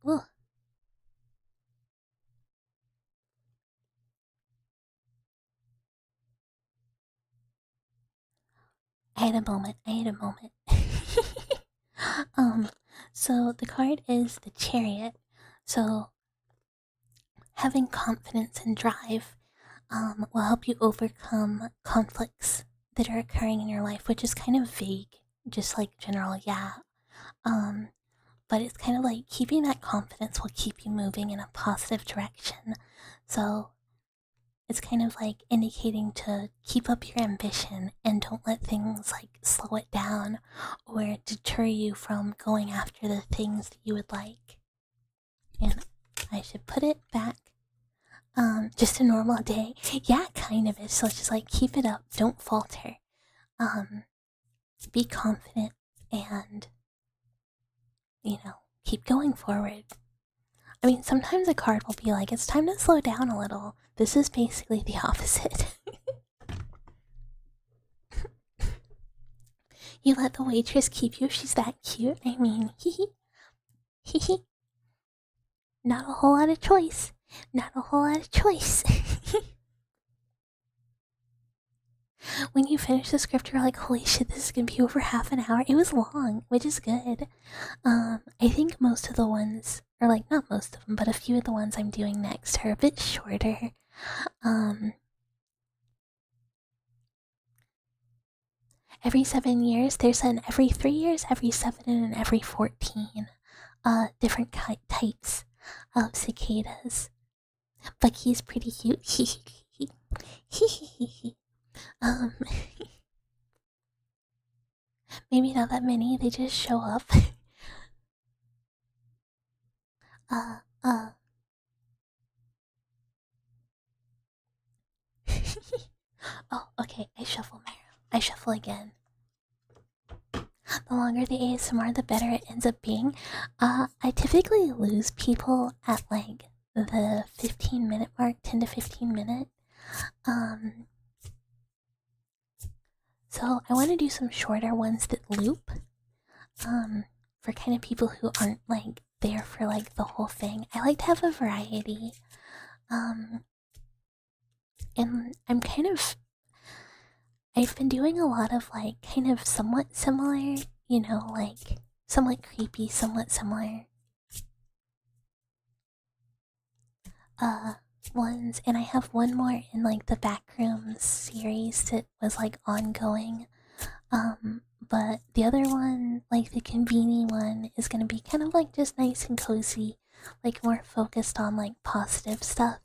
ooh. I had a moment. So the card is the Chariot. So having confidence and drive will help you overcome conflicts that are occurring in your life, which is kind of vague, just like general, yeah. But it's kind of like keeping that confidence will keep you moving in a positive direction. So it's kind of like indicating to keep up your ambition and don't let things like slow it down or deter you from going after the things that you would like. And I should put it back. Just a normal day. Yeah, kind of is. So it's just like keep it up, don't falter. Be confident and keep going forward. I mean, sometimes a card will be like, it's time to slow down a little. This is basically the opposite. You let the waitress keep you if she's that cute. I mean, hee. Not a whole lot of choice. When you finish the script, you're like, holy shit, this is gonna be over half an hour. It was long, which is good. I think most of the ones, or like not most of them, but a few of the ones I'm doing next are a bit shorter. Every 7 years, there's an every 3 years, every 7, and an every 14. Different types of cicadas. But he's pretty cute. Maybe not that many, they just show up. Oh, okay, I shuffle again. The longer the ASMR, the better it ends up being. I typically lose people at like the 15-minute mark, 10 to 15 minute. So I want to do some shorter ones that loop. For kind of people who aren't like there for like the whole thing. I like to have a variety. And I've been doing a lot of like kind of somewhat similar, like somewhat creepy, somewhat similar ones, and I have one more in like the Backrooms series that was like ongoing. But the other one, like the Conveni one, is gonna be kind of like just nice and cozy, like more focused on like positive stuff.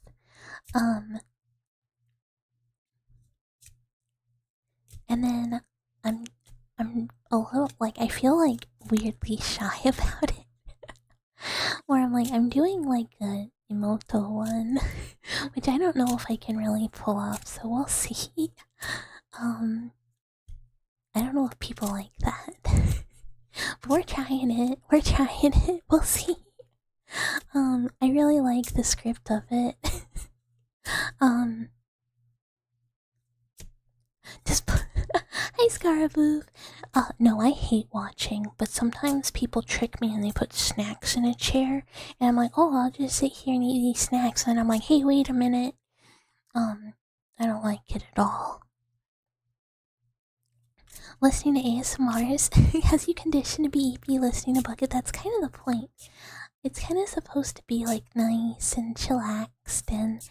And then I'm a little like I feel like weirdly shy about it. Where I'm like I'm doing like a emoto one, which I don't know if I can really pull off, so we'll see. Um I don't know if people like that. But we're trying it. We're trying it. We'll see. I really like the script of it. um Just Hi Scaraboo. No, I hate watching, but sometimes people trick me and they put snacks in a chair, and I'm like, oh, I'll just sit here and eat these snacks, and I'm like, hey, wait a minute. I don't like it at all. Listening to ASMRs has you conditioned to be listening to Bucket. That's kind of the point. It's kind of supposed to be like nice and chillaxed and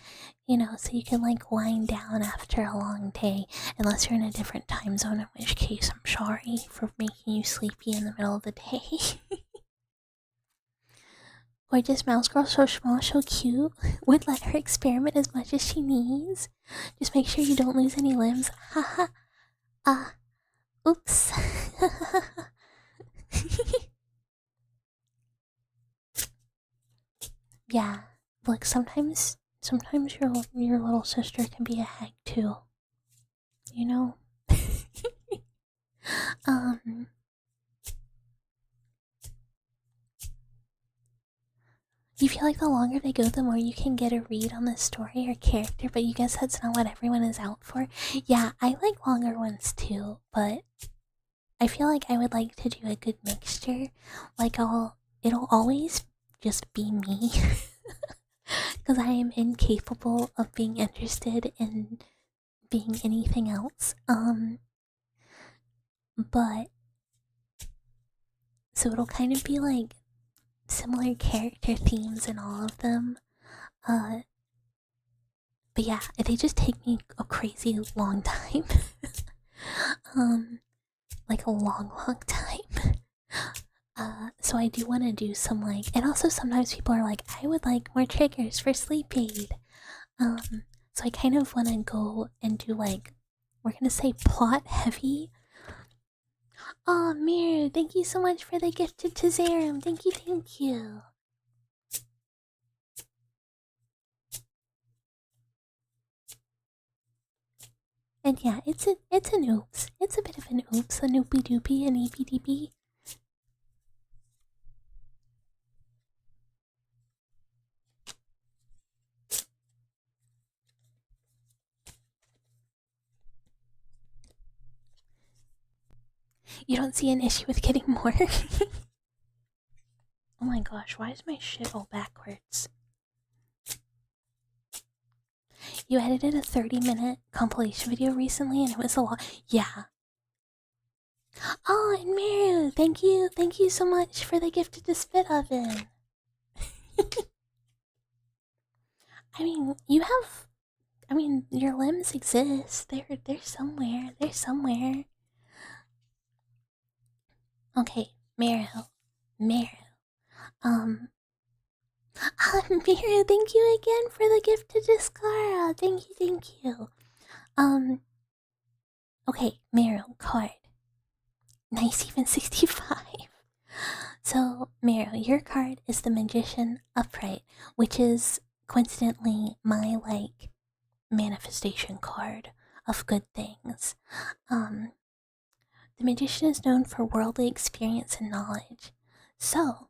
so you can like wind down after a long day, unless you're in a different time zone, in which case I'm sorry for making you sleepy in the middle of the day. Gorgeous mouse girl, so small, so cute. Would let her experiment as much as she needs. Just make sure you don't lose any limbs. Haha. Oops. Yeah, look, sometimes your little sister can be a hag too. You know? You feel like the longer they go, the more you can get a read on the story or character, but you guess that's not what everyone is out for. Yeah, I like longer ones too, but I feel like I would like to do a good mixture. Like it'll always just be me. Because I am incapable of being interested in being anything else. But so it'll kind of be like similar character themes in all of them. But yeah, they just take me a crazy long time. Like a long time. So I do want to do some like, and also sometimes people are like, I would like more triggers for sleep aid. So I kind of want to go and do like, we're gonna say plot heavy. Oh, Mir, thank you so much for the gifted Tazarum. Thank you, thank you. And yeah, it's an oops. It's a bit of an oops, a noopy doopy, an eepy deepy. You don't see an issue with getting more? Oh my gosh, why is my shit all backwards? You edited a 30-minute compilation video recently and it was a lot. Yeah. Oh, and Miru, thank you so much for the gift of the spit oven. Your limbs exist. They're somewhere. They're somewhere. Okay, Miru. Miru. Miru, thank you again for the gift to Discara. Thank you, thank you. Okay, Miru, card. Nice, even 65. So, Miru, your card is the Magician Upright, which is coincidentally my like manifestation card of good things. The Magician is known for worldly experience and knowledge. So,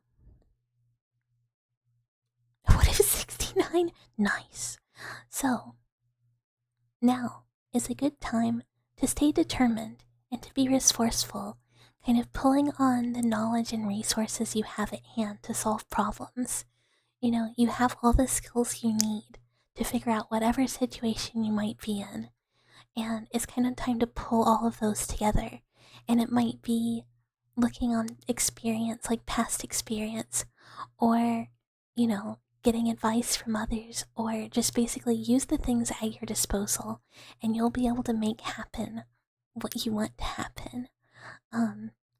what if 69? Nice. So, now is a good time to stay determined and to be resourceful, kind of pulling on the knowledge and resources you have at hand to solve problems. You have all the skills you need to figure out whatever situation you might be in. And it's kind of time to pull all of those together. And it might be looking on experience, like past experience, or, getting advice from others, or just basically use the things at your disposal, and you'll be able to make happen what you want to happen.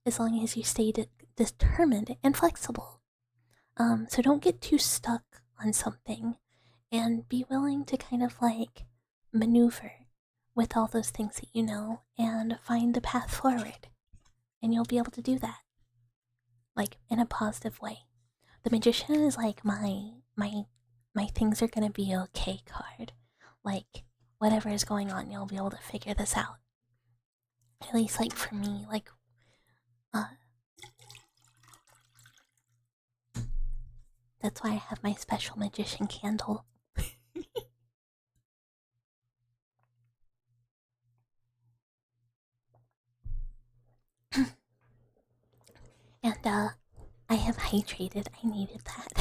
As long as you stay determined and flexible. So don't get too stuck on something, and be willing to kind of like maneuver with all those things that you know and find the path forward. And you'll be able to do that. Like, in a positive way. The magician is like my things are gonna be okay card. Like, whatever is going on, you'll be able to figure this out. At least, like, for me, like, that's why I have my special magician candle. And, I have hydrated. I needed that.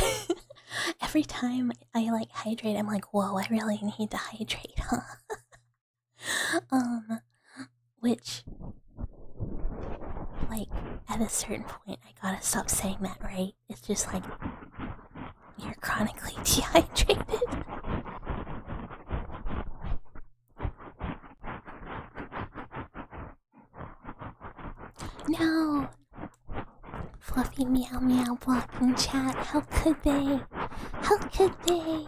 Every time I, like, hydrate, I'm like, whoa, I really need to hydrate, huh? Which, like, at a certain point, I gotta stop saying that, right? It's just like, you're chronically dehydrated. No! Fluffy meow meow blocking chat. How could they? How could they?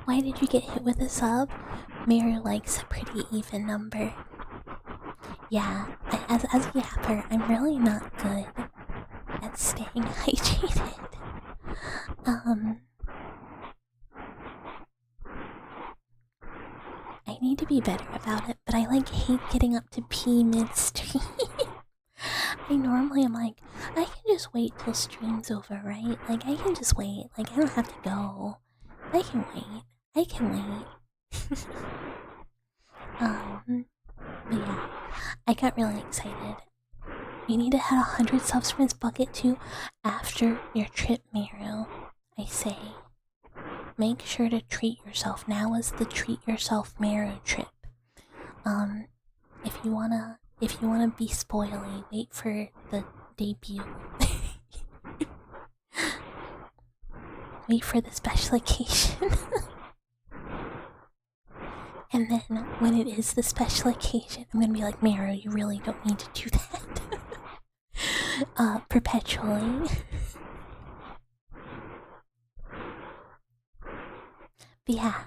Why did you get hit with a sub? Mary likes a pretty even number. Yeah, as a yapper, I'm really not good at staying hydrated. I need to be better about it, but I like hate getting up to pee midstream. I normally am like, I can just wait till stream's over, right? Like, I can just wait. Like, I don't have to go. I can wait. I can wait. But yeah, I got really excited. You need to hit 100 subs for this bucket too after your trip, Miru. I say, make sure to treat yourself. Now is the treat yourself Miru trip. If you wanna be spoily, wait for the debut. Wait for the special occasion. And then when it is the special occasion, I'm gonna be like, Miru, you really don't need to do that. Perpetually. But yeah,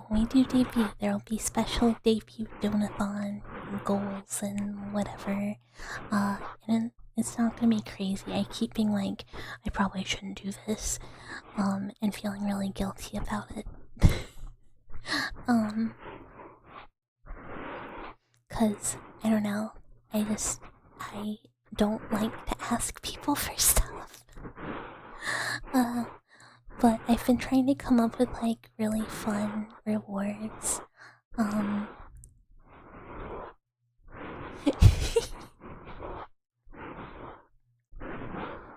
when we do debut, there'll be special debut donathon goals and whatever. And it's not gonna be crazy. I keep being like, I probably shouldn't do this, and feeling really guilty about it. Cause, I don't know, I don't like to ask people for stuff. But I've been trying to come up with, like, really fun rewards.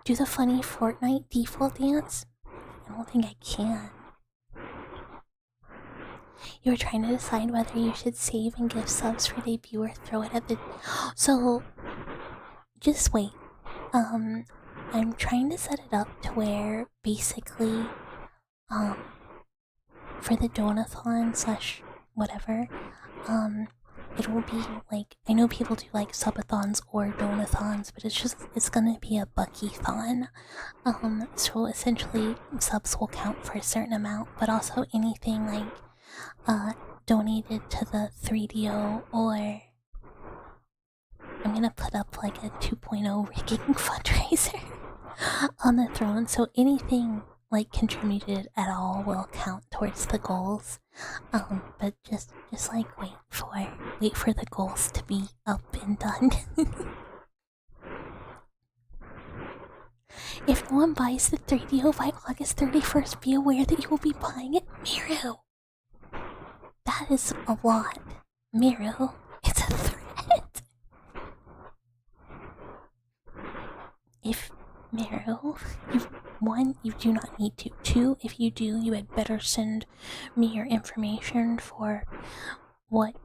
Do the funny Fortnite default dance? I don't think I can. You were trying to decide whether you should save and give subs for debut or throw it at the... So, just wait. I'm trying to set it up to where, basically, for the donathon slash whatever, it will be like, I know people do like subathons or donathons, but it's gonna be a bucky-thon. So essentially subs will count for a certain amount, but also anything like donated to the 3DO, or I'm gonna put up like a 2.0 rigging fundraiser on the throne, so anything like contributed at all will count towards the goals. But just like wait for the goals to be up and done. If no one buys the 3DO by August 31st, be aware that you will be buying it. Miru! That is a lot. Miru, it's a threat. If Miru, one, you do not need to. Two, if you do, you had better send me your information for what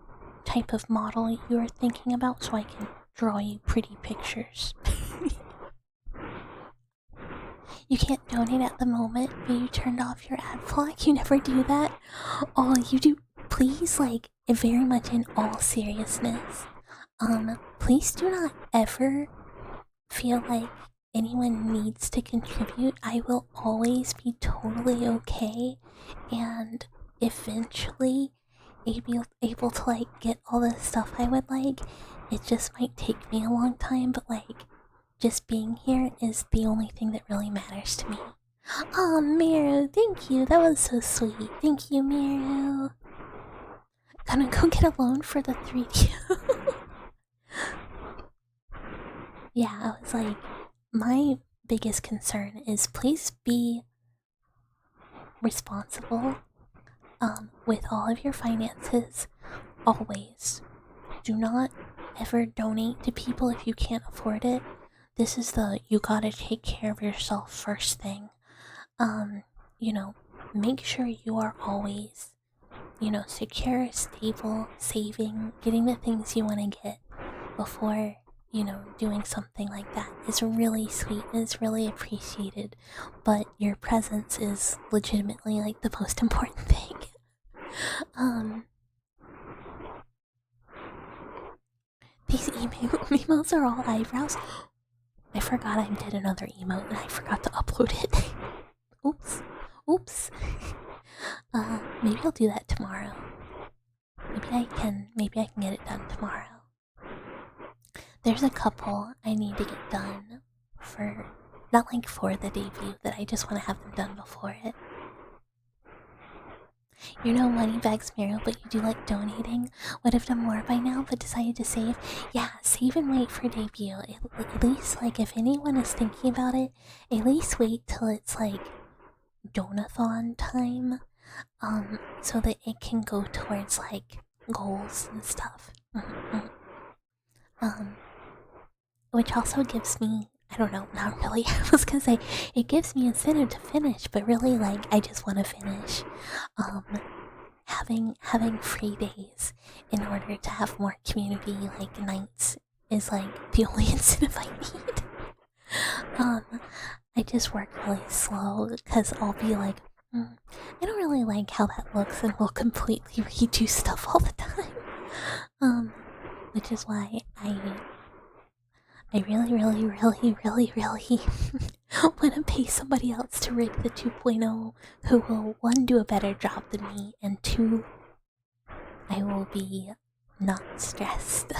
type of model you are thinking about so I can draw you pretty pictures. You can't donate at the moment, but you turned off your ad block. You never do that. Oh, you do. Please, like, very much in all seriousness, please do not ever feel like anyone needs to contribute, I will always be totally okay, and eventually able to like get all the stuff I would like. It just might take me a long time, but like just being here is the only thing that really matters to me. Oh, Miru, thank you. That was so sweet. Thank you, Miru. Gonna go get a loan for the 3D. Yeah, I was like, my biggest concern is please be responsible with all of your finances. Always. Do not ever donate to people if you can't afford it. This is the you gotta take care of yourself first thing. You know, make sure you are always, secure, stable, saving, getting the things you want to get before, doing something like that is really sweet and is really appreciated. But your presence is legitimately like the most important thing. These emails are all eyebrows. I forgot I did another emote and I forgot to upload it. Oops. Maybe I'll do that tomorrow. Maybe I can get it done tomorrow. There's a couple I need to get done for, not like for the debut, that I just want to have them done before it. You're no moneybags, Meryl, but you do like donating. Would have done more by now, but decided to save. Yeah, save and wait for debut. At least, like, if anyone is thinking about it, at least wait till it's, like, donathon time. So that it can go towards, like, goals and stuff. Which also gives me, I don't know, not really. I was gonna say, it gives me incentive to finish, but really, like, I just want to finish. Having free days in order to have more community like nights is like the only incentive I need. I just work really slow because I'll be like, I don't really like how that looks, and will completely redo stuff all the time. Which is why I really want to pay somebody else to rig the 2.0 who will, 1, do a better job than me, and 2, I will be not stressed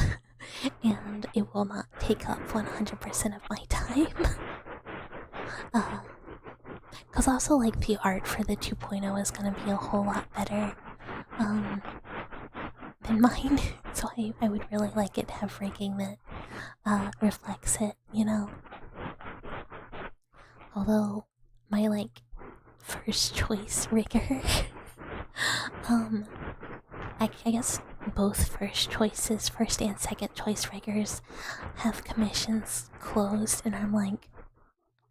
and it will not take up 100% of my time. Because also, like, the art for the 2.0 is going to be a whole lot better than mine, so I would really like it to have rigging that reflects it, Although my like first choice rigger, I guess both first and second choice riggers have commissions closed, and I'm like,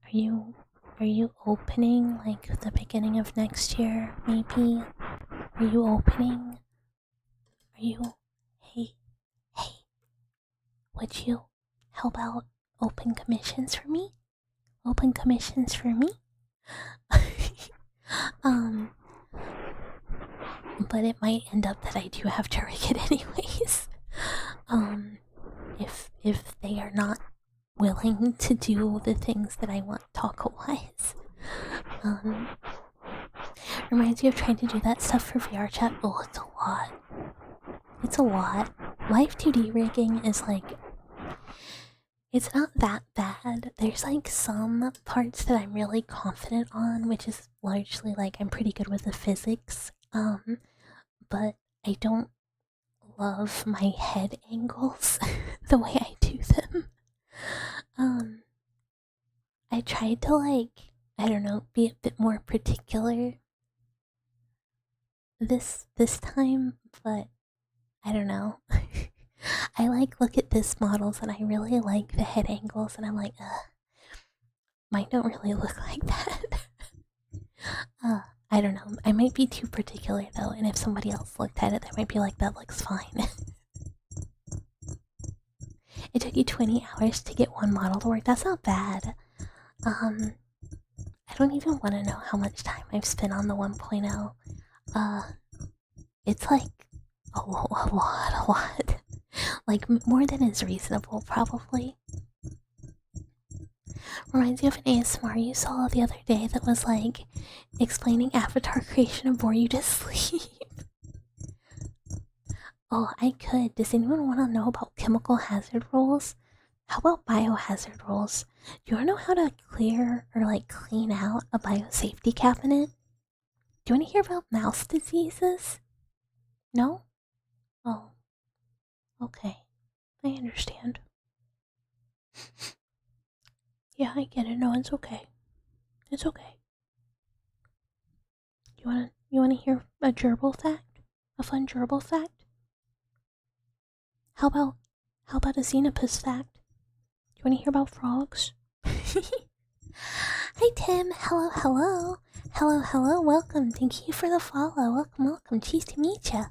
are you opening like the beginning of next year? Maybe. Are you opening? Hey, would you help out open commissions for me? But it might end up that I do have to rig it anyways. If they are not willing to do the things that I want taco-wise. Reminds me of trying to do that stuff for VR chat. Oh, it's a lot. Live 2D rigging is like, it's not that bad. There's like some parts that I'm really confident on, which is largely like I'm pretty good with the physics. But I don't love my head angles the way I do them. I tried to like, I don't know, be a bit more particular this time, but I don't know. I like look at this models and I really like the head angles, and I'm like, mine don't really look like that. I don't know. I might be too particular though, and if somebody else looked at it, they might be like, that looks fine. It took you 20 hours to get one model to work. That's not bad. I don't even want to know how much time I've spent on the 1.0. It's like a lot. Like more than is reasonable, probably. Reminds you of an ASMR you saw the other day that was like explaining avatar creation and bore you to sleep. Oh, I could. Does anyone want to know about chemical hazard rules? How about biohazard rules? Do you want to know how to clear or like clean out a biosafety cabinet? Do you want to hear about mouse diseases? No? Oh, okay. I understand. Yeah, I get it. No, it's okay. It's okay. You wanna hear a gerbil fact? A fun gerbil fact? How about a xenopus fact? Do you wanna hear about frogs? Hi Tim, hello. Hello, welcome. Thank you for the follow. Welcome. Cheese to meet ya.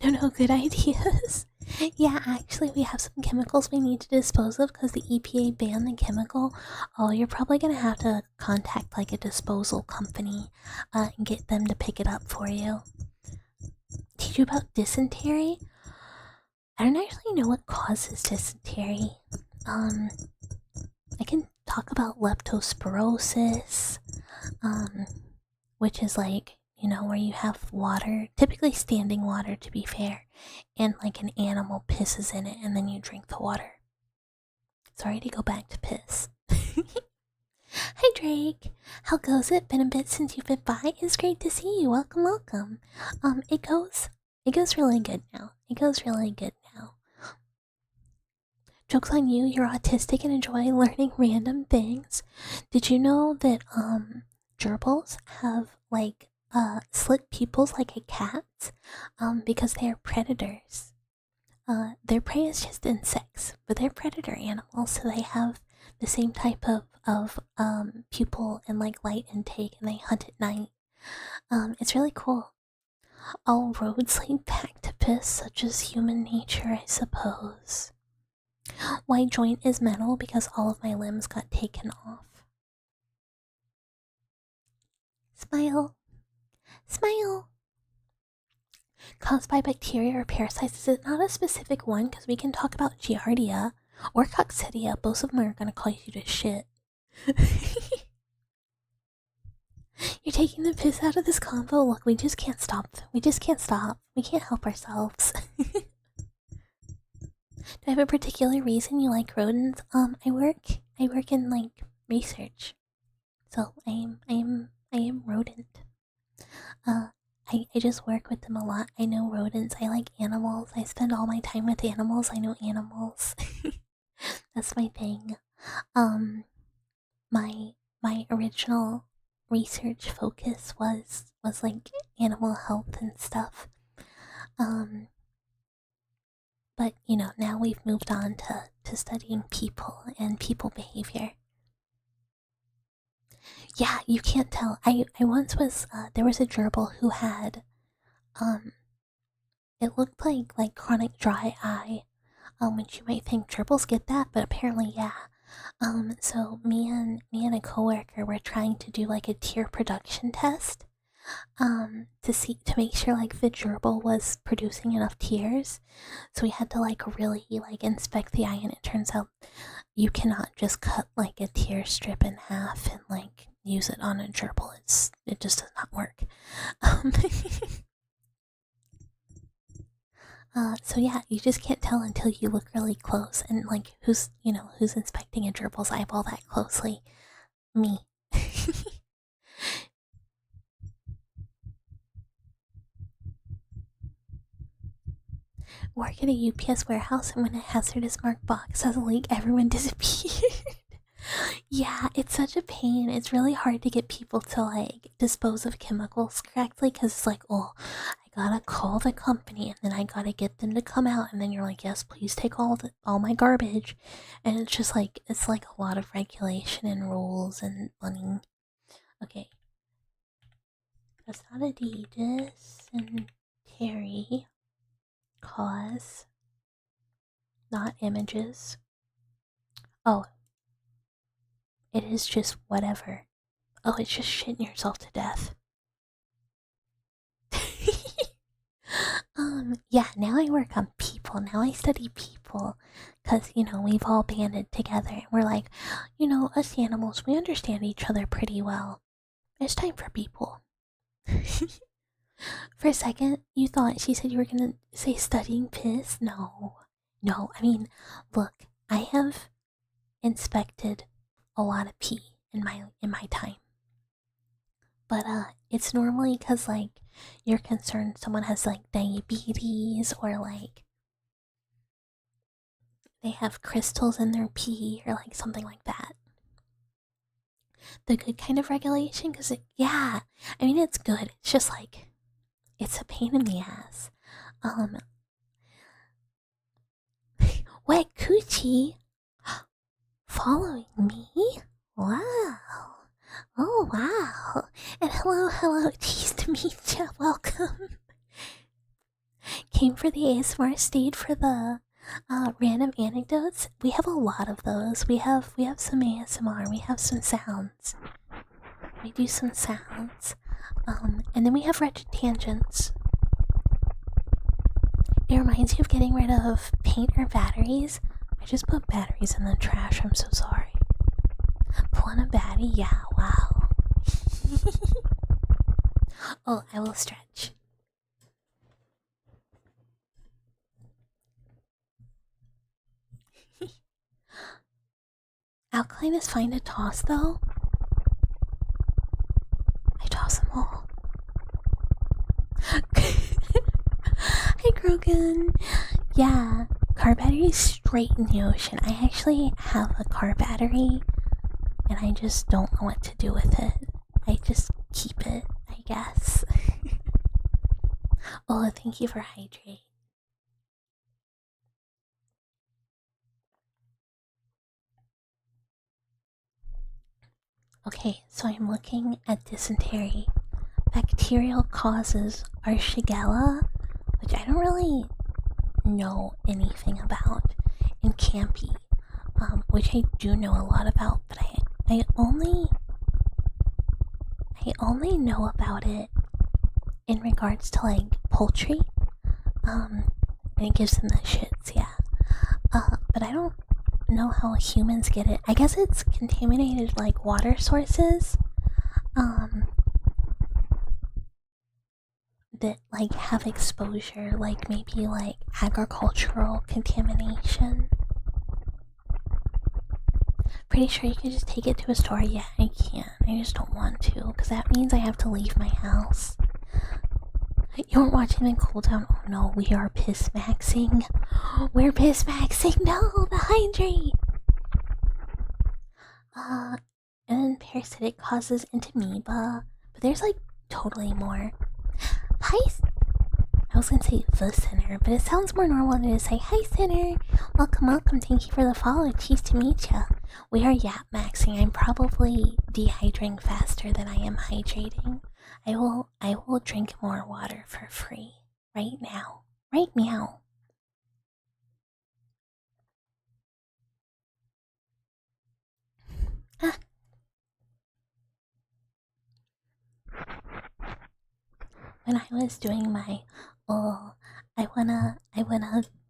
No, good ideas. Yeah, actually, we have some chemicals we need to dispose of because the EPA banned the chemical. Oh, you're probably gonna have to contact like a disposal company and get them to pick it up for you. Teach you about dysentery? I don't actually know what causes dysentery. I can talk about leptospirosis, which is like, where you have water, typically standing water to be fair, and like an animal pisses in it and then you drink the water. Sorry to go back to piss. Hi Drake, how goes it? Been a bit since you've been by. It's great to see you. Welcome. It goes really good now. Joke's on you, you're autistic and enjoy learning random things. Did you know that gerbils have like slit pupils like a cat's because they are predators. Their prey is just insects, but they're predator animals, so they have the same type of pupil and like light intake, and they hunt at night. It's really cool. All roads lead back to piss, such as human nature, I suppose. My joint is metal because all of my limbs got taken off. Smile. Caused by bacteria or parasites, is it not a specific one? Because we can talk about Giardia or Coccidia. Both of them are gonna cause you to shit. You're taking the piss out of this combo. Look, we just can't stop. We can't help ourselves. Do I have a particular reason you like rodents? I work in like research, so I am rodent. I just work with them a lot. I know rodents. I like animals. I spend all my time with animals. I know animals. That's my thing. My original research focus was like animal health and stuff. But now we've moved on to studying people and people behavior. Yeah, you can't tell. I once was there was a gerbil who had it looked like chronic dry eye, which you might think gerbils get that, but apparently yeah. So me and a coworker were trying to do like a tear production test, to make sure like the gerbil was producing enough tears. So we had to like really like inspect the eye, and it turns out you cannot just cut like a tear strip in half and like use it on a gerbil. It just does not work. So yeah, you just can't tell until you look really close, and like who's inspecting a gerbil's eyeball that closely? Me. Work at a UPS warehouse, and when a hazardous mark box has a leak, everyone disappeared. Yeah, it's such a pain. It's really hard to get people to like dispose of chemicals correctly, because it's like, oh, I gotta call the company and then I gotta get them to come out, and then you're like, yes, please take all my garbage, and it's just like a lot of regulation and rules and money. Okay, that's not a Adidas and Terry. Cause, not images. Oh, it is just whatever. Oh, it's just shitting yourself to death. Yeah, now I work on people. Now I study people. Because, we've all banded together. And we're like, us animals, we understand each other pretty well. It's time for people. For a second, you thought she said you were gonna say studying piss? No. No, I mean, look, I have inspected a lot of pee in my time. But it's normally because like you're concerned someone has like diabetes or like they have crystals in their pee or like something like that. The good kind of regulation, because yeah, I mean it's good. It's just like it's a pain in the ass. Wet coochie following me? Wow. Oh wow. And hello, cheese to meet you. Welcome. Came for the ASMR, stayed for the random anecdotes. We have a lot of those. We have some ASMR, we have some sounds. We do some sounds. And then we have wretched tangents. It reminds you of getting rid of paint or batteries. I just put batteries in the trash, I'm so sorry. Pulling a baddie? Yeah, wow. Oh, I will stretch. Alkaline is fine to toss, though. I toss them all. Hi, Grogan. Yeah, car battery straight in the ocean. I actually have a car battery, and I just don't know what to do with it. I just keep it, I guess. Oh, thank you for hydrate. Okay, so I'm looking at dysentery. Bacterial causes are Shigella, which I don't really know anything about, and Campy, which I do know a lot about, but I only know about it in regards to like poultry, and it gives them the shits, yeah. But I don't know how humans get it. I guess it's contaminated like water sources, that like have exposure, like maybe like agricultural contamination. Pretty sure you can just take it to a store. Yeah, I can. I just don't want to, because that means I have to leave my house. You weren't watching in cooldown? Oh no, we are piss maxing. We're piss maxing. No, the hydrate. And then parasitic causes amoeba, but there's like totally more. Hi. I was gonna say the sinner, but it sounds more normal than to say hi sinner. Welcome. Thank you for the follow. Cheese to meet ya. We are yap maxing. I'm probably dehydrating faster than I am hydrating. I will drink more water for free right now. Right meow. Ah. When I was doing my I wanna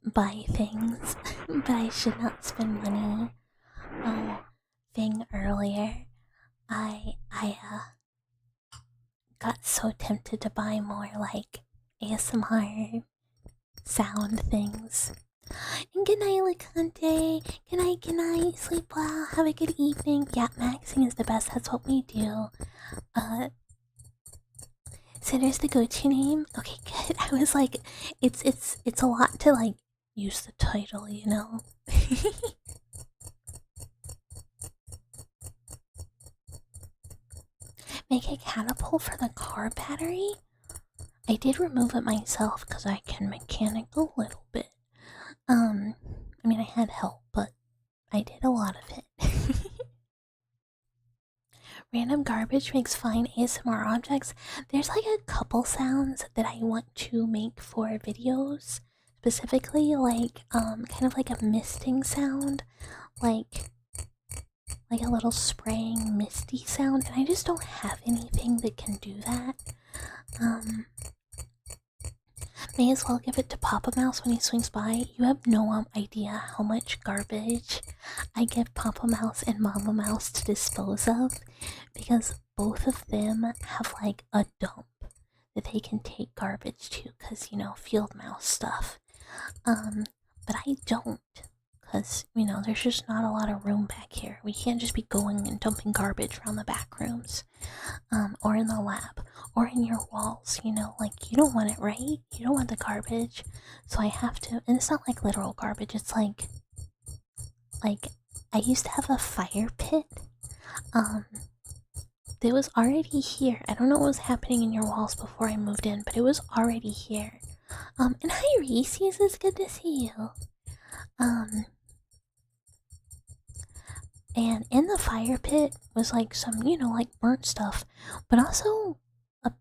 buy things but I should not spend money thing earlier, I got so tempted to buy more like ASMR sound things. And good night, Licante. Good night. Sleep well. Have a good evening. Yap maxing is the best. That's what we do. Sinner's the go-to name. Okay, good. I was like, it's a lot to like use the title, you know. Make a catapult for the car battery? I did remove it myself because I can mechanic a little bit. I mean, I had help, but I did a lot of it. Random garbage makes fine ASMR objects. There's like a couple sounds that I want to make for videos. Specifically, like, kind of like a misting sound. Like a little spraying misty sound. And I just don't have anything that can do that. May as well give it to Papa Mouse when he swings by. You have no idea how much garbage I give Papa Mouse and Mama Mouse to dispose of, because both of them have like a dump that they can take garbage to, because, you know, field mouse stuff. But I don't, because, you know, there's just not a lot of room back here. We can't just be going and dumping garbage around the back rooms, or in the lab, or in your walls, you know, like, you don't want it, right? You don't want the garbage, so I have to, and it's not like literal garbage, it's like, I used to have a fire pit, that was already here. I don't know what was happening in your walls before I moved in, but it was already here. And hi Reese's, it's good to see you. And in the fire pit was like some, you know, like burnt stuff, but also a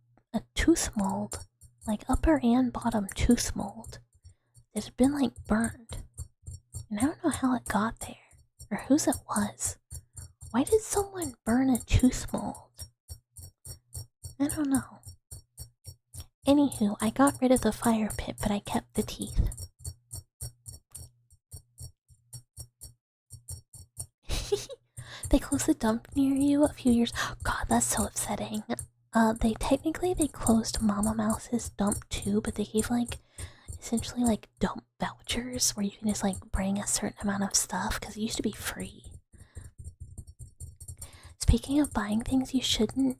tooth mold, like upper and bottom tooth mold. It's been like burned. And I don't know how it got there, or whose it was. Why did someone burn a tooth mold? I don't know. Anywho, I got rid of the fire pit, but I kept the teeth. They closed the dump near you a few years. God, that's so upsetting. They closed Mama Mouse's dump too, but they gave like essentially like dump vouchers where you can just like bring a certain amount of stuff, because it used to be free. Speaking of buying things you shouldn't.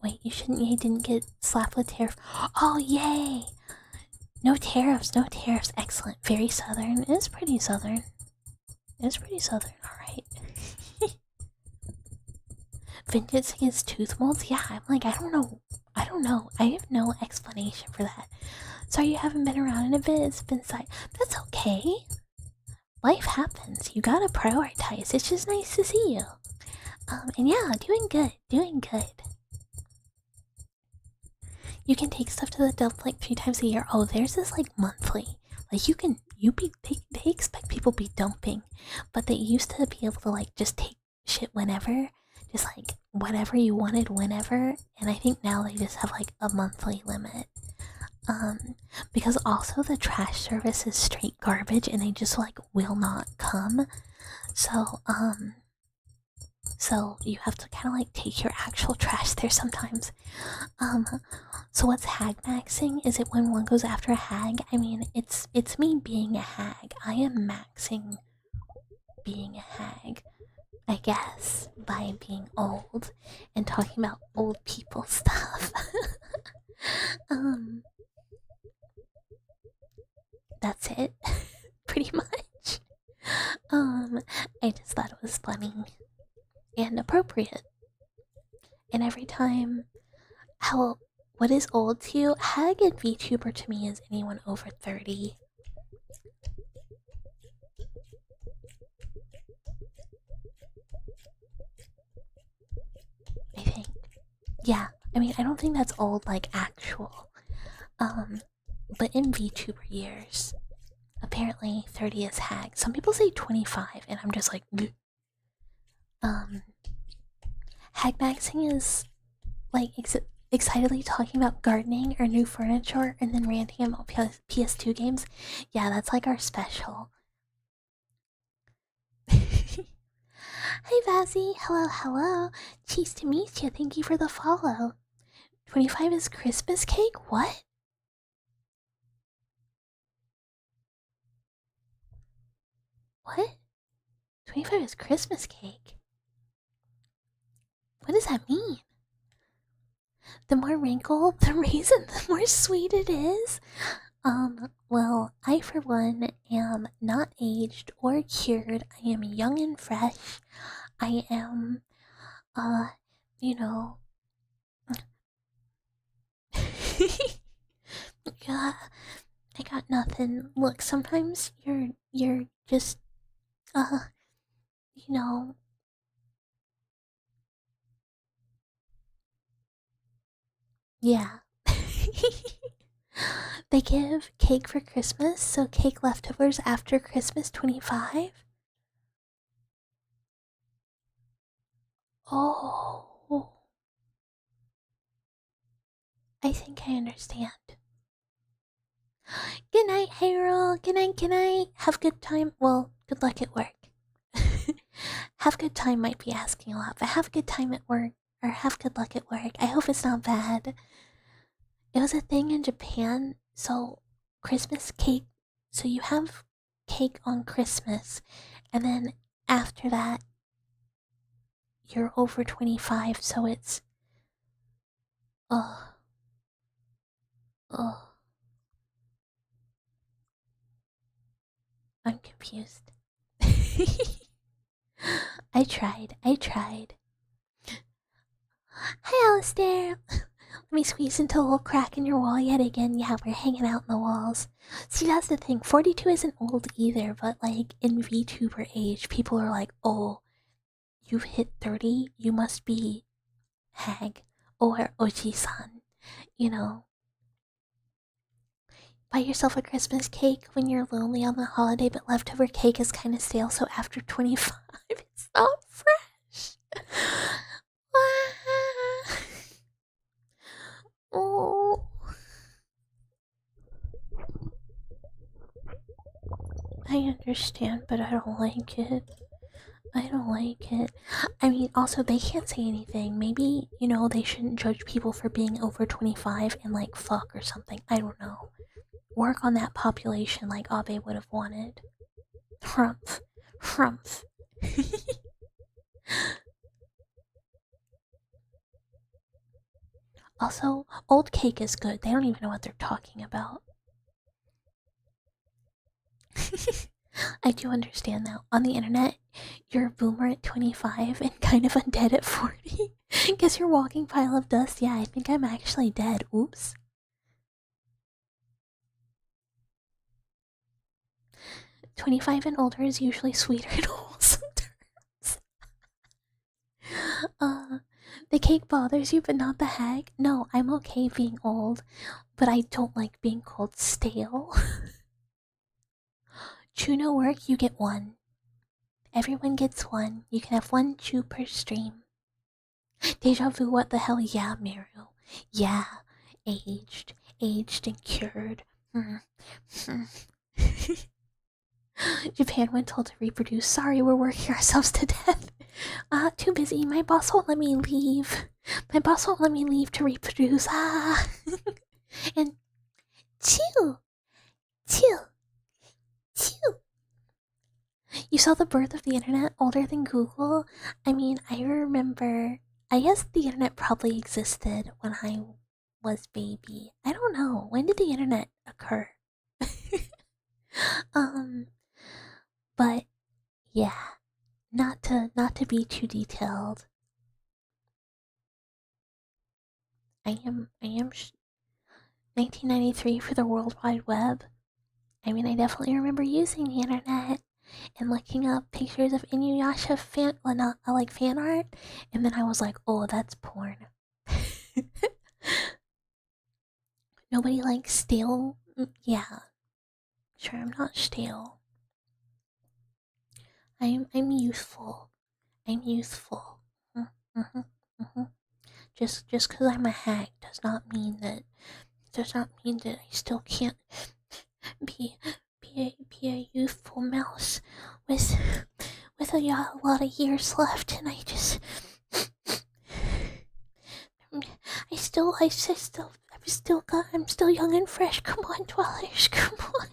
Wait, you shouldn't. You didn't get slapped with tariff. Oh yay! No tariffs, no tariffs. Excellent. Very southern. It is pretty southern. It's pretty southern, alright. Vengeance against tooth molds? Yeah, I'm like, I don't know. I have no explanation for that. Sorry you haven't been around in a bit. It's been That's okay. Life happens. You gotta prioritize. It's just nice to see you. And yeah, doing good. Doing good. You can take stuff to the dump like 3 times a year. Oh, theirs is like monthly. Like they expect people to be dumping, but they used to be able to like just take shit whenever, just like whatever you wanted whenever, and I think now they just have like a monthly limit. Because also the trash service is straight garbage and they just like will not come. So you have to kind of like take your actual trash there sometimes. So what's hag maxing? Is it when one goes after a hag? I mean, it's me being a hag. I am maxing being a hag, I guess, by being old and talking about old people stuff. That's it. Pretty much. I just thought it was funny and appropriate. And every time, what is old to you? Hag and VTuber to me is anyone over 30. I think. Yeah, I mean, I don't think that's old like actual. But in VTuber years, apparently 30 is hag. Some people say 25, and I'm just like, bleh. Hag maxing is like excitedly talking about gardening or new furniture and then ranting about PS2 games. Yeah, that's like our special. Hi Vazzy, hello, hello. Cheese to meet you, thank you for the follow. 25 is Christmas cake? What? What? 25 is Christmas cake? What does that mean? The more wrinkle, the raisin, the more sweet it is? Well, I for one am not aged or cured. I am young and fresh. I am, you know... Yeah, I got nothing. Look, sometimes you're just, you know... Yeah. They give cake for Christmas, so cake leftovers after Christmas 25? Oh. I think I understand. Good night, Harold. Good night, good night. Have good time. Well, good luck at work. Have good time might be asking a lot, but have good time at work. Or have good luck at work. I hope it's not bad. It was a thing in Japan. So, Christmas cake. So, you have cake on Christmas. And then after that, you're over 25. So, it's. Oh. Oh. I'm confused. I tried. I tried. Hi, Alistair. Let me squeeze into a little crack in your wall yet again. Yeah, we're hanging out in the walls. See, that's the thing. 42 isn't old either, but like in VTuber age, people are like, oh, you've hit 30? You must be Hag or Oji-san. You know, buy yourself a Christmas cake when you're lonely on the holiday, but leftover cake is kind of stale, so after 25, it's not fresh. Oh. I understand, but I don't like it. I don't like it. I mean, also, they can't say anything. Maybe, they shouldn't judge people for being over 25 and, like, fuck or something. I don't know. Work on that population like Abe would have wanted. Hrumph. Hrumph. Also, old cake is good. They don't even know what they're talking about. I do understand now. On the internet, you're a boomer at 25 and kind of undead at 40. Guess you're walking pile of dust. Yeah, I think I'm actually dead. Oops. 25 and older is usually sweeter in wholesome terms. The cake bothers you, but not the hag? No, I'm okay being old, but I don't like being called stale. Chew no work, you get one. Everyone gets one. You can have one chew per stream. Deja vu, what the hell? Yeah, Miru. Yeah, aged. Aged and cured. Japan went told to reproduce. Sorry, we're working ourselves to death. Too busy. My boss won't let me leave. My boss won't let me leave to reproduce. And chew. Chew. Chew. You saw the birth of the internet older than Google? I mean, I remember. I guess the internet probably existed when I was baby. I don't know. When did the internet occur? But yeah, not to be too detailed. I am 1993 for the World Wide Web. I mean, I definitely remember using the internet and looking up pictures of Inuyasha like fan art, and then I was like, oh, that's porn. Nobody likes stale. Yeah, sure, I'm not stale. I'm youthful. I'm youthful. Mm-hmm, mm-hmm. Just because I'm a hag does not mean that I still can't be a youthful mouse with a lot of years left, and I'm still young and fresh. Come on, dwellers, come on.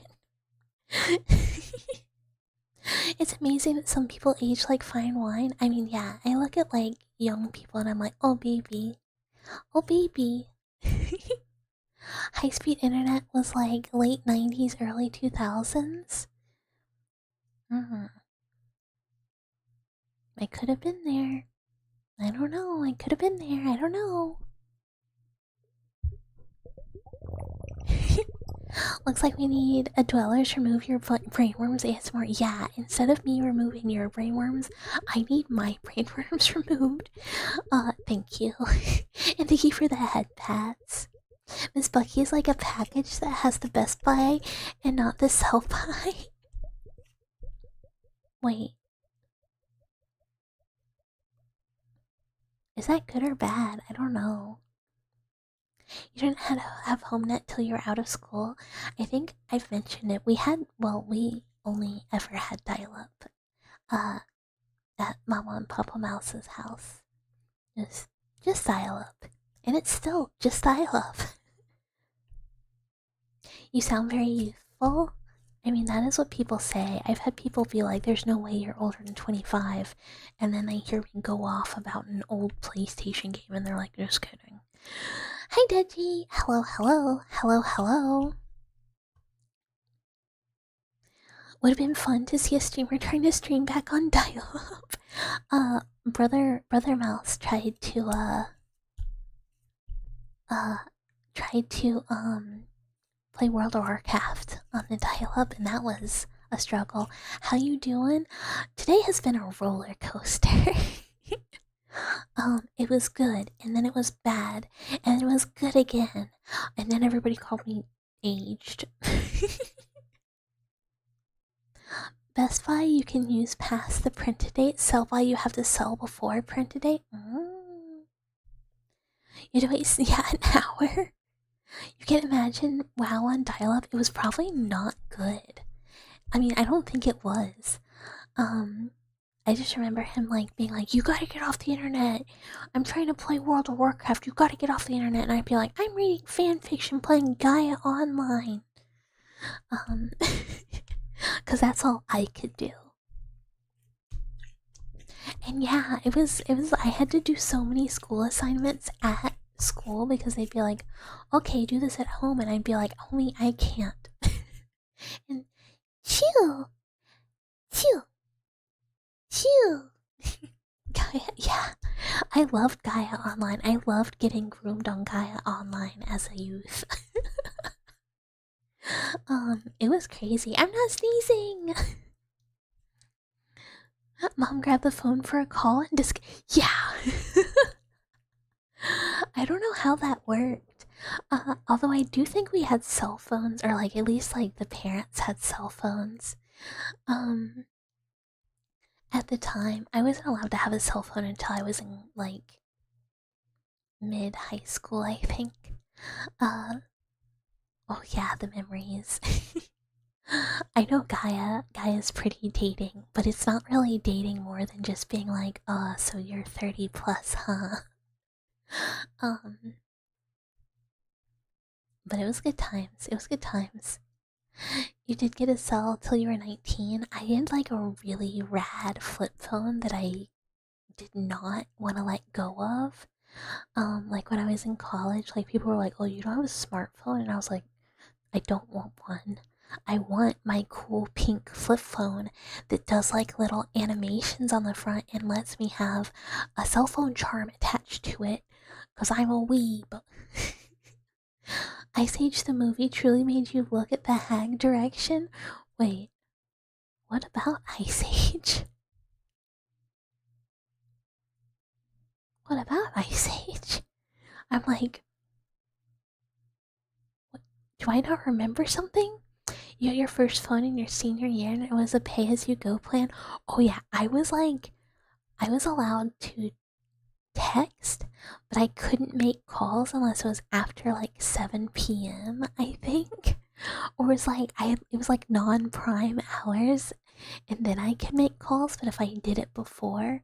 It's amazing that some people age like fine wine. I mean, yeah, I look at like young people and I'm like, oh baby, oh baby. High speed internet was like late 90s, early 2000s. I could have been there. I don't know. I could have been there. I don't know. Looks like we need a dwellers remove your brainworms ASMR. Yeah, instead of me removing your brainworms, I need my brainworms removed. Thank you. And thank you for the head pats. Miss Bucky is like a package that has the Best Buy and not the Sell Buy. Wait. Is that good or bad? I don't know. You didn't have home net till you were out of school. I think I've mentioned it. We only ever had dial-up. At Mama and Papa Mouse's house. Just dial-up, and it's still just dial-up. You sound very youthful. I mean, that is what people say. I've had people be like, "There's no way you're older than 25," and then they hear me go off about an old PlayStation game, and they're like, "Just kidding." Hi, Deji. Hello, hello, hello, hello. Would have been fun to see a streamer trying to stream back on dial-up. Brother Mouse tried to play World of Warcraft on the dial-up, and that was a struggle. How you doing? Today has been a roller coaster. It was good, and then it was bad, and it was good again, and then everybody called me aged. Best Buy you can use past the printed date. Sell Buy you have to sell before printed date. You'd wait, yeah, an hour. You can imagine WoW on dial-up. It was probably not good. I mean, I don't think it was. I just remember him being like, "You gotta get off the internet. I'm trying to play World of Warcraft. You gotta get off the internet." And I'd be like, "I'm reading fan fiction, playing Gaia Online." Cause that's all I could do. And yeah, it was. I had to do so many school assignments at school because they'd be like, "Okay, do this at home," and I'd be like, "Homie, I can't." And chew. Gaia, yeah. I loved Gaia Online. I loved getting groomed on Gaia Online as a youth. It was crazy. I'm not sneezing. Mom grabbed the phone for a call and just yeah. I don't know how that worked. Although I do think we had cell phones, or at least the parents had cell phones. At the time, I wasn't allowed to have a cell phone until I was in mid high school, I think. Oh yeah, the memories. I know Gaia's pretty dating, but it's not really dating more than just being like, so you're 30 plus, huh? But it was good times. It was good times. You did get a cell till you were 19. I had a really rad flip phone that I did not want to let go of. When I was in college, people were like, "Oh, you don't have a smartphone," and I was like, "I don't want one. I want my cool pink flip phone that does little animations on the front and lets me have a cell phone charm attached to it, cause I'm a weeb." Ice Age the movie truly made you look at the hag direction? Wait, what about Ice Age? What about Ice Age? I'm like, what, do I not remember something? You got your first phone in your senior year and it was a pay-as-you-go plan? Oh yeah, I was allowed to text, but I couldn't make calls unless it was after 7 p.m. I think, or it was it was non-prime hours, and then I could make calls. But if I did it before,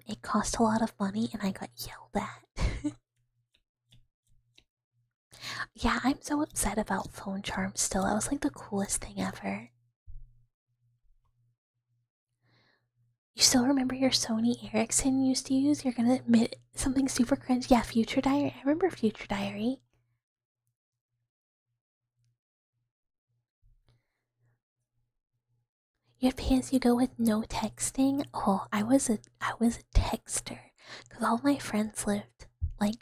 it cost a lot of money, and I got yelled at. Yeah, I'm so upset about phone charms. Still, that was the coolest thing ever. You still remember your Sony Ericsson you used to use? You're gonna admit something super cringe. Yeah, Future Diary. I remember Future Diary. You had pay as you go with no texting. Oh, I was a texter because all my friends lived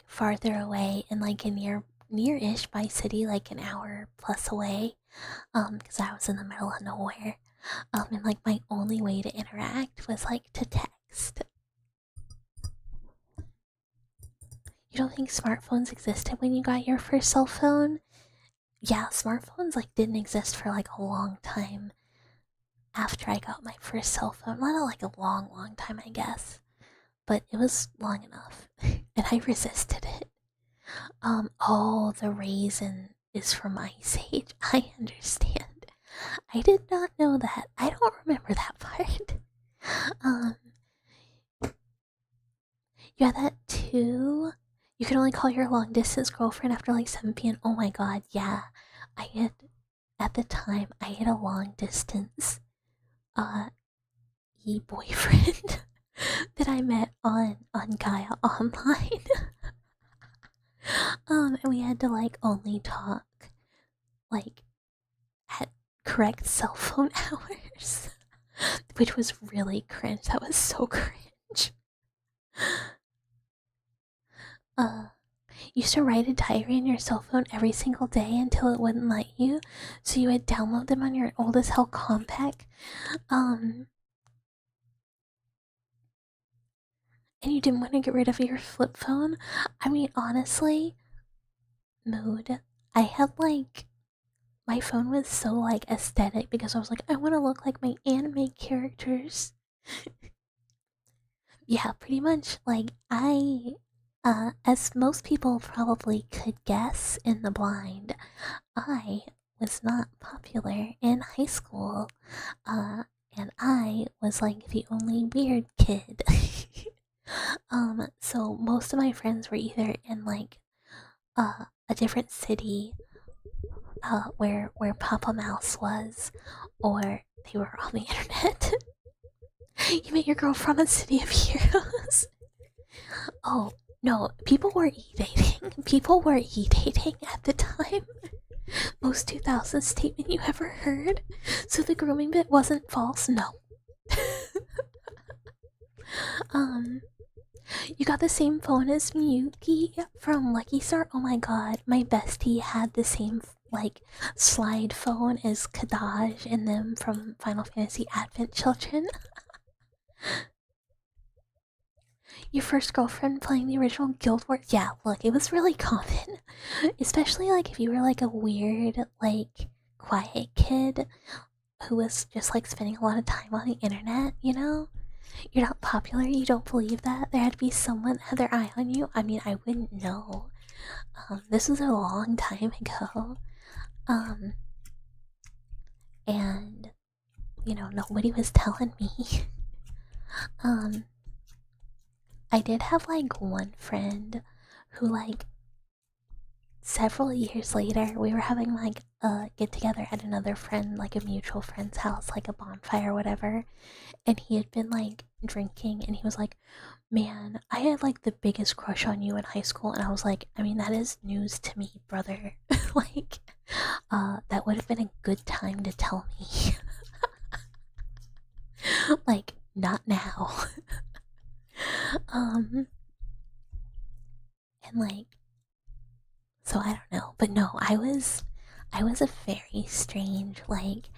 farther away and a near-ish by city, an hour plus away. Because I was in the middle of nowhere. And my only way to interact was to text. You don't think smartphones existed when you got your first cell phone? Yeah, smartphones didn't exist for a long time after I got my first cell phone. Not a long time, I guess, but it was long enough, and I resisted it. Oh, the raisin is from Ice Age. I understand. I did not know that. I don't remember that part. Um, you had that too? You could only call your long distance girlfriend after like 7 p.m. Oh my god, yeah. I had, at the time, I had a long distance, e-boyfriend that I met on Gaia Online. And we had to like only talk like at correct cell phone hours, which was really cringe. That was so cringe. You used to write a diary in your cell phone every single day until it wouldn't let you, so you would download them on your old as hell compact. And you didn't want to get rid of your flip phone. I mean, honestly, mood. I had like my phone was so like aesthetic because I was like, I want to look like my anime characters. Yeah, pretty much. Like as most people probably could guess in the blind, I was not popular in high school. And I was like the only weird kid. So most of my friends were either in like a different city, where Papa Mouse was, or they were on the internet. You met your girl from a city of heroes. Oh no, people were e-dating. People were e-dating at the time. Most 2000s statement you ever heard. So the grooming bit wasn't false. No. You got the same phone as Miyuki from Lucky Star? Oh my god, my bestie had the same, like, slide phone as Kadaj and them from Final Fantasy Advent Children. Your first girlfriend playing the original Guild Wars? Yeah, look, it was really common. Especially, like, if you were, like, a weird, like, quiet kid who was just, like, spending a lot of time on the internet, you know? You're not popular, you don't believe that? There had to be someone that had their eye on you? I mean, I wouldn't know. This was a long time ago. And, you know, nobody was telling me. I did have, like, one friend who, like, several years later, we were having, like, a get-together at another friend, like, a mutual friend's house, like, a bonfire or whatever. And he had been, like, drinking, and he was like, man, I had like the biggest crush on you in high school. And I was like, I mean, that is news to me, brother. Like, that would have been a good time to tell me. Like, not now. And like, so I don't know, but no, I was a very strange, like,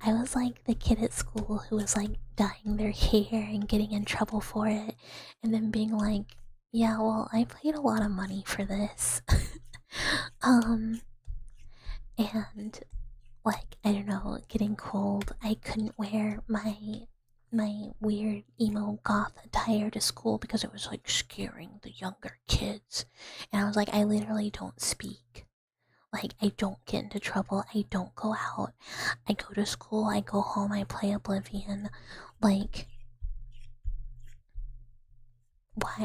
I was like the kid at school who was like dyeing their hair and getting in trouble for it, and then being like, yeah, well, I paid a lot of money for this. And like, I don't know, getting cold, I couldn't wear my weird emo goth attire to school because it was like scaring the younger kids. And I was like, I literally don't speak. Like, I don't get into trouble. I don't go out. I go to school. I go home. I play Oblivion. Like,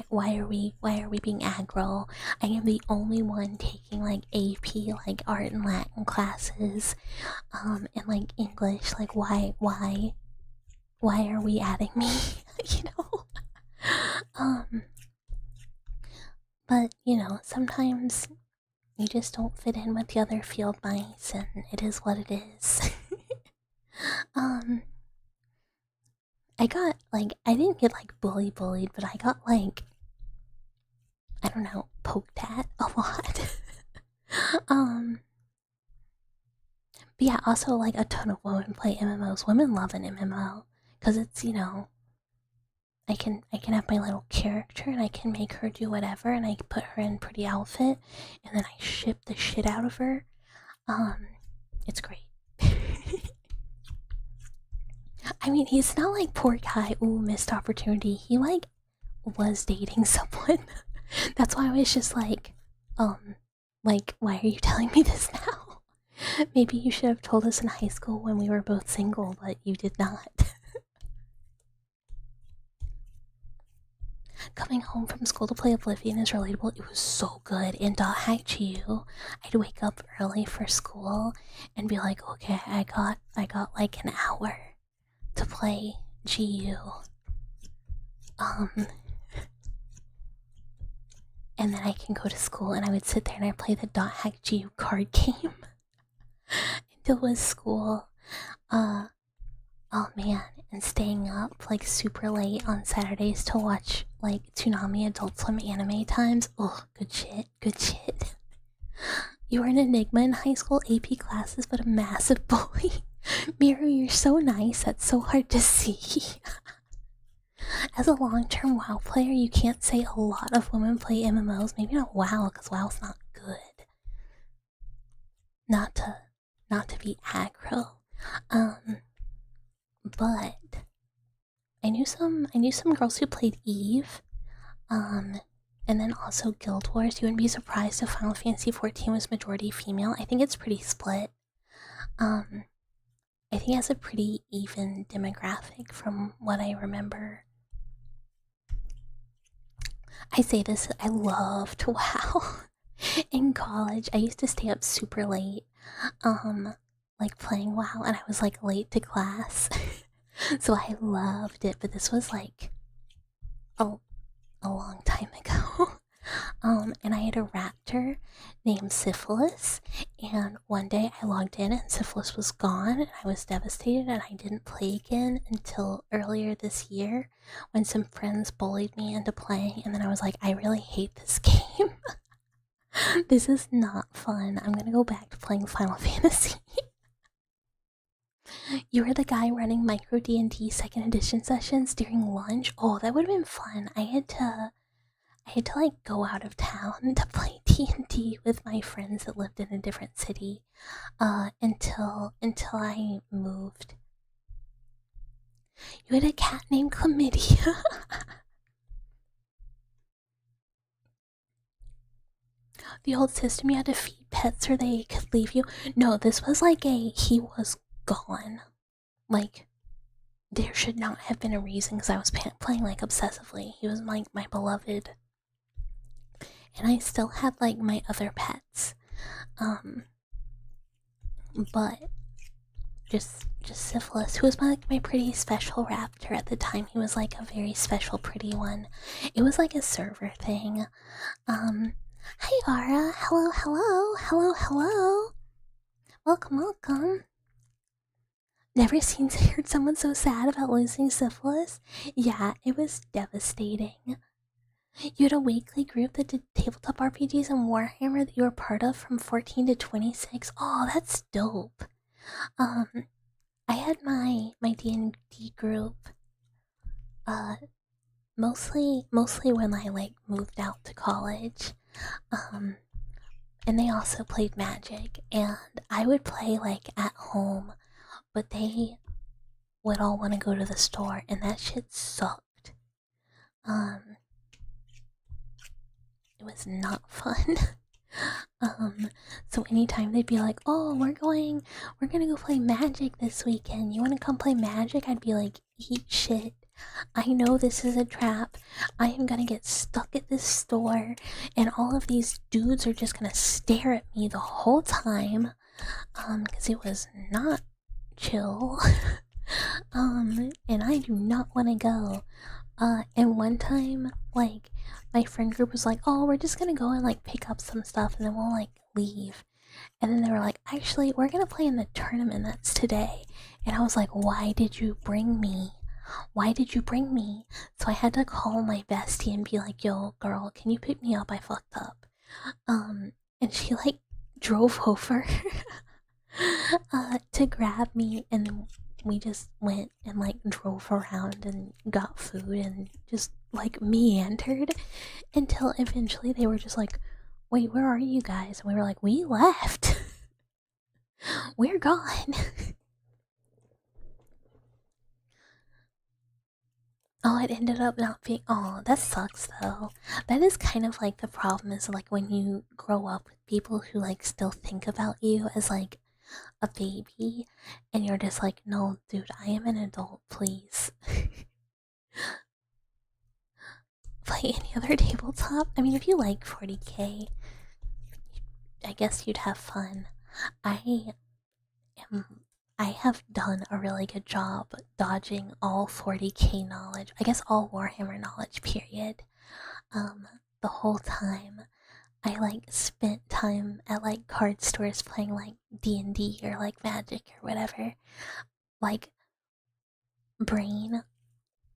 why are we being aggro? I am the only one taking like AP, like art and Latin classes, and like English. Like, why are we adding me? You know. But you know, sometimes you just don't fit in with the other field mice, and it is what it is. I got, like, I didn't get, like, bullied, but I got, like, I don't know, poked at a lot. But yeah, also, like, a ton of women play MMOs. Women love an MMO, because it's, you know, I can have my little character, and I can make her do whatever, and I can put her in pretty outfit, and then I ship the shit out of her. It's great. I mean, he's not like poor guy, ooh, missed opportunity. He like was dating someone. That's why I was just like, Like, why are you telling me this now? Maybe you should have told us in high school when we were both single, but you did not. Coming home from school to play Oblivion is relatable. It was so good. In Dot Hack GU, I'd wake up early for school and be like, okay, I got like an hour to play GU. And then I can go to school, and I would sit there and I'd play the Dot Hack GU card game until it was school. Oh man, and staying up like super late on Saturdays to watch like Toonami Adult Swim anime times. Oh, good shit, good shit. You were an enigma in high school AP classes, but a massive bully. Miru, you're so nice, that's so hard to see. As a long-term WoW player, you can't say a lot of women play MMOs. Maybe not WoW, because WoW's not good. Not to be aggro. But I knew some girls who played Eve, and then also Guild Wars. You wouldn't be surprised if Final Fantasy XIV was majority female. I think it's pretty split. I think it has a pretty even demographic from what I remember. I say this, I loved WoW. In college, I used to stay up super late, like playing WoW, and I was like late to class. So I loved it, but this was like a long time ago. And I had a raptor named Syphilis, and one day I logged in and Syphilis was gone, and I was devastated, and I didn't play again until earlier this year when some friends bullied me into playing, and then I was like, I really hate this game. This is not fun. I'm gonna go back to playing Final Fantasy. You were the guy running micro D&D second edition sessions during lunch. Oh, that would have been fun. I had to like go out of town to play D&D with my friends that lived in a different city until I moved. You had a cat named Chlamydia. The old system, you had to feed pets or they could leave you. No, this was like he was gone. Like, there should not have been a reason because I was playing like obsessively. He was like my beloved. And I still had like my other pets. But just Syphilis, who was my pretty special raptor at the time. He was like a very special pretty one. It was like a server thing. Hi Ara, hello. Welcome. Never heard someone so sad about losing Syphilis. Yeah, it was devastating. You had a weekly group that did tabletop RPGs and Warhammer that you were part of from 14 to 26. Oh, that's dope. I had my D&D group mostly when I like moved out to college. And they also played Magic, and I would play like at home, but they would all want to go to the store, and that shit sucked. It was not fun. So anytime they'd be like, oh, we're gonna go play Magic this weekend, you wanna come play Magic? I'd be like, eat shit. I know this is a trap. I am gonna get stuck at this store, and all of these dudes are just gonna stare at me the whole time. Because it was not chill. And I do not want to go. And one time, like, my friend group was like, oh, we're just gonna go and like pick up some stuff and then we'll like leave. And then they were like, actually, we're gonna play in the tournament that's today. And I was like, why did you bring me? So I had to call my bestie and be like, yo, girl, can you pick me up? I fucked up. And she like drove over to grab me, and we just went and like drove around and got food and just like meandered until eventually they were just like, wait, where are you guys? And we were like, we left. We're gone. Oh, it ended up not being. Oh, that sucks though. That is kind of like the problem is like when you grow up with people who like still think about you as like a baby and you're just like, no, dude, I am an adult, please. Play any other tabletop? I mean, if you like 40k, I guess you'd have fun. I am. I have done a really good job dodging all 40k knowledge. I guess all Warhammer knowledge, period. Um, the whole time. I like spent time at like card stores playing like D&D or like Magic or whatever. Like brain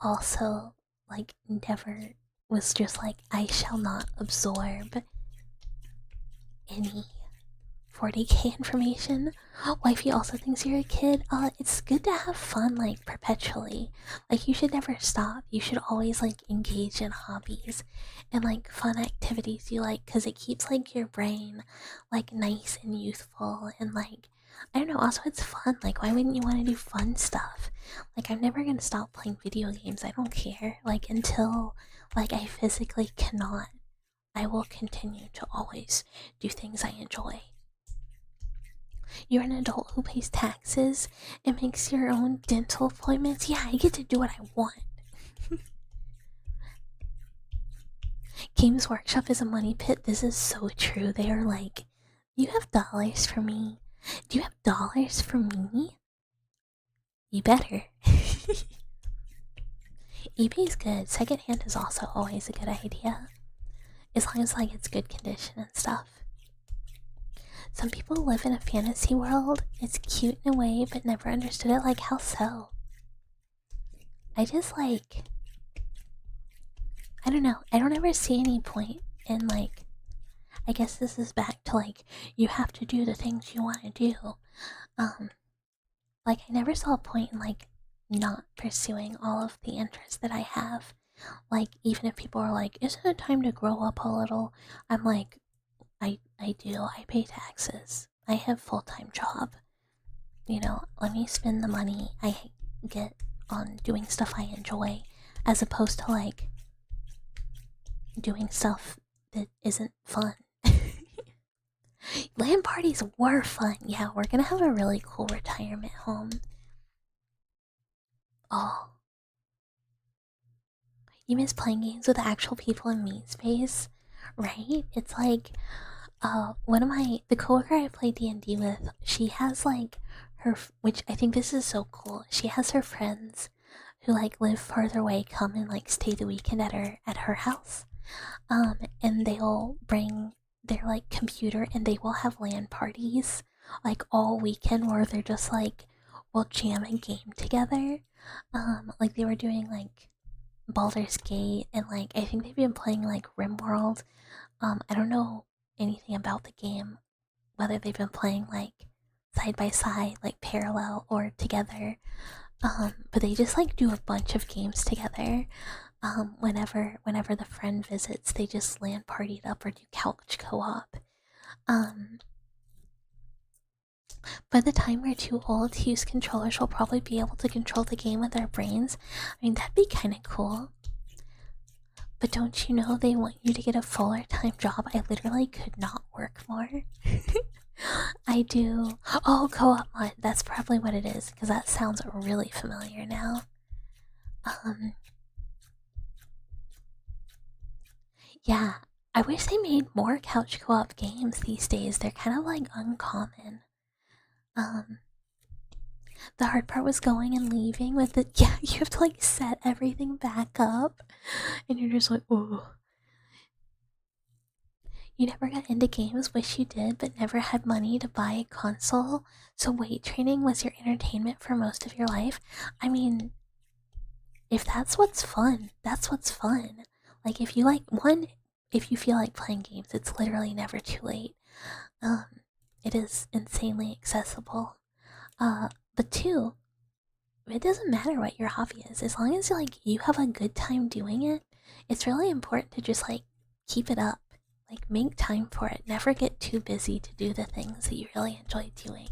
also like never was just like I shall not absorb any 40k information. Wifey also thinks you're a kid. It's good to have fun like perpetually. Like you should never stop. You should always like engage in hobbies and like fun activities you like because it keeps like your brain like nice and youthful and like I don't know, also it's fun. Like why wouldn't you want to do fun stuff? Like I'm never gonna stop playing video games. I don't care. Like until like I physically cannot. I will continue to always do things I enjoy. You're an adult who pays taxes and makes your own dental appointments. Yeah, I get to do what I want. Games Workshop is a money pit. This is so true. They are like, you have dollars for me. Do you have dollars for me? You better. eBay's good. Secondhand is also always a good idea. As long as like it's good condition and stuff. Some people live in a fantasy world. It's cute in a way, but never understood it. Like, how so? I just like. I don't know. I don't ever see any point in like. I guess this is back to like, you have to do the things you want to do. Like, I never saw a point in like not pursuing all of the interests that I have. Like, even if people are like, isn't it time to grow up a little? I'm like, I do. I pay taxes. I have full-time job. You know, let me spend the money I get on doing stuff I enjoy as opposed to like doing stuff that isn't fun. LAN parties were fun. Yeah, we're gonna have a really cool retirement home. Oh, you miss playing games with actual people in meat space, right? It's like, one of the coworker I play D&D with, she has like which I think this is so cool. She has her friends who like live farther away come and like stay the weekend at her house. And they'll bring their like computer and they will have LAN parties like all weekend where they're just like we'll jam a game together. Like they were doing like Baldur's Gate and like I think they've been playing like RimWorld. I don't know anything about the game, whether they've been playing like side by side, like parallel or together. But they just like do a bunch of games together. Whenever the friend visits, they just LAN partied up or do couch co-op. By the time we're too old to use controllers, we'll probably be able to control the game with our brains. I mean, that'd be kind of cool. But don't you know they want you to get a fuller time job? I literally could not work more. I do. Oh, co-op mod. That's probably what it is, because that sounds really familiar now. Yeah, I wish they made more couch co-op games these days. They're kind of like uncommon. The hard part was going and leaving with the yeah, you have to like set everything back up and you're just like, oh. You never got into games, wish you did, but never had money to buy a console, so weight training was your entertainment for most of your life. I mean, if that's what's fun, that's what's fun. Like if you like if you feel like playing games, it's literally never too late. It is insanely accessible. But two, it doesn't matter what your hobby is, as long as like you have a good time doing it. It's really important to just like keep it up, like make time for it. Never get too busy to do the things that you really enjoy doing.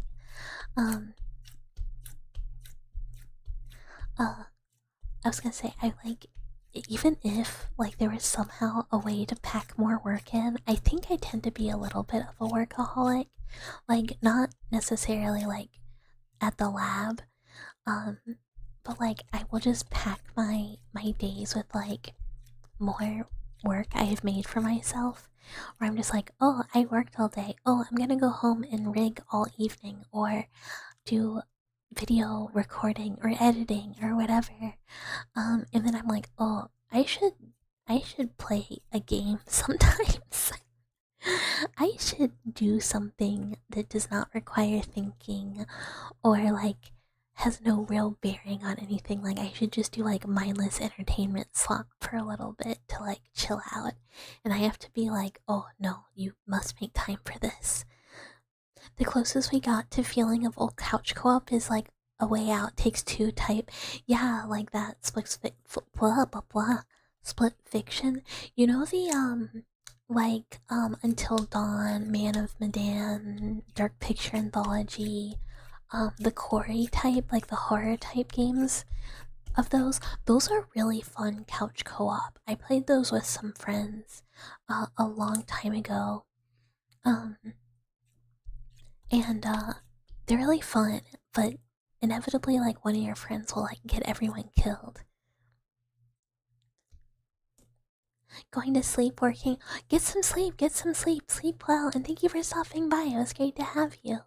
I was gonna say, I like, even if like there was somehow a way to pack more work in, I think I tend to be a little bit of a workaholic. Like, not necessarily like at the lab, um, but like I will just pack my days with like more work I have made for myself. Where I'm just like, oh, I worked all day. Oh, I'm gonna go home and rig all evening, or do video recording or editing or whatever. And then I'm like, oh, I should play a game sometimes. I should do something that does not require thinking, or like has no real bearing on anything. Like, I should just do like mindless entertainment slop for a little bit to like chill out. And I have to be like, oh no, you must make time for this. The closest we got to feeling of old couch co-op is like A Way Out Takes Two type. Yeah, like that blah blah blah split fiction. You know, the like Until Dawn, Man of Medan, Dark Picture Anthology, the Corey type, like the horror type games of those are really fun couch co-op. I played those with some friends a long time ago. Um and they're really fun, but inevitably like one of your friends will like get everyone killed. Going to sleep, working. Get some sleep, sleep well, and thank you for stopping by. It was great to have you.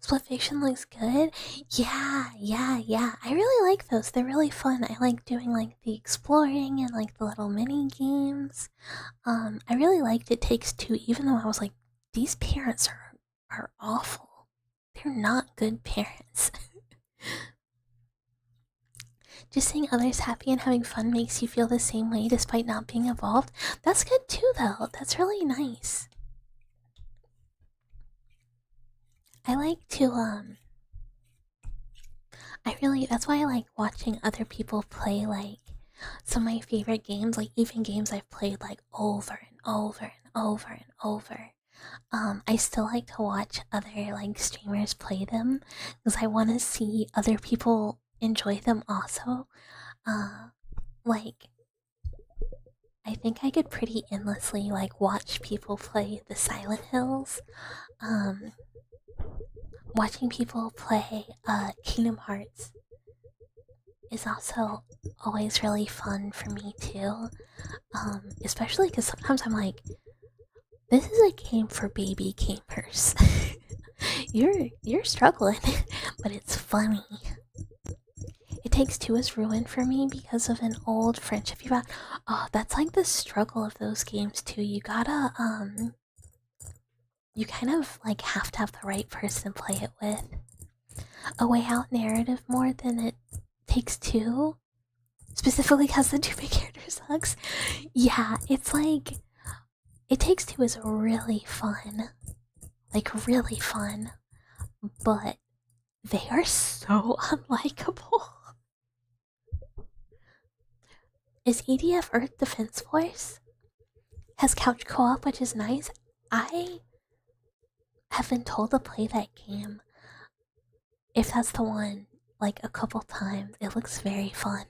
Split Fiction looks good. Yeah. I really like those. They're really fun. I like doing like the exploring and like the little mini games. I really liked It Takes Two, even though I was like, these parents are awful. They're not good parents. Just seeing others happy and having fun makes you feel the same way despite not being involved. That's good too, though. That's really nice. I like to, that's why I like watching other people play, like, some of my favorite games, like, even games I've played, like, over and over and over and over. I still like to watch other, like, streamers play them, because I want to see other people enjoy them also. Like, I think I could pretty endlessly, like, watch people play the Silent Hills. Watching people play Kingdom Hearts is also always really fun for me too. Especially because sometimes I'm like, this is a game for baby gamers. you're struggling, but it's funny. It Takes Two is ruined for me because of an old friendship you've had. Oh, that's like the struggle of those games too. You gotta you kind of like have to have the right person to play it with. A Way Out narrative more than It Takes Two, specifically because the two big characters sucks. Yeah, it's like It Takes Two is really fun, like really fun, but they are so unlikable. Is EDF Earth Defense Force? Has couch co-op, which is nice. I have been told to play that game. If that's the one, like a couple times. It looks very fun.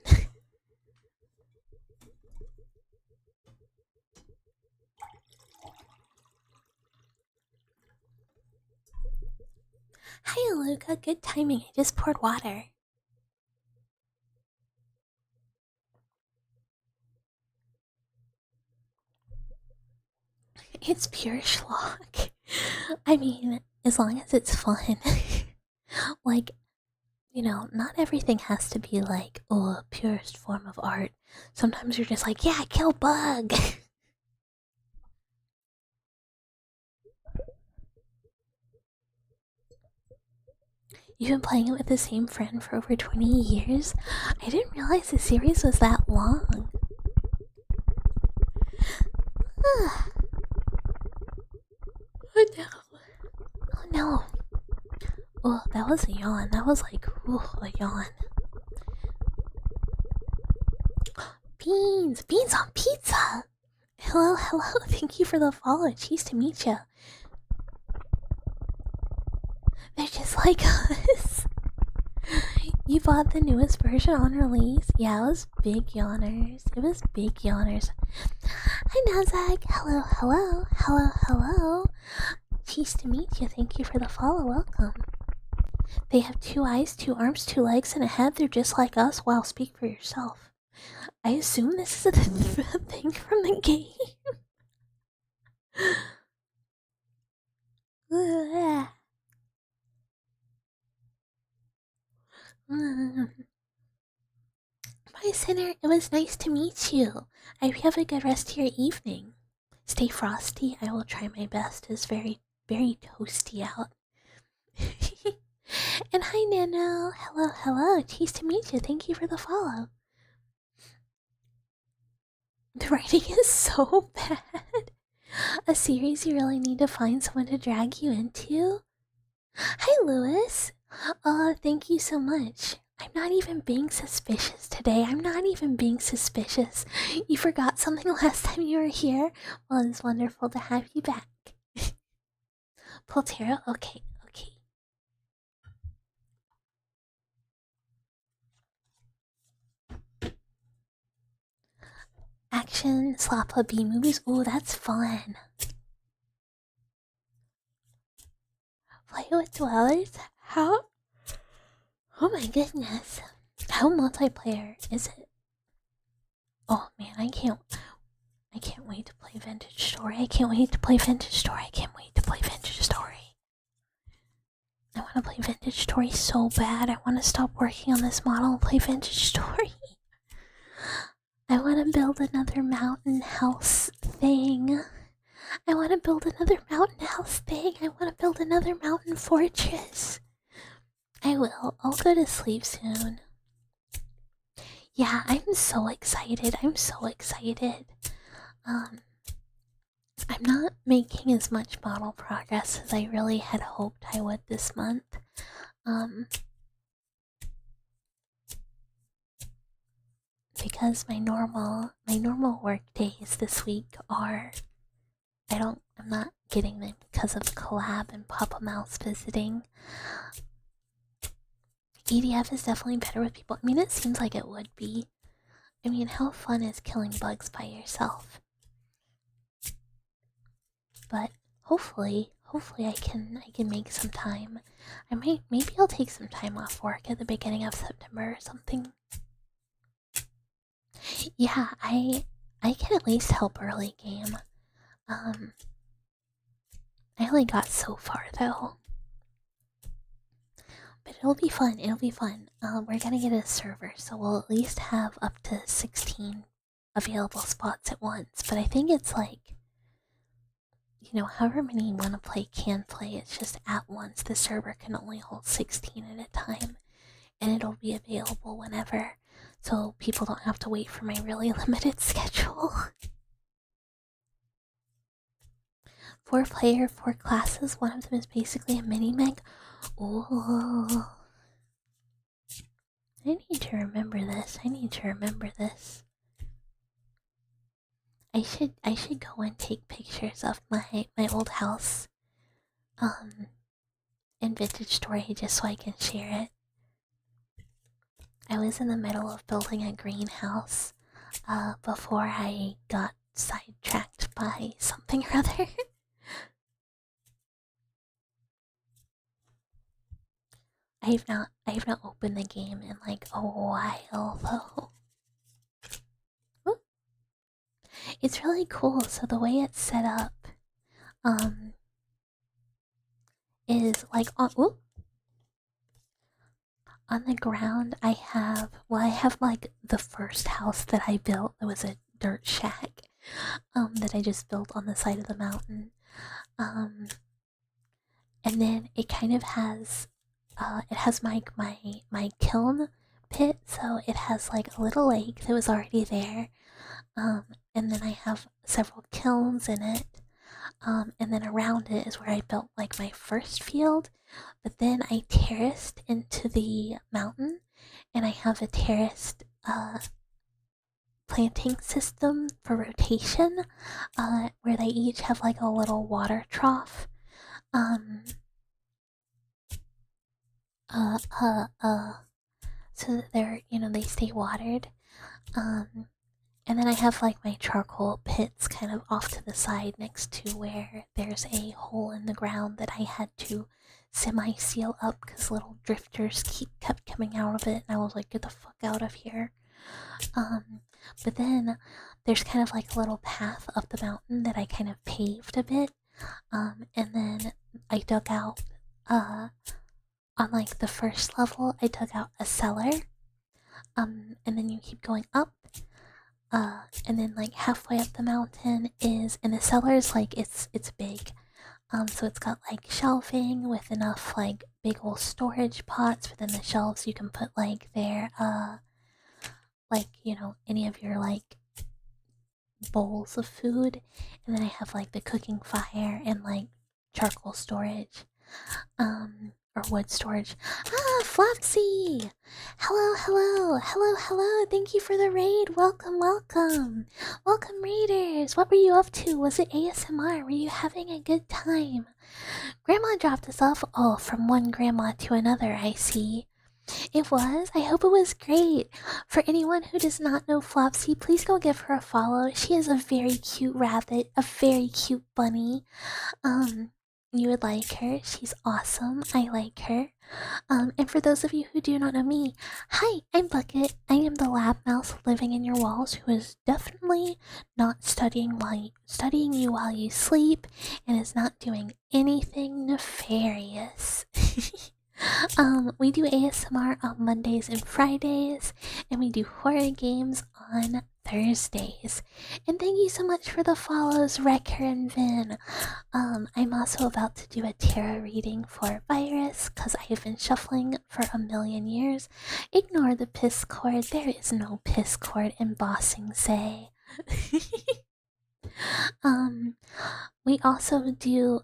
Hi, Luca. Good timing. I just poured water. It's pure schlock. I mean, as long as it's fun. Like, you know, not everything has to be like, oh, purest form of art. Sometimes you're just like, yeah, kill bug. You've been playing it with the same friend for over 20 years? I didn't realize the series was that long. Oh no. Oh no. Oh, that was a yawn. That was like, ooh, a yawn. Beans! Beans on pizza! Hello. Thank you for the follow. Cheese to meet you. They're just like us. You bought the newest version on release? Yeah, it was big yawners. It was big yawners. Hi, Nazak. Hello, hello, hello, hello. Cheese to meet you. Thank you for the follow. Welcome. They have 2 eyes, 2 arms, 2 legs, and a head. They're just like us. Wow, speak for yourself. I assume this is a thing from the game. Bye, Sinner. It was nice to meet you. I hope you have a good rest of your evening. Stay frosty. I will try my best. It's very, very toasty out. And hi, Nano. Hello, hello. Nice to meet you. Thank you for the follow. The writing is so bad. A series you really need to find someone to drag you into? Hi, Lewis. Thank you so much. I'm not even being suspicious today. I'm not even being suspicious. You forgot something last time you were here? Well, it's wonderful to have you back. Poltero? Okay, okay. Action, slappa B movies. Ooh, that's fun. Play with dwellers? How? Oh my goodness. How multiplayer is it? Oh man, I can't wait to play Vintage Story. I can't wait to play Vintage Story. I can't wait to play Vintage Story. I want to play Vintage Story so bad. I want to stop working on this model and play Vintage Story. I want to build another mountain house thing. I want to build another mountain house thing. I want to build another mountain fortress. I will. I'll go to sleep soon. Yeah, I'm so excited. I'm so excited. I'm not making as much model progress as I really had hoped I would this month. Because my normal work days this week are I'm not getting them because of collab and Papa Mouse visiting. EDF is definitely better with people. I mean, it seems like it would be. I mean, how fun is killing bugs by yourself? But hopefully I can make some time. Maybe I'll take some time off work at the beginning of September or something. Yeah, I can at least help early game. I only got so far though. But it'll be fun, it'll be fun. We're gonna get a server, so we'll at least have up to 16 available spots at once. But I think it's like, you know, however many you want to play can play, it's just at once. The server can only hold 16 at a time, and it'll be available whenever, so people don't have to wait for my really limited schedule. 4 player, 4 classes, one of them is basically a mini-meg. Ooh. I need to remember this. I should go and take pictures of my old house in Vintage Story just so I can share it. I was in the middle of building a greenhouse before I got sidetracked by something or other. I have not opened the game in like a while though. Ooh. It's really cool. So the way it's set up is like on the ground I have like the first house that I built. It was a dirt shack that I just built on the side of the mountain. And then it kind of has it has my kiln pit, so it has like a little lake that was already there. And then I have several kilns in it. And then around it is where I built like my first field, but then I terraced into the mountain, and I have a terraced planting system for rotation, where they each have like a little water trough. so that they're, they stay watered. And then I have like my charcoal pits kind of off to the side next to where there's a hole in the ground that I had to semi-seal up because little drifters kept coming out of it, and I was like, get the fuck out of here. But then there's kind of like a little path up the mountain that I kind of paved a bit. And then I dug out, on like the first level, I dug out a cellar. And then you keep going up. And then like halfway up the mountain and the cellar is like, it's big. So it's got like shelving with enough like big old storage pots within the shelves you can put like like, any of your like bowls of food. And then I have like the cooking fire and like charcoal storage. Or wood storage. Ah, Flopsy! Hello, hello, hello, hello. Thank you for the raid. Welcome, welcome. Welcome, raiders. What were you up to? Was it ASMR? Were you having a good time? Grandma dropped us off. Oh, from one grandma to another, I see. It was? I hope it was great. For anyone who does not know Flopsy, please go give her a follow. She is a very cute rabbit, a very cute bunny. You would like her. She's awesome. I like her. And for those of you who do not know me, hi, I'm Bucket. I am the lab mouse living in your walls who is definitely not studying you while you sleep and is not doing anything nefarious. We do ASMR on Mondays and Fridays, and we do horror games on Thursdays. And thank you so much for the follows, Wrecker and Vin. I'm also about to do a tarot reading for Virus, because I have been shuffling for a million years. Ignore the piss cord, there is no piss cord in Bossing Say. We also do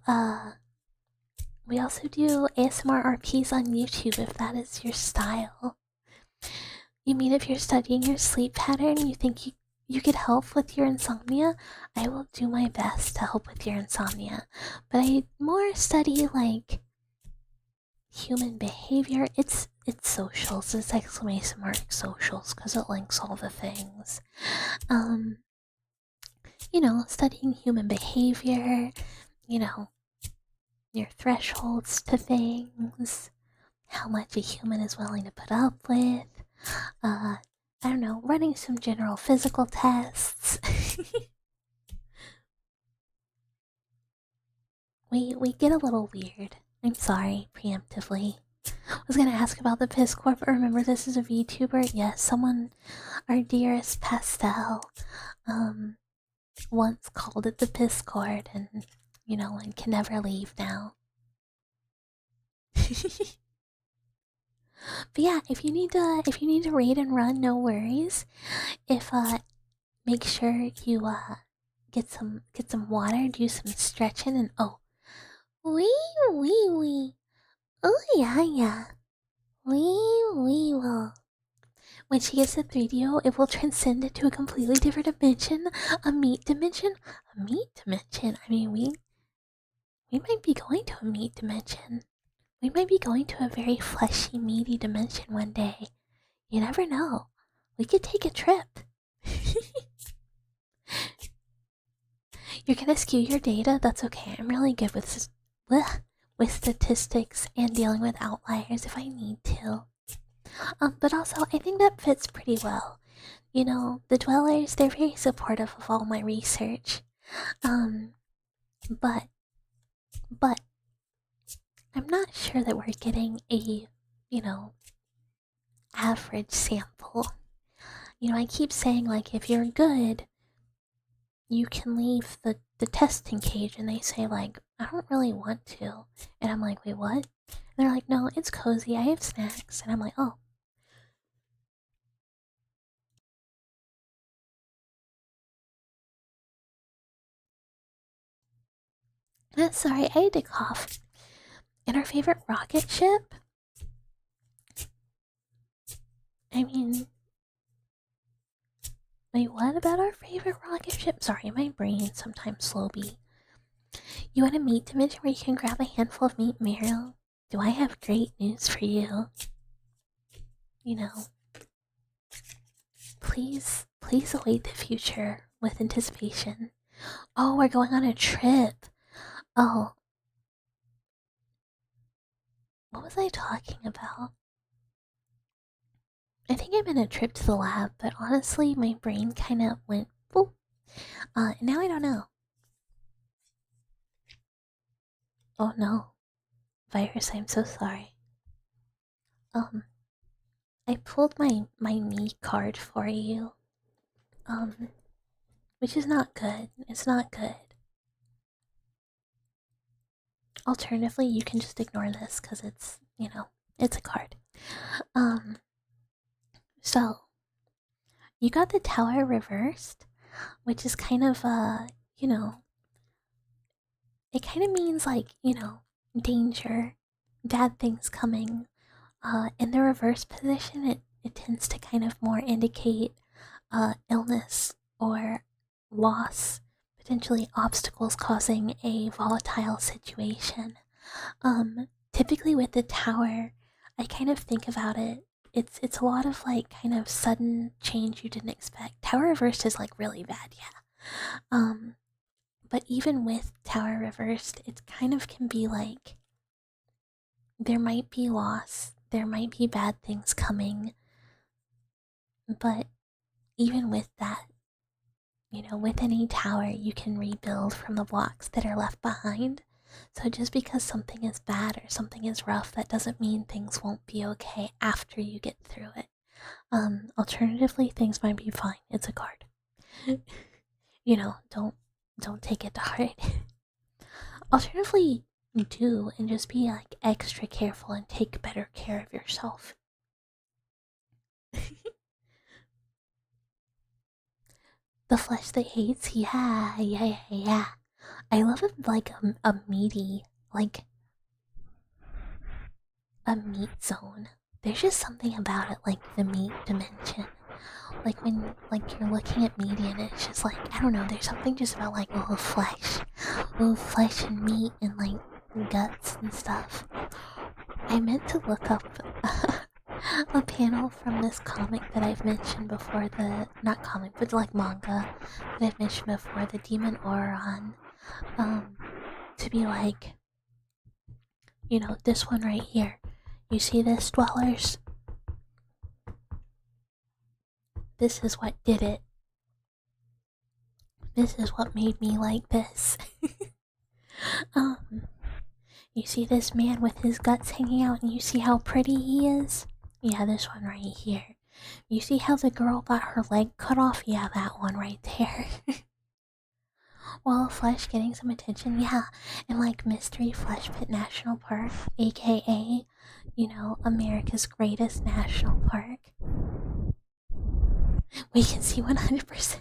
ASMR RPs on YouTube if that is your style. You mean if you're studying your sleep pattern, you think you could help with your insomnia? I will do my best to help with your insomnia. But I more study like human behavior. It's socials. It's exclamation mark socials because it links all the things. Studying human behavior, your thresholds to things, how much a human is willing to put up with. I don't know, running some general physical tests. we get a little weird. I'm sorry, preemptively. I was gonna ask about the piss cord, but remember this is a VTuber. Yes, someone, our dearest Pastel, once called it the piss cord, and and can never leave now. But yeah, if you need to raid and run, no worries. If make sure you get some water, do some stretching, and wee wee wee, oh yeah, wee will. When she gets the 3DO, it will transcend into a completely different dimension, a meat dimension. A meat dimension. I mean, we might be going to a meat dimension. We might be going to a very fleshy, meaty dimension one day. You never know. We could take a trip. You're gonna skew your data? That's okay. I'm really good with statistics and dealing with outliers if I need to. But also, I think that fits pretty well. The Dwellers, they're very supportive of all my research. But I'm not sure that we're getting a, average sample. I keep saying, like, if you're good, you can leave the testing cage, and they say, like, I don't really want to. And I'm like, wait, what? And they're like, no, it's cozy, I have snacks. And I'm like, oh. Sorry, I had to cough. And our favorite rocket ship? I mean... Wait, what about our favorite rocket ship? Sorry, my brain sometimes slow beat. You want a meat dimension where you can grab a handful of meat, Meryl? Do I have great news for you? please await the future with anticipation. Oh, we're going on a trip. Oh, what was I talking about? I think I meant a trip to the lab, but honestly, my brain kind of went boop. And now I don't know. Oh no. Virus, I'm so sorry. I pulled my me card for you. Which is not good. It's not good. Alternatively, you can just ignore this because it's, it's a card. So you got the tower reversed, which is kind of it kind of means like, danger, bad things coming. In the reverse position, it tends to kind of more indicate illness or loss, potentially obstacles causing a volatile situation. Typically with the tower, I kind of think about it. It's a lot of like kind of sudden change you didn't expect. Tower reversed is like really bad, yeah. But even with tower reversed, it kind of can be like there might be loss, there might be bad things coming, but even with that, with any tower, you can rebuild from the blocks that are left behind. So just because something is bad or something is rough, that doesn't mean things won't be okay after you get through it. Alternatively, things might be fine. It's a card. Don't take it to heart. Alternatively, do and just be like extra careful and take better care of yourself. The flesh that hates, yeah. I love it like a meaty, like a meat zone. There's just something about it, like the meat dimension. Like when you're looking at meat and it's just like, I don't know, there's something just about like flesh and meat and like guts and stuff. I meant to look up a panel from this comic that I've mentioned before, not comic, but like manga that I've mentioned before, the Demon Oron, to be like, this one right here. You see this, dwellers? This is what did it. This is what made me like this. You see this man with his guts hanging out and you see how pretty he is? Yeah, this one right here. You see how the girl got her leg cut off? Yeah, that one right there. Well, Flesh getting some attention, yeah. And like Mystery Flesh Pit National Park, aka, America's greatest national park. We can see 100%.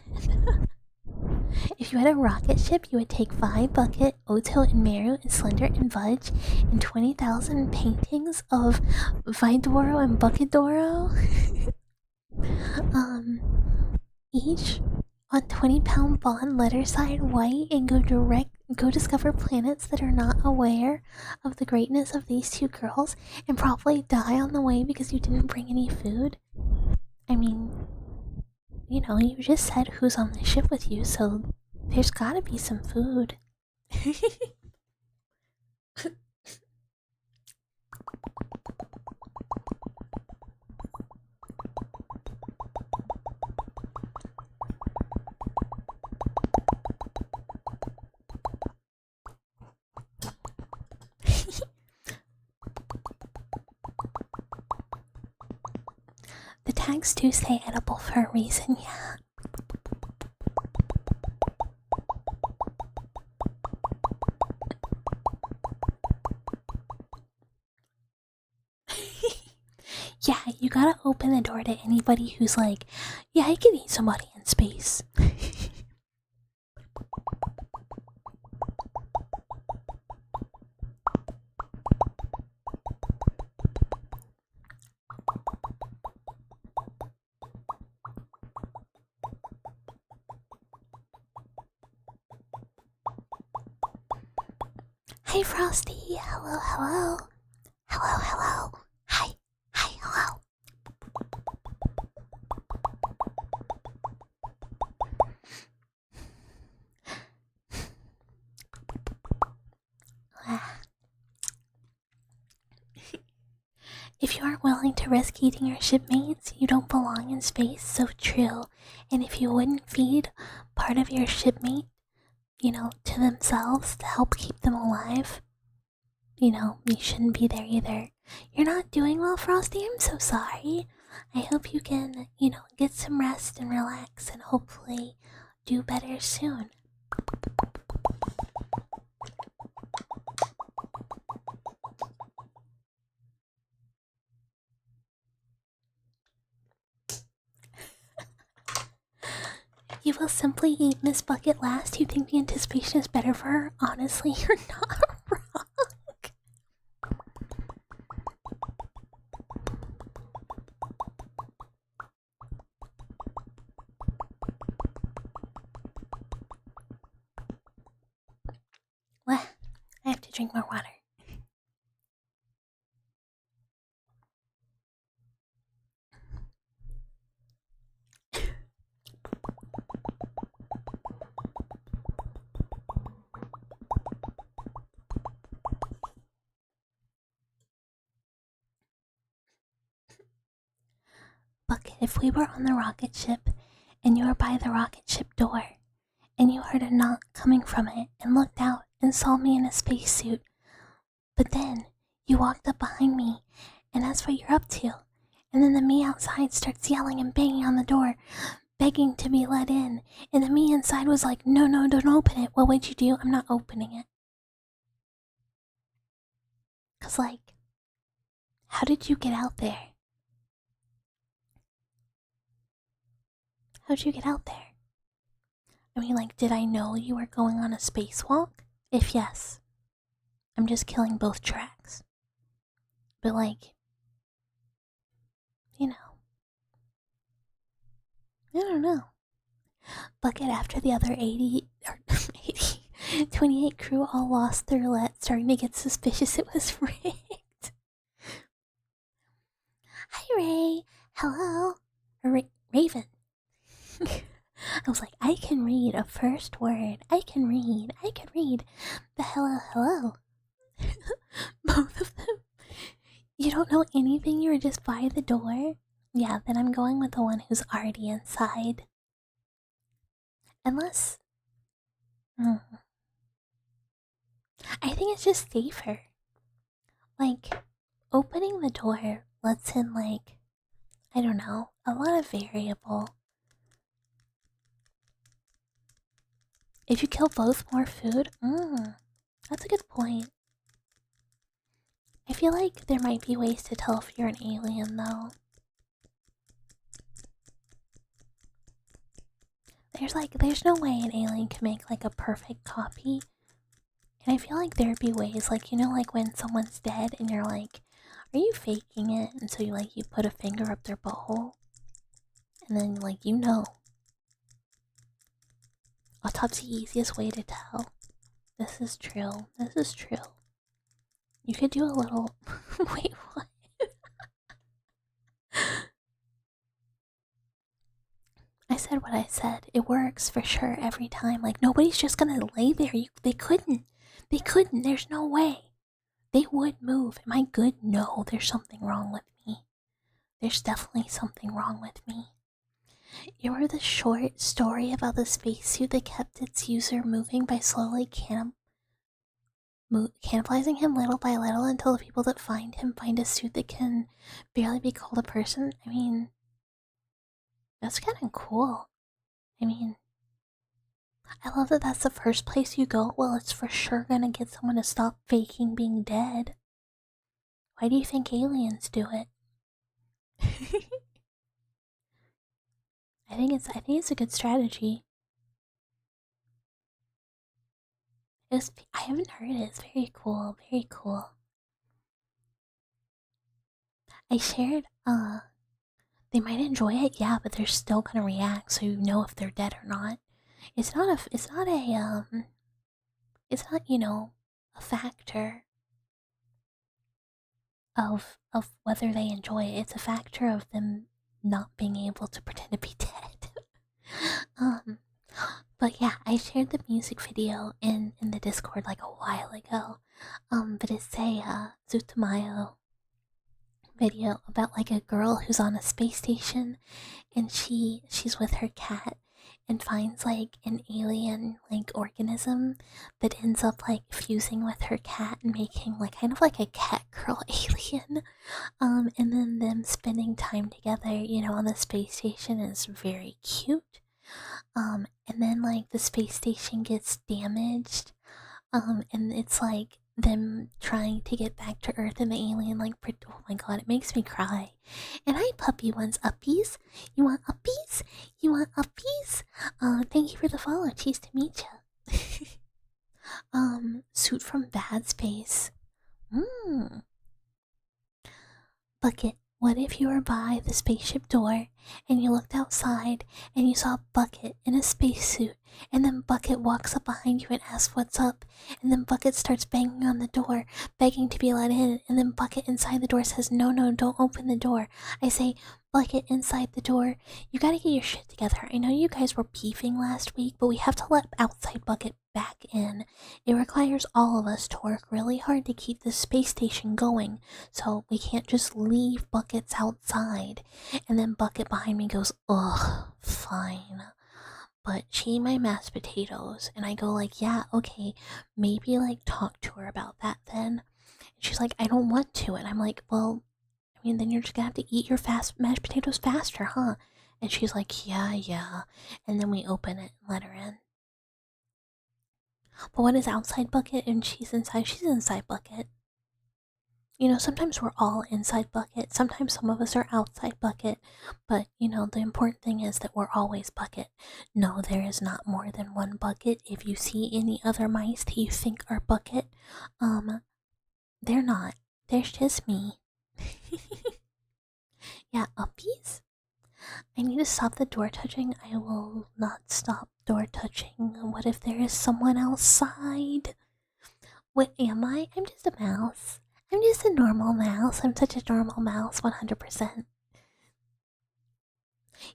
If you had a rocket ship, you would take Vi, Bucket, Oto, and Meru, and Slender, and Budge, and 20,000 paintings of Vidoro and Bucketdoro. Each on 20-pound bond letter side white, and go discover planets that are not aware of the greatness of these two girls, and probably die on the way because you didn't bring any food. I mean, you just said who's on the ship with you, so there's gotta be some food. The tags do say edible for a reason, yeah. Yeah, you gotta open the door to anybody who's like, yeah, I can eat somebody in space. Hi, Frosty. Hello. Hello. Hi, hello. If you aren't willing to risk eating your shipmates, you don't belong in space. So true. And if you wouldn't feed part of your shipmate, to themselves to help keep them alive, you shouldn't be there either. You're not doing well, Frosty. I'm so sorry. I hope you can, get some rest and relax and hopefully do better soon. You will simply eat Miss Bucket last. You think the anticipation is better for her? Honestly, you're not wrong. Well, I have to drink more water. Bucket, if we were on the rocket ship and you were by the rocket ship door and you heard a knock coming from it and looked out and saw me in a spacesuit, but then you walked up behind me and asked what you're up to, and then the me outside starts yelling and banging on the door, begging to be let in, and the me inside was like, no, don't open it. What would you do? I'm not opening it. 'Cause how did you get out there? How'd you get out there? I mean, did I know you were going on a spacewalk? If yes, I'm just killing both tracks. But I don't know. Bucket, after the other 28 crew all lost their roulette, starting to get suspicious it was rigged. Hi, Ray. Hello. Raven. I was like, I can read a first word. I can read the hello. Both of them. You don't know anything, you were just by the door? Yeah, then I'm going with the one who's already inside. Unless... I think it's just safer. Opening the door lets in, I don't know, a lot of variable. If you kill both, more food? That's a good point. I feel like there might be ways to tell if you're an alien, though. There's no way an alien can make, a perfect copy. And I feel like there'd be ways, when someone's dead and you're like, are you faking it? And so you put a finger up their butthole. And then, Autopsy, easiest way to tell. This is true. You could do a little... Wait, what? I said what I said. It works for sure every time. Nobody's just gonna lay there. They couldn't. There's no way. They would move. Am I good? No, there's something wrong with me. There's definitely something wrong with me. You remember the short story about the spacesuit that kept its user moving by slowly cannibalizing him little by little until the people that find him find a suit that can barely be called a person? I mean, that's kind of cool. I mean, I love that that's the first place you go. Well, it's for sure gonna get someone to stop faking being dead. Why do you think aliens do it? I think it's a good strategy. I haven't heard it. It's very cool. I shared, they might enjoy it, yeah, but they're still gonna react, so you know if they're dead or not. It's not, a factor of whether they enjoy it. It's a factor of them not being able to pretend to be dead. But yeah, I shared the music video in the Discord a while ago. But it's a Zutamayo video about like a girl who's on a space station, and she's with her cat and finds like an alien like organism that ends up like fusing with her cat and making like kind of like a cat girl alien. And then them spending time together, on the space station is very cute. And then like the space station gets damaged. And it's like them trying to get back to Earth, and the alien like oh my god, it makes me cry. And hi puppy wants uppies. You want uppies? You want uppies? Thank you for the follow. Cheese to meet ya. Suit from Bad Space. Bucket, what if you were by the spaceship door and you looked outside and you saw Bucket in a spacesuit, and then Bucket walks up behind you and asks what's up, and then Bucket starts banging on the door, begging to be let in, and then Bucket inside the door says, no, no, don't open the door. I say, Bucket inside the door, you gotta get your shit together. I know you guys were beefing last week, but we have to let outside Bucket back in. It requires all of us to work really hard to keep the space station going, so we can't just leave Buckets outside. And then Bucket behind me goes, ugh, fine. But she ate my mashed potatoes, and I go like, yeah, okay, maybe like talk to her about that then. And she's like, I don't want to. And I'm like, well, I mean, then you're just gonna have to eat your mashed potatoes faster, huh? And she's like, yeah. And then we open it and let her in. But what is outside Bucket and she's inside? She's inside Bucket. Sometimes we're all inside Bucket. Sometimes some of us are outside Bucket. But, the important thing is that we're always Bucket. No, there is not more than one Bucket. If you see any other mice that you think are Bucket, they're not. There's just me. Yeah, uppies? I need to stop the door touching. I will not stop door touching. What if there is someone outside? What am I? I'm just a mouse. I'm just a normal mouse. I'm such a normal mouse, 100%.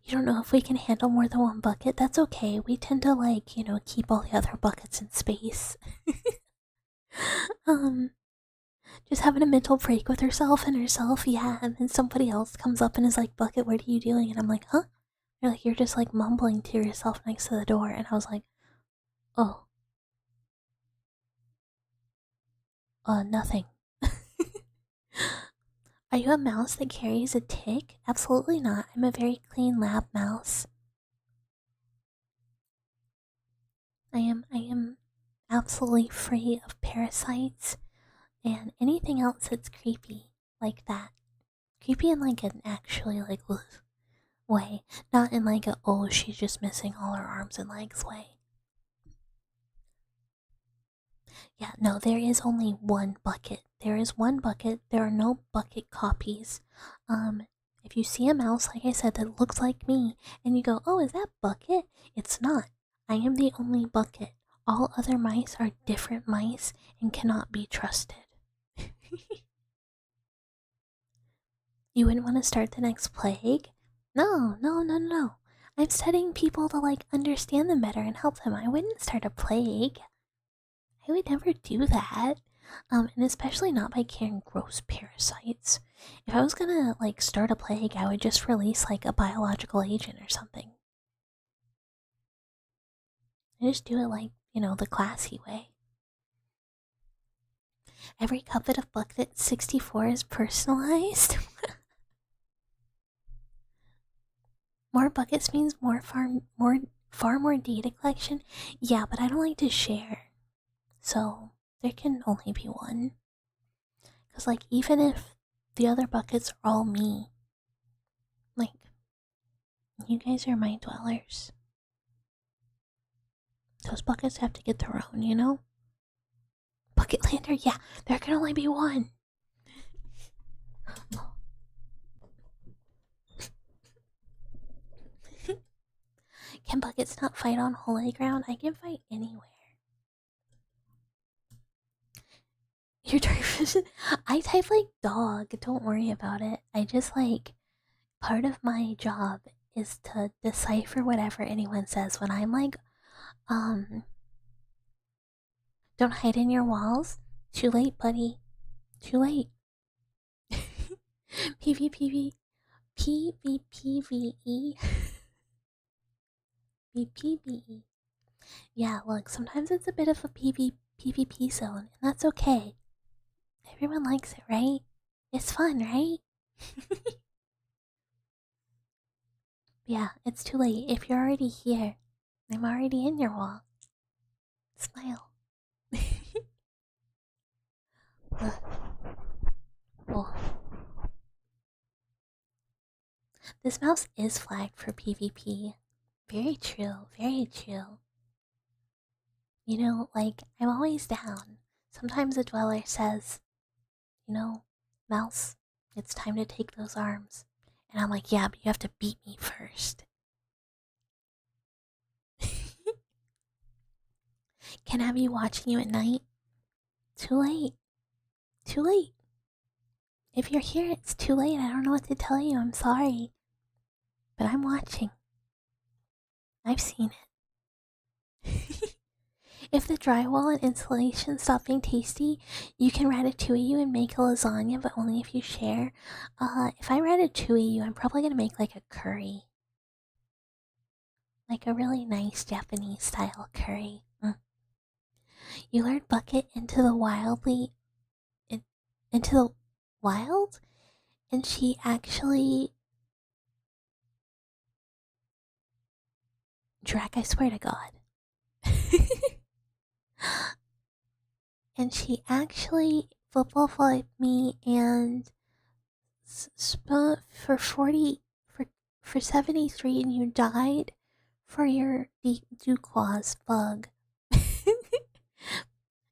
You don't know if we can handle more than one bucket? That's okay. We tend to keep all the other buckets in space. Just having a mental break with herself, yeah, and then somebody else comes up and is like, Bucket, what are you doing? And I'm like, huh? They're like, you're just like mumbling to yourself next to the door. And I was like, oh. Nothing. Are you a mouse that carries a tick? Absolutely not. I'm a very clean lab mouse. I am absolutely free of parasites and anything else that's creepy like that. Creepy in like an actually like way, not in like a oh she's just missing all her arms and legs way. Yeah, no, there is only one bucket. There is one bucket. There are no bucket copies. If you see a mouse, like I said, that looks like me, and you go, oh, is that Bucket? It's not. I am the only Bucket. All other mice are different mice and cannot be trusted. You wouldn't want to start the next plague? No. I'm studying people to understand them better and help them. I wouldn't start a plague. I would never do that. And especially not by carrying gross parasites. If I was gonna start a plague, I would just release a biological agent or something. I just do it the classy way. Every covet of Bucket 64 is personalized. More buckets means far more data collection. Yeah, but I don't like to share. So there can only be one. Because even if the other buckets are all me, you guys are my dwellers. Those buckets have to get their own, you know? Bucket lander, yeah, there can only be one. Can buckets not fight on holy ground? I can fight anywhere. Your vision. I type dog, don't worry about it. I just part of my job is to decipher whatever anyone says when I'm don't hide in your walls. Too late, buddy. Too late. PvPV. PvPVE. PvPVE. Yeah, look, sometimes it's a bit of a PvP zone, and that's okay. Everyone likes it, right? It's fun, right? Yeah, it's too late. If you're already here, I'm already in your wall. Smile. Oh. This mouse is flagged for PvP. Very true, very true. You know, like, I'm always down. Sometimes a dweller says, you know, mouse, it's time to take those arms. And I'm like, yeah, but you have to beat me first. Can I be watching you at night? Too late. Too late. If you're here, it's too late. I don't know what to tell you. I'm sorry. But I'm watching. I've seen it. If the drywall and insulation stop being tasty, you can ratatouille you and make a lasagna, but only if you share. If I ratatouille you, I'm probably gonna make like a curry. Like a really nice Japanese style curry. You lured Bucket into the into the wild, and she actually Drac, I swear to God. And she actually football fought me and spun for 40 for 73, and you died for your Duclaws bug.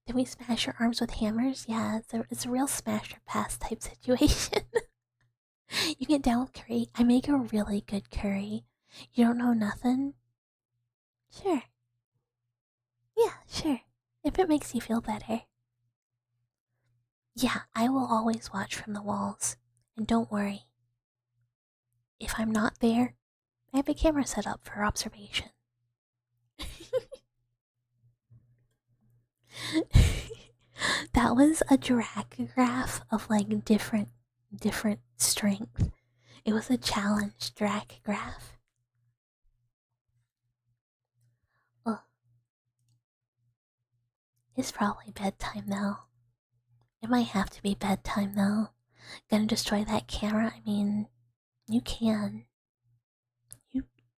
Did we smash your arms with hammers? Yeah, it's a real smash or pass type situation. You get down with curry. I make a really good curry. You don't know nothing? Sure. Yeah, sure. If it makes you feel better. Yeah, I will always watch from the walls. And don't worry. If I'm not there, I have a camera set up for observation. That was a drag graph of like different strength. It was a challenge drag graph. Ugh. It's probably bedtime though. It might have to be bedtime though. Gonna destroy that camera? I mean, you can.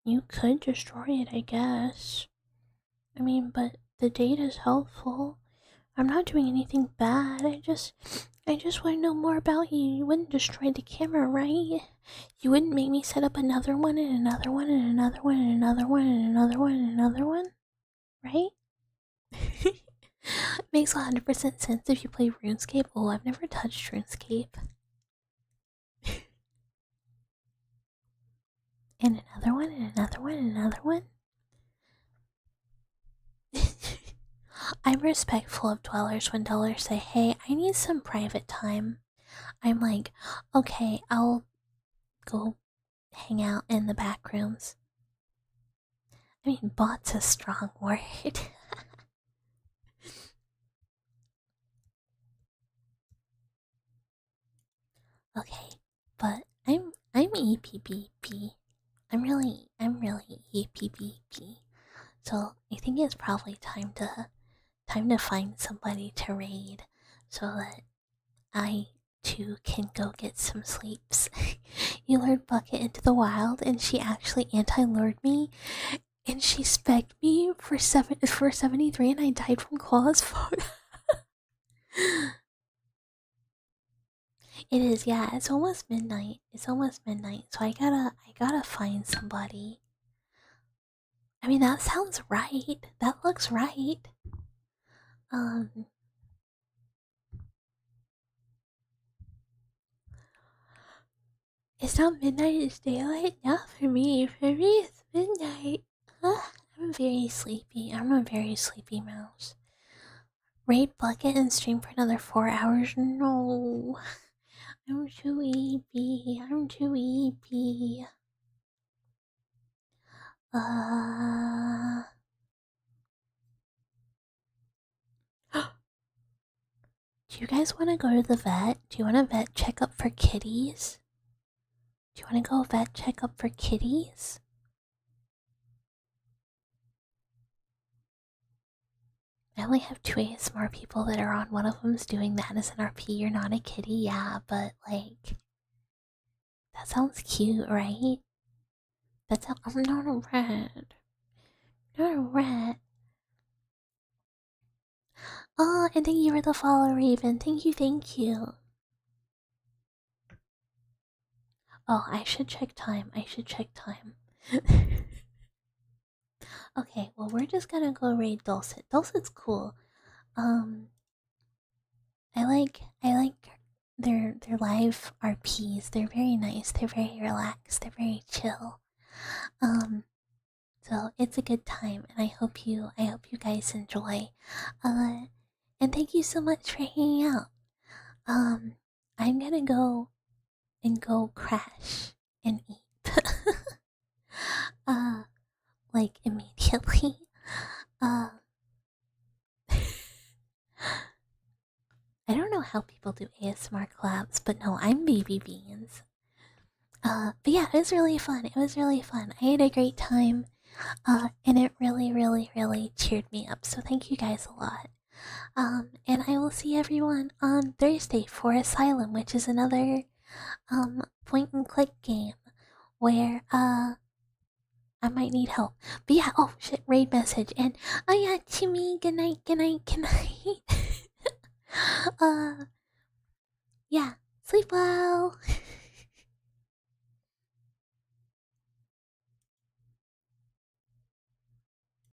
You could destroy it, I guess. I mean, but the data's helpful. I'm not doing anything bad. I just want to know more about you. You wouldn't destroy the camera, right? You wouldn't make me set up another one and another one and another one and another one and another one and another one, right? Makes 100% sense if you play RuneScape. Oh, I've never touched RuneScape. And another one and another one and another one. I'm respectful of dwellers when dwellers say, hey, I need some private time. I'm like, okay, I'll go hang out in the back rooms. I mean, bot's a strong word. Okay, but I'm EPBP. I'm really EPBP. So I think it's probably time to find somebody to raid so that I too can go get some sleeps. You lured Bucket into the wild and she actually anti-lured me and she specced me for 73 and I died from claws. It is, yeah, it's almost midnight. It's almost midnight, so I gotta find somebody. I mean that sounds right. That looks right. Um it's not midnight, it's daylight. Not for me. For me it's midnight. I'm very sleepy. I'm a very sleepy mouse. Raid Bucket and stream for another 4 hours? No. I'm too eepy. I'm too eepy. Do you guys want to go to the vet? Do you want a vet checkup for kitties? Do you want to go vet checkup for kitties? I only have two ASMR people that are on. One of them's doing that as an RP. You're not a kitty, yeah, but like, that sounds cute, right? I'm not a rat. Not a rat. Oh, and thank you for the follow, Raven. Thank you, thank you. Oh, I should check time. I should check time. Okay, well, we're just gonna go raid Dulcet. Dulcet's cool. I like their live RPs. They're very nice. They're very relaxed. They're very chill. So it's a good time, and I hope you guys enjoy. And thank you so much for hanging out. I'm gonna go and crash and eat. Like immediately. I don't know how people do ASMR collabs, but no, I'm Baby Beans. But yeah, it was really fun. It was really fun. I had a great time. And it really, really, really cheered me up. So thank you guys a lot. And I will see everyone on Thursday for Asylum, which is another point and click game where I might need help. But yeah, oh shit, raid message and oh yeah, Timmy, good night, good night, good night. Yeah, sleep well.